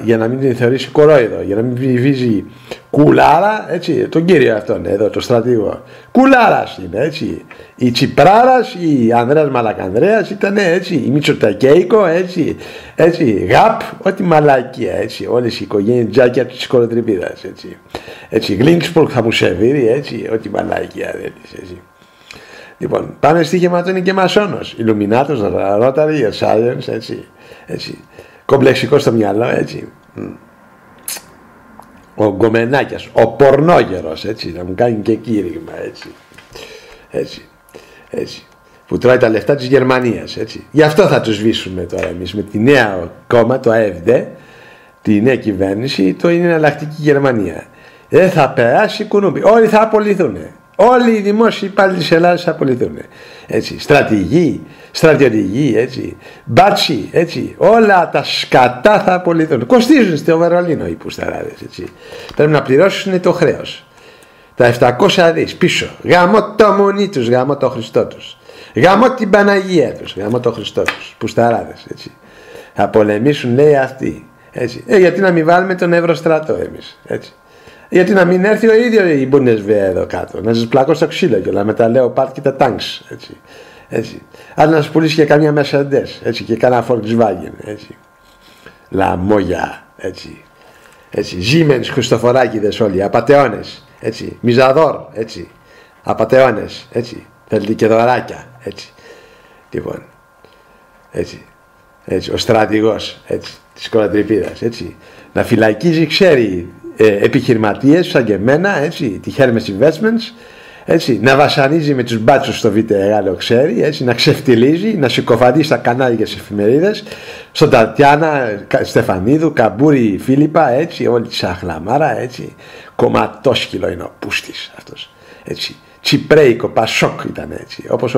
για να μην την θεωρήσει κορόιδο, για να μην ψηφίζει κουλάρα, έτσι, τον κύριο αυτόν εδώ, το στρατηγό. Κουλάρας είναι, έτσι. Η Τσιπράρας, η Ανδρέας Μαλακανδρέας ήταν, έτσι, η Μητσοτακέικο, έτσι, ΓΑΠ, ό,τι μαλακία, έτσι, όλες οι οικογένειες τζάκια της κολοτριπίδας, έτσι, Γκλίνξπουργκ θα μου σεβίρει, έτσι, ό,τι μαλακία, έτσι. Λοιπόν, πάμε στοίχημα, αυτό είναι και μασόνος, Ιλουμινάτος, Ρόταρι, Science, έτσι, κομπλεξικό στο μυαλό, έτσι. ο Γκομενάκιας, ο πορνόγερος, έτσι, να μου κάνει και κήρυγμα, έτσι, που τρώει τα λεφτά της Γερμανίας, έτσι. Γι' αυτό θα τους σβήσουμε τώρα εμείς με τη νέα κόμμα, το AfD, τη νέα κυβέρνηση, το είναι εναλλακτική Γερμανία. Δεν θα περάσει κουνούπι, όλοι θα απολυθούν. Όλοι οι δημόσιοι υπάλληλοι της Ελλάδας θα απολυθούν. Έτσι, στρατηγοί, στρατιωτικοί, έτσι, μπάτσι, έτσι, όλα τα σκατά θα απολυθούν. Κοστίζουν στο Βερολίνο οι πουσταράδες, έτσι. Πρέπει να πληρώσουν το χρέος. Τα 700 δις πίσω. Γαμώ το μονί τους, γαμώ το Χριστό τους. Γαμώ την Παναγία τους, γαμώ το Χριστό τους. Πουσταράδες, έτσι. Θα πολεμήσουν, λέει, αυτοί. Έτσι. Γιατί να μην βάλουμε τον Ευρωστρατό εμείς, έτσι. Γιατί να μην έρθει ο ίδιο η Bundeswehr εδώ κάτω, να σας πλακώ στο ξύλο και όλα με τα Leopard και τα tanks, έτσι. Αν να σας πουλήσει και καμιά Mercedes, έτσι, και κανένα Volkswagen, έτσι. Λαμόγια, έτσι. Siemens, Χριστοφοράκηδες όλοι, απατεώνες, έτσι. Μιζαδόρ, έτσι. Απατεώνες, έτσι. Θέλετε και δωράκια, έτσι. Λοιπόν, έτσι. Ο στρατηγός, έτσι, της κολατρυπίδας, έτσι. Να φυλακίζει, ξέρει, επιχειρηματίες σαν και εμένα, έτσι, τη Hermes Investments, έτσι, να βασανίζει με τους μπάτσους στο Β' Εγάλεο, ξέρει, έτσι, να ξεφτιλίζει, να συκοφαντεί στα κανάλια και στις εφημερίδες, στον Τατιάνα, Στεφανίδου, Καμπούρη, Φίλιππα, έτσι, όλη τη Σαχλαμάρα, έτσι, κομματόσκυλο είναι ο πούστης αυτός, έτσι. Τσιπρέικο, Πασόκ ήταν, έτσι, όπως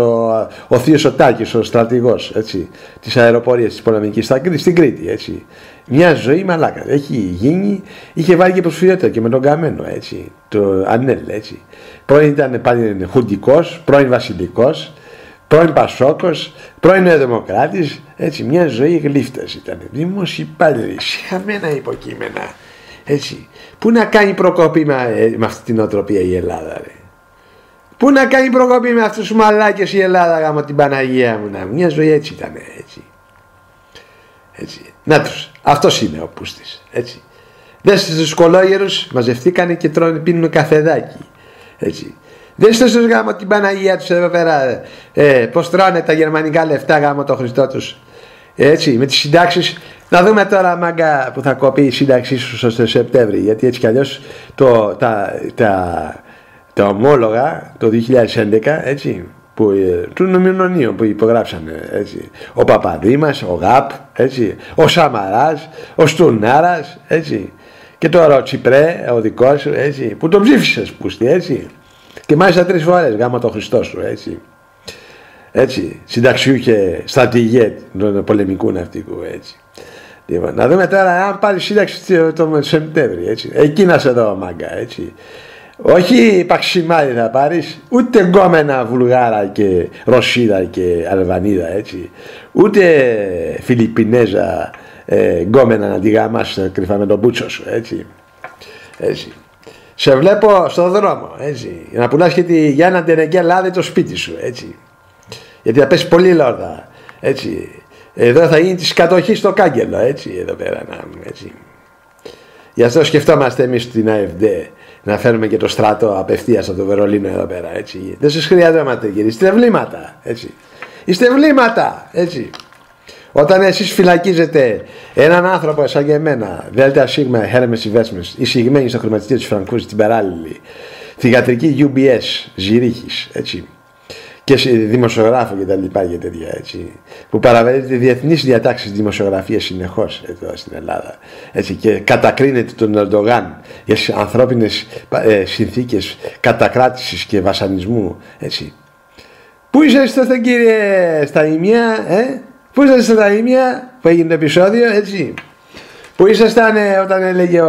ο θείος ο Τάκης, ο στρατηγός, έτσι, της αεροπορίας της πολεμικής στην Κρήτη, έτσι. Μια ζωή μαλάκα, έχει γίνει, είχε βάλει και προσφυγιότητα και με τον Καμένο, έτσι, το Ανέλ, έτσι. Πρώην ήταν πάλι χουντικός, πρώην βασιλικός, πρώην Πασόκος, πρώην Δημοκράτης, έτσι, μια ζωή γλύφτας ήταν. Δημόσιοι υπάλληλοι, χαμένα υποκείμενα, έτσι. Πού να κάνει προκοπή με αυτή την οτροπία η Ελλάδα, ρε. Πού να κάνει προκοπή με αυτούς τους μαλάκες η Ελλάδα, γάμο την Παναγία μου, να. Μια ζωή έτσι ήταν, έτσι. Να τους, αυτός είναι ο πούστης, έτσι. Δέστε στους κολόγερους, μαζευτήκανε και τρώνε, πίνουν καφεδάκι, έτσι. Δέστε στους γάμο την Παναγία τους εδώ πέρα, πως τρώνε τα γερμανικά λεφτά, γάμο το Χριστό τους, έτσι, με τις συντάξεις. Να δούμε τώρα, μάγκα, που θα κοπεί η σύνταξή σου στο Σεπτέμβρη, γιατί έτσι κι αλλιώς τα ομόλογα το 2011, έτσι, του νομιμνονίου που υπογράψανε, έτσι, ο Παπαδήμας, ο ΓΑΠ, έτσι, ο Σαμαράς, ο Στουρνάρας, έτσι, και τώρα ο Τσιπρέ, ο δικός σου, έτσι, που τον ψήφισες, πούστη, έτσι, και μάλιστα 3 φορές, γάμα το Χριστό σου, έτσι, συνταξιούχε στρατηγέ του πολεμικού ναυτικού, έτσι. Λοιπόν, να δούμε τώρα αν πάρει σύνταξη το Σεπτέμβρη, έτσι, εκεί να σε δω, μάγκα, έτσι. Όχι παξιμάδι θα πάρεις, ούτε γκόμενα Βουλγάρα και Ρωσίδα και Αλβανίδα, έτσι, ούτε Φιλιππινέζα γκόμενα να τη γαμάσεις κρυφά με τον μπούτσο σου, έτσι. Σε βλέπω στον δρόμο, έτσι, για να πουλάς και τη Γιάννα Ντενεκέ λάδι το σπίτι σου, έτσι, γιατί θα πέσει πολύ λόρδα, έτσι. Εδώ θα γίνει της κατοχής στο κάγκελο, έτσι, εδώ πέρα, έτσι. Γι' αυτό σκεφτόμαστε εμείς στην AfD να φέρουμε και το στρατό απευθείας από το Βερολίνο εδώ πέρα, έτσι. Δεν σας χρειάζεται, κύριε, είστε βλήματα, έτσι. Είστε βλήματα, έτσι. Όταν εσείς φυλακίζετε έναν άνθρωπο σαν και εμένα, ΔΣ, Hermes Investments, εισηγμένη στο χρηματιστήριο της Φραγκφούρτης, την παράλληλη, θυγατρική UBS, Ζηρίχης, έτσι, και δημοσιογράφο και τα λοιπά και τέτοια, έτσι, που παραβαίνετε διεθνείς διατάξεις δημοσιογραφίας συνεχώς εδώ στην Ελλάδα, έτσι, και κατακρίνεται τον Ερντογάν για ανθρώπινες συνθήκες κατακράτησης και βασανισμού, έτσι. Πού είσαστε, κύριε, στα Ήμια, πού είσαστε στα Ήμια που έγινε το επεισόδιο, έτσι, που ήσασταν όταν έλεγε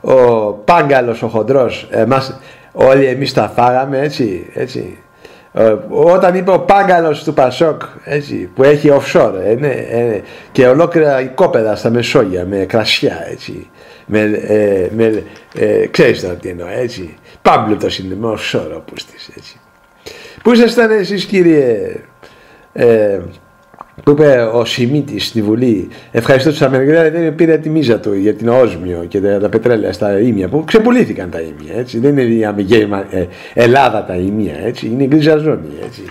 ο Πάγκαλος, ο χοντρός, όλοι εμείς τα φάγαμε, έτσι. Όταν είπε ο Πάγκαλος του Πασόκ, έτσι, που έχει offshore, και ολόκληρα οικόπεδα στα Μεσόγεια με κρασιά, έτσι, ξέρεις τώρα τι εννοώ, έτσι, πάμπλουτος είναι με offshore ο πούστης, έτσι. Πού ήσασταν εσείς, κύριε, που είπε ο Σιμίτης στη Βουλή, ευχαριστώ τους Αμερικανούς, δεν πήρε τη μίζα του για την όσμιο και τα πετρέλαια στα Ήμια, που ξεπουλήθηκαν τα Ήμια, έτσι. Δεν είναι η Ελλάδα τα Ήμια, έτσι, είναι η γκρίζα ζώνη, έτσι.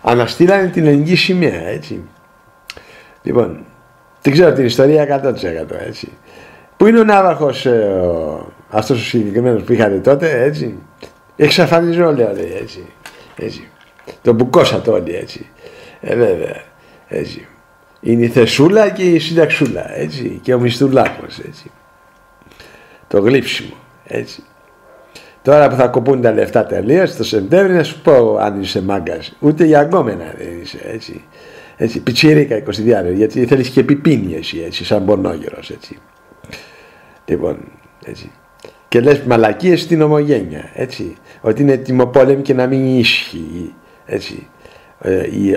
Αναστήλανε την ελληνική σημαία, έτσι. Λοιπόν, δεν ξέρω την ιστορία 100%, έτσι. Πού είναι ο ναύαρχος, αυτός ο συγκεκριμένος που είχατε τότε, έτσι. Εξαφανιζώ, λέω, έτσι. Το μπουκώσατε όλοι, έτσι. Βέβαια, έτσι. Είναι η Θεσούλα και η Συνταξούλα, έτσι. Και ο Μισθουλάκος, έτσι. Το γλύψιμο, έτσι. Τώρα που θα κοπούν τα λεφτά τελείως, το Σεπτέμβρη, να σου πω αν είσαι μάγκας. Ούτε για γκόμενα δεν είσαι, έτσι. Έτσι, πιτσιρίκα 22, γιατί θέλεις και πιπίνι εσύ, έτσι, σαν πονόγερος, έτσι. Λοιπόν, έτσι. Και λες μαλακίες στην ομογένεια, έτσι. Ότι είναι τιμοπόλεμη και να μην ίσχυει, έτσι.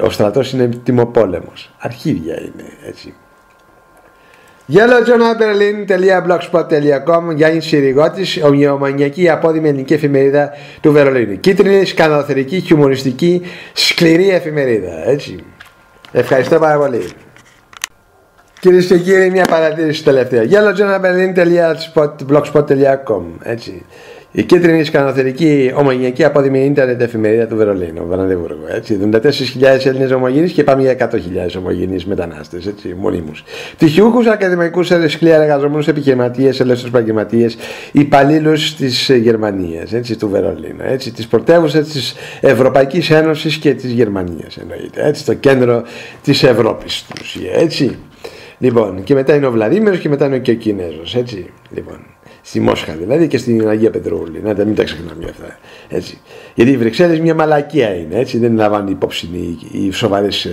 Ο στρατός είναι τιμοπόλεμος. Αρχίδια είναι, έτσι. yellowjournalberlin.blogspot.com Γιάννης Συριγώτης, ομοιομανιακή απόδημη ελληνική εφημερίδα του Βερολίνου. Κίτρινη, σκανδαλοθερική, χιουμοριστική, σκληρή εφημερίδα, έτσι. Ευχαριστώ πάρα πολύ. Κυρίες και κύριοι, μια παρατήρηση τελευταία. yellowjournalberlin.blogspot.com Έτσι. Η κίτρινη σκανοθερική ομογενειακή απόδημη ίντερνετ εφημερίδα του Βερολίνου, Βραδεβούργο. 74.000 Έλληνες ομογενείς και πάμε για 100.000 ομογενείς μετανάστες, έτσι, μονίμους. Πτυχιούχους, ακαδημαϊκούς, σκληρά εργαζόμενους, επιχειρηματίες, ελεύθερους επαγγελματίες, υπαλλήλους της Γερμανίας, έτσι, του Βερολίνου, έτσι, της πρωτεύουσας της Ευρωπαϊκής Ένωσης και της Γερμανίας, εννοείται, έτσι, το κέντρο της Ευρώπης, στην ουσία, έτσι. Λοιπόν, και μετά είναι ο Βλαδίμηρος και μετά είναι και ο Κινέζος, έτσι, λοιπόν. Στη Μόσχα δηλαδή και στην Αγία Πετρούλη. Να μην τα ξεχνάμε αυτά. Έτσι. Γιατί οι Βρυξέλλες μια μαλακία είναι. Έτσι. Δεν λαμβάνουν υπόψη οι σοβαρές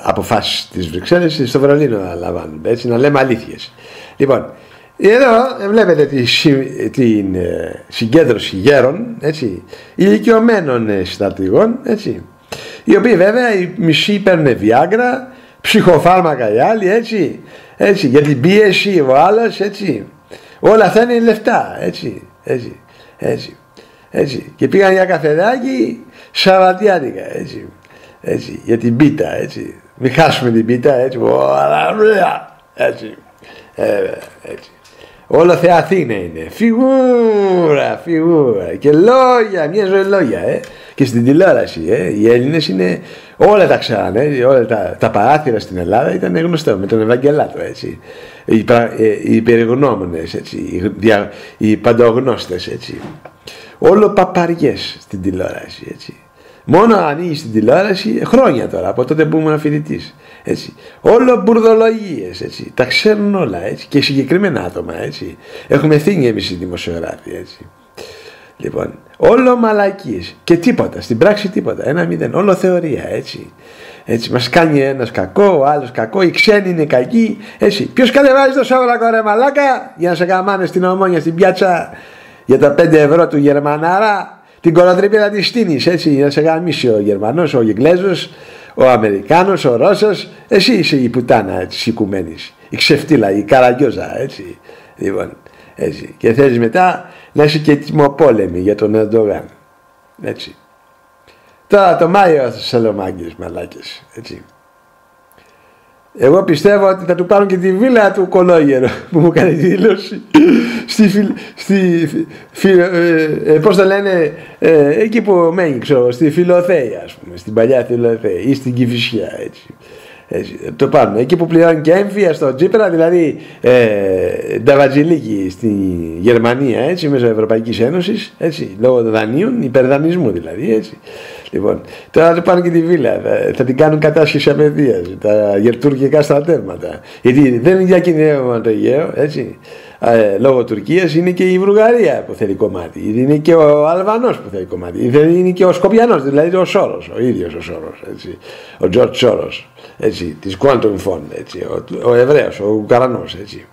αποφάσεις της Βρυξέλλες. Στο Βερολίνο να λαμβάνουν. Έτσι, να λέμε αλήθειες. Λοιπόν, εδώ βλέπετε την συγκέντρωση γέρων, έτσι, ηλικιωμένων στρατηγών, έτσι, οι οποίοι βέβαια οι μισοί παίρνουν Viagra, ψυχοφάρμακα οι άλλοι, έτσι, έτσι, για την πίεση ο άλλος, έτσι. Όλα αυτά είναι λεφτά, έτσι, έτσι, έτσι, έτσι. Και πήγαν για καφεδάκι Σαββατιάτικα, έτσι, έτσι, για την πίτα, έτσι. Μην χάσουμε την πίτα, έτσι, έτσι, έτσι. Όλο Θεά Αθήνα είναι, φιγούρα, φιγούρα και λόγια, μια ζωή λόγια, και στην τηλεόραση, οι Έλληνες είναι, όλα τα ξέρανε, όλα τα παράθυρα στην Ελλάδα ήταν γνωστό με τον Ευαγγελάτο, έτσι. Οι περιγνώμονες, έτσι, οι παντογνώστες, έτσι. Όλο παπαριές στην τηλεόραση, έτσι. Μόνο ανοίγει την τηλεόραση χρόνια τώρα, από τότε που ήμουν φοιτητής, έτσι. Όλο μπουρδολογίες, έτσι. Τα ξέρουν όλα, έτσι. Και συγκεκριμένα άτομα, έτσι. Έχουμε ευθύνη εμείς οι δημοσιογράφοι, έτσι. Λοιπόν, όλο μαλακίες και τίποτα, στην πράξη τίποτα, 1-0, όλο θεωρία, έτσι. Έτσι, μας κάνει ένας κακό, ο άλλος κακό, οι ξένοι είναι κακοί, έτσι. Ποιος κατεβάζει το Σάββατο, ρε μαλάκα, για να σε καμάνε στην Ομόνια, στην πιάτσα, για τα 5 ευρώ του Γερμανάρα, την κολοτρίπια τη στείνεις, έτσι, για να σε γαμίσει ο Γερμανός, ο Ιγγλέζος, ο Αμερικάνος, ο Ρώσος, εσύ είσαι η πουτάνα της οικουμένης, η ξεφτύλα, η καραγκιόζα, έτσι. Λοιπόν, έτσι. Και θέλεις μετά να είσαι και τιμοπόλεμη για τον Ερντογάν, έτσι. Τώρα το Μάιο θα σας λέω μάγκες μαλάκες, έτσι. Εγώ πιστεύω ότι θα του πάρουν και τη βίλα του Κολόγερο που μου κάνει τη δήλωση πώς το λένε, εκεί που μένει, ξέρω, στη Φιλοθέα, ας πούμε, στην παλιά Φιλοθέα ή στην Κηφισιά, έτσι. Έτσι, το πάρουν. Εκεί που πληρώνει και έμφυα στο Τζίπρα, δηλαδή νταβατζιλίκι στη Γερμανία, έτσι, μέσω Ευρωπαϊκής Ένωσης, έτσι, λόγω των δανείων, υπερδανεισμού δηλαδή, έτσι. Λοιπόν, τώρα θα πάρουν και τη βίλα, θα την κάνουν κατάσχεση απευθείας, τα γερτουρκικά στρατεύματα. Γιατί δεν είναι διακινδυνεύμα το Αιγαίο, έτσι. Λόγω Τουρκίας είναι και η Βουλγαρία που θέλει κομμάτι, είναι και ο Αλβανός που θέλει κομμάτι, είναι και ο Σκοπιανός, δηλαδή ο Σόρος, ο ίδιος ο Σόρος, έτσι, ο Τζορτ Σόρος, έτσι, της Quantum Fund, έτσι, ο Εβραίος, ο Ουκρανός, έτσι.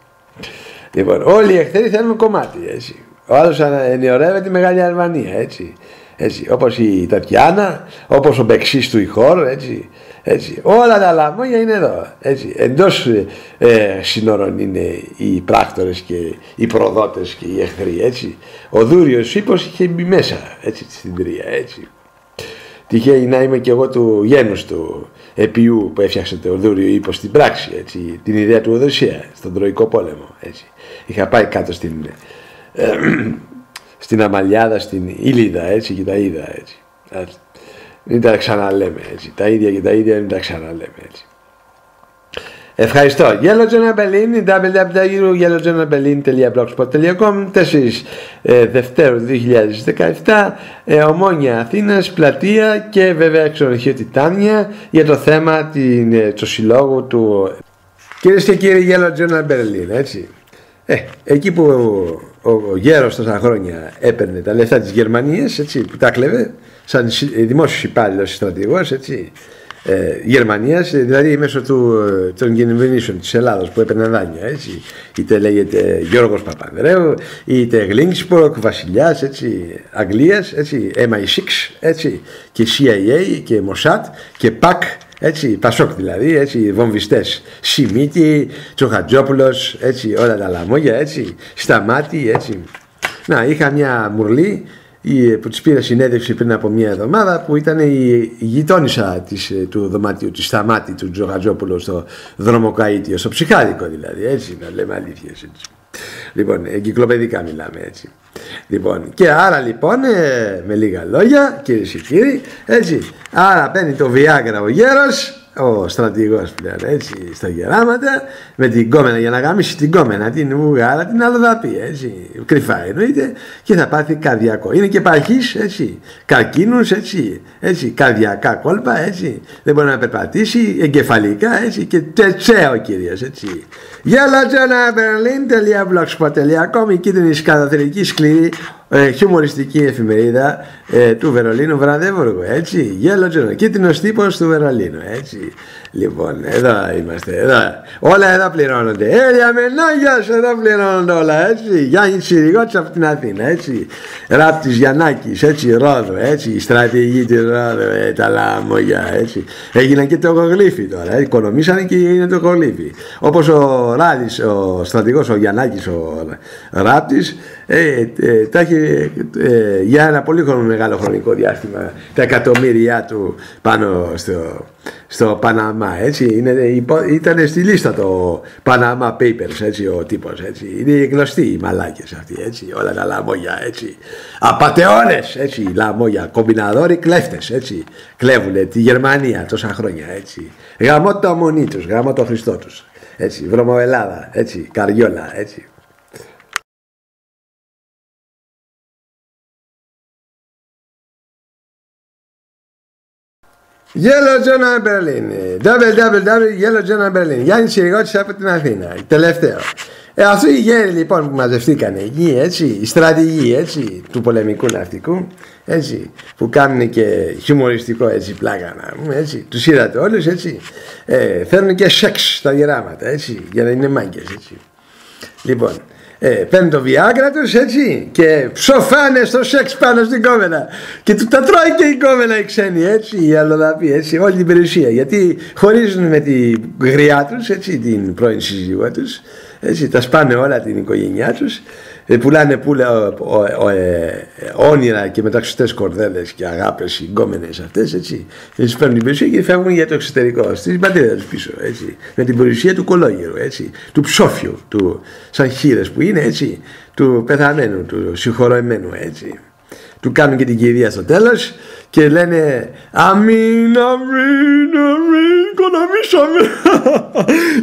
Λοιπόν, όλοι οι εχθροί θέλουν κομμάτι, έτσι. Ο άλλος ενιωρεύεται τη Μεγάλη Αλβανία, έτσι. Έτσι, όπως η Τατιάνα, όπως ο Μπεξής του Ιχόρ, έτσι, έτσι. Όλα τα λαμόγια είναι εδώ, έτσι. Εντός σύνορων είναι οι πράκτορες και οι προδότες και οι εχθροί, έτσι. Ο Δούριος Ύπος είχε μπει μέσα, έτσι, στην Τρία, έτσι. Τυχαίνει να είμαι και εγώ του γένους του Επιού που έφτιαξε το Δούριο Ύπος στην πράξη, έτσι, την ιδέα του Οδυσσέα, στον Τροϊκό Πόλεμο, έτσι. Είχα πάει κάτω στην Αμαλιάδα, στην Ήλιδα, έτσι, και τα είδα, έτσι. Μην τα ξαναλέμε, έτσι. Τα ίδια και τα ίδια μην τα ξαναλέμε, έτσι. Ευχαριστώ. Yellow Journal Berlin, www.yellowjournalberlin.blogspot.com, 4 Δευτέρου 2017, Ομόνια Αθήνας, πλατεία και βέβαια ξενοδοχείο Τιτάνια για το θέμα του συλλόγου του. Κυρίες και κύριοι, Yellow Journal Berlin, έτσι. Εκεί που ο γέρος τόσα χρόνια έπαιρνε τα λεφτά της Γερμανίας, έτσι, που τα κλέβε σαν δημόσιος υπάλληλος στρατηγός, έτσι, Γερμανίας, δηλαδή μέσω των κυβερνήσεων της Ελλάδος που έπαιρνε δάνεια, έτσι, είτε λέγεται Γιώργος Παπανδρέου, είτε Γλίνγκσπορκ, βασιλιάς, έτσι, Αγγλίας, έτσι, MI6, έτσι, και CIA και Mossad και ΠΑΚ, έτσι, Πασόκ δηλαδή, έτσι, βομβιστές, Σιμίτη, Τσοχατζόπουλος, έτσι, όλα τα λαμόγια, έτσι, Σταμάτη, έτσι. Να, είχα μια μουρλή που της πήρα συνέντευξη πριν από μια εβδομάδα, που ήταν η γειτόνισσα του δωματίου της Σταμάτη, του Τσοχατζόπουλου, στο δρομοκαΐτιο, στο ψυχάδικο δηλαδή, έτσι, να λέμε αλήθειες, έτσι. Λοιπόν, εγκυκλοπαιδικά μιλάμε, έτσι. Λοιπόν, και άρα λοιπόν, με λίγα λόγια, κυρίες και κύριοι, έτσι, άρα παίρνει το Viagra ο γέρος, ο στρατηγός πλέον, έτσι, στα γεράματα, με την κόμενα, για να γαμίσει την κόμενα, την βουγάρα, την αλλοδαπή, έτσι, κρυφά εννοείται, και θα πάθει καρδιακό. Είναι και παχής, έτσι, καρκίνους, έτσι, καρδιακά κόλπα, έτσι, δεν μπορεί να περπατήσει, εγκεφαλικά, έτσι, και τετσέο κυρίως, έτσι. yellowjournalberlin.blogspot.com, η κίτρινη σκαταθρική σκληρή χιουμοριστική εφημερίδα του Βερολίνου Βραδεύουργου, έτσι, Yellow Journal, κίτρινος τύπος του Βερολίνου, έτσι. Λοιπόν, εδώ είμαστε, εδώ. Όλα εδώ πληρώνονται. Για Μενάγιας εδώ πληρώνονται όλα, έτσι. Γιάννης Συριγώτης από την Αθήνα, έτσι. Ράπτης Γιαννάκης, έτσι, Ρόδο, έτσι. Στρατηγή της Ρόδο, τα λαμόγια, έτσι. Έγιναν και το γογλύφι τώρα, οικονομήσανε και είναι το γογλύφι. Όπως ο Ράδης, ο στρατηγός, ο Γιαννάκης, ο Ράπτης, τα έχει για ένα πολύ μεγάλο χρονικό διάστημα τα εκατομμύρια του πάνω στο Παναμά, έτσι. Ήταν στη λίστα το Panama Papers, έτσι, ο τύπος, έτσι. Είναι γνωστοί οι μαλάκες αυτοί, έτσι, όλα τα λαμόγια, έτσι. Απατεώνες, έτσι, λαμόγια, κομπιναδόροι, κλέφτες, έτσι. Κλέβουνε τη Γερμανία τόσα χρόνια, έτσι. Γαμώ το αμονί τους, γαμώ το Χριστό τους, έτσι. Βρωμοελάδα, έτσι, Καριόλα, έτσι. Yellow Journal Berlin, www.yellowjournal Berlin, Γιάννης Συριγώτης από την Αθήνα, τελευταίο. Αυτοί οι γέροι λοιπόν που μαζευτήκαν εκεί, έτσι, οι στρατηγοί, έτσι, του πολεμικού ναυτικού, έτσι, που κάνουν και χιουμοριστικό, έτσι, πλάκα, έτσι, τους είδατε όλους, έτσι, φέρνουν και σεξ στα γεράματα, έτσι, για να είναι μάγκες, έτσι. Λοιπόν, παίρνουν το Viagra τους, έτσι, και ψοφάνε στο σεξ πάνω στην κόμενα και του τα τρώει και η κόμενα η ξένη, έτσι, η αλλοδαπή, έτσι, όλη την περιουσία, γιατί χωρίζουν με τη γριά τους, έτσι, την πρώην σύζυγό τους, έτσι, τα σπάνε όλα την οικογένειά τους, πουλάνε όνειρα και μεταξωτές κορδέλες και αγάπες οι γκόμενες αυτές, έτσι, τους παίρνουν την περιουσία και φεύγουν για το εξωτερικό, στην πατρίδα τους πίσω, έτσι, με την περιουσία του κολόγερου, έτσι, του ψόφιου, σαν χείρες που είναι, έτσι, του πεθαμένου, του συγχωρεμένου, έτσι. Του κάνουν και την κηδεία στο τέλος και λένε αμήν, αμήν, αμήν, οικονομήσαμε.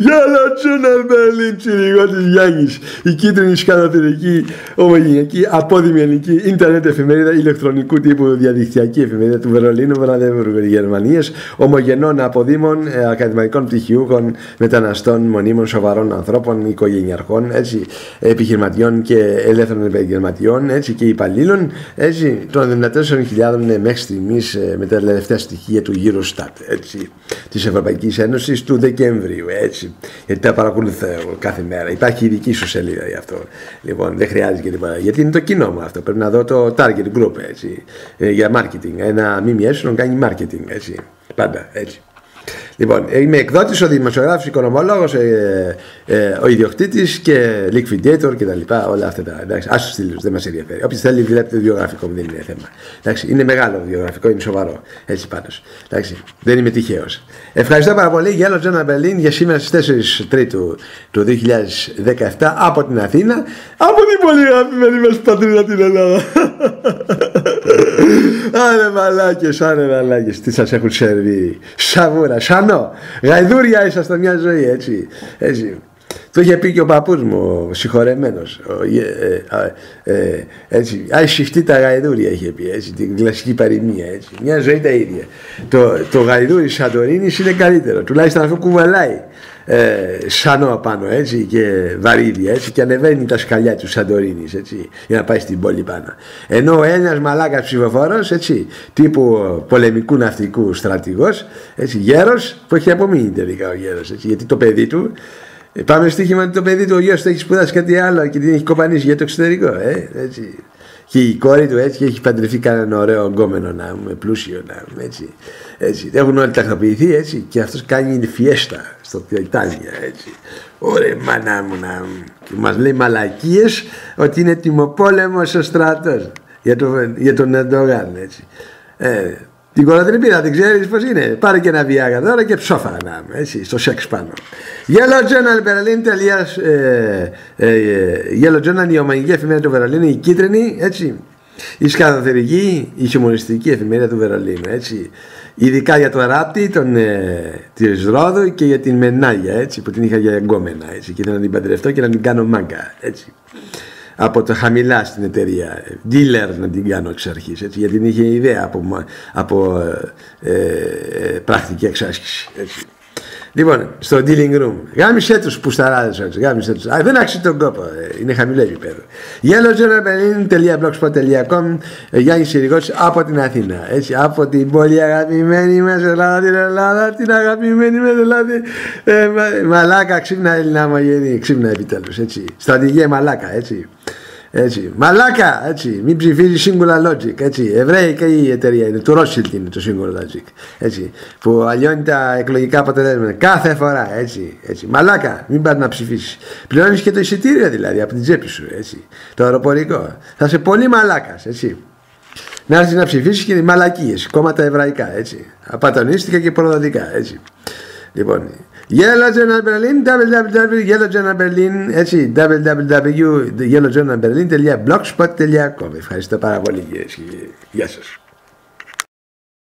Yellow Journal Berlin, Συριγώτης Γιάννης, η κίτρινη σκαταθρική ομογενειακή απόδημη ελληνική ίντερνετ εφημερίδα ηλεκτρονικού τύπου διαδικτυακή εφημερίδα του Βερολίνου Βραδεύουργου Γερμανίας, ομογενών αποδήμων, ακαδημαϊκών πτυχιούχων, μεταναστών, μονίμων, σοβαρών ανθρώπων, οικογενειαρχών, έτσι, επιχειρηματιών και ελεύθερων επαγγελματιών, έτσι, και υπαλλήλων, έτσι, των 94.000 μέχρι στιγμής με τα τελευταία στοιχεία του Eurostat, έτσι, της Ευρωπαϊκής Ένωσης του Δεκεμβρίου, έτσι, γιατί τα παρακολουθώ κάθε μέρα. Υπάρχει ειδική ιστοσελίδα γι' αυτό. Λοιπόν, δεν χρειάζεται και τίποτα, γιατί είναι το κοινό μου αυτό. Πρέπει να δω το target group, έτσι, για marketing. Ένα ΜΜΕ κάνει marketing, έτσι, πάντα, έτσι. Λοιπόν, είμαι εκδότης, ο δημοσιογράφος, οικονομολόγος, ο ιδιοκτήτης και liquidator και τα λοιπά, όλα αυτά τα, εντάξει, άσους στήλους, δεν μας ενδιαφέρει. Όποιος θέλει βλέπετε το βιογραφικό μου, δεν είναι θέμα. Εντάξει, είναι μεγάλο βιογραφικό, είναι σοβαρό, έτσι πάντως. Εντάξει, δεν είμαι τυχαίος. Ευχαριστώ πάρα πολύ. Yellow Journal Berlin για σήμερα στις 4 Τρίτου του 2017 από την Αθήνα, από την πολύ αγαπημένη μας πατρίδα την Ελλάδα. Άρε μαλάκες, τι σας έχουν σερβί. Σαβούρα, σανό, γαϊδούρια ήσασταν μια ζωή, έτσι. Το είχε πει και ο παππούς μου, ο συγχωρεμένος. Έτσι, αϊσυχτή τα γαϊδούρια είχε πει, έτσι, την κλασική παροιμία, έτσι. Μια ζωή τα ίδια. Το γαϊδούρι Σαντορίνης είναι καλύτερο, τουλάχιστον αυτό κουβαλάει σανό απάνω, έτσι, και βαρύδια, έτσι, και ανεβαίνει τα σκαλιά του Σαντορίνης, έτσι, για να πάει στην πόλη πάνω. Ενώ ο Έλληνας μαλάκας ψηφοφόρος, έτσι, τύπου πολεμικού ναυτικού στρατηγός, έτσι, γέρος, που έχει απομείνει τελικά ο γέρος, έτσι, γιατί το παιδί του, πάμε στοίχημα ότι το παιδί του, ο γιος του έχει σπουδάσει κάτι άλλο και την έχει κοπανίσει για το εξωτερικό, έτσι. Και η κόρη του, έτσι, έχει παντρευτεί κανέναν ωραίο γκόμενο, να πούμε, πλούσιο, να πούμε, έτσι. Έχουν όλοι τακτοποιηθεί, έτσι, και αυτός κάνει φιέστα στο Ιταλία, έτσι. Ωραία, μάνα μου, να μου. Και μας λέει μαλακίες ότι είναι τιμοπόλεμος ο στρατός για τον Ερντογάν, έτσι. Την κολοτρυπίδα την ξέρεις πως είναι. Πάρε και ένα βιάγα τώρα και ψόφα να είμαι, έτσι, στο σεξ πάνω. Yellow Journal Berlin, Yellow Journal, η ομαγική εφημερίδα του Βερολίνου, η κίτρινη, έτσι. Η σκατοθερική, η χιουμοριστική εφημερίδα του Βερολίνου, έτσι. Ειδικά για τον ράπτη της Ρόδου και για την Μενάγια, έτσι, που την είχα για εγκόμενα, έτσι, και ήθελα να την παντρευτώ και να την κάνω μάγκα, έτσι. Από το χαμηλά στην εταιρεία, dealer να την κάνω εξ αρχής, έτσι, γιατί την είχε ιδέα από πρακτική εξάσκηση, έτσι. Λοιπόν, στο dealing room, γάμισε τους πουσταράδες, έτσι, γάμισε τους. Δεν άξιζε τον κόπο, είναι χαμηλό επίπεδο. yellowjournalberlin.blogspot.com, Γιάννης Συριγός από την Αθήνα, έτσι, από την πολύ αγαπημένη μας Ελλάδα, την αγαπημένη μας Ελλάδα, μαλάκα, ξύπνα Ελληνά μαγενή, ξύπνα επιτέλους, έτσι, στρατηγέ μαλάκα, έτσι. Έτσι. Μαλάκα, έτσι. Μην ψηφίζει Singular Logic, έτσι. Εβραϊκή η εταιρεία είναι, του Rothschild είναι το Singular Logic, έτσι. Που αλλιώνει τα εκλογικά αποτελέσματα κάθε φορά, έτσι. Μαλάκα, μην πας να ψηφίσεις. Πληρώνεις και το εισιτήριο δηλαδή από την τσέπη σου, έτσι. Το αεροπορικό. Θα είσαι πολύ μαλάκας, έτσι. Να έρθεις να ψηφίσεις και μαλακίες, κόμματα εβραϊκά, έτσι. Απατονίστικα και προδοτικά, έτσι. Λοιπόν, Yellow Journal Berlin, www.yellowjournalberlin, έτσι, www.yellowjournalberlin.blogspot.com. Ευχαριστώ πάρα πολύ, κυρίες και κύριοι. Γεια σας.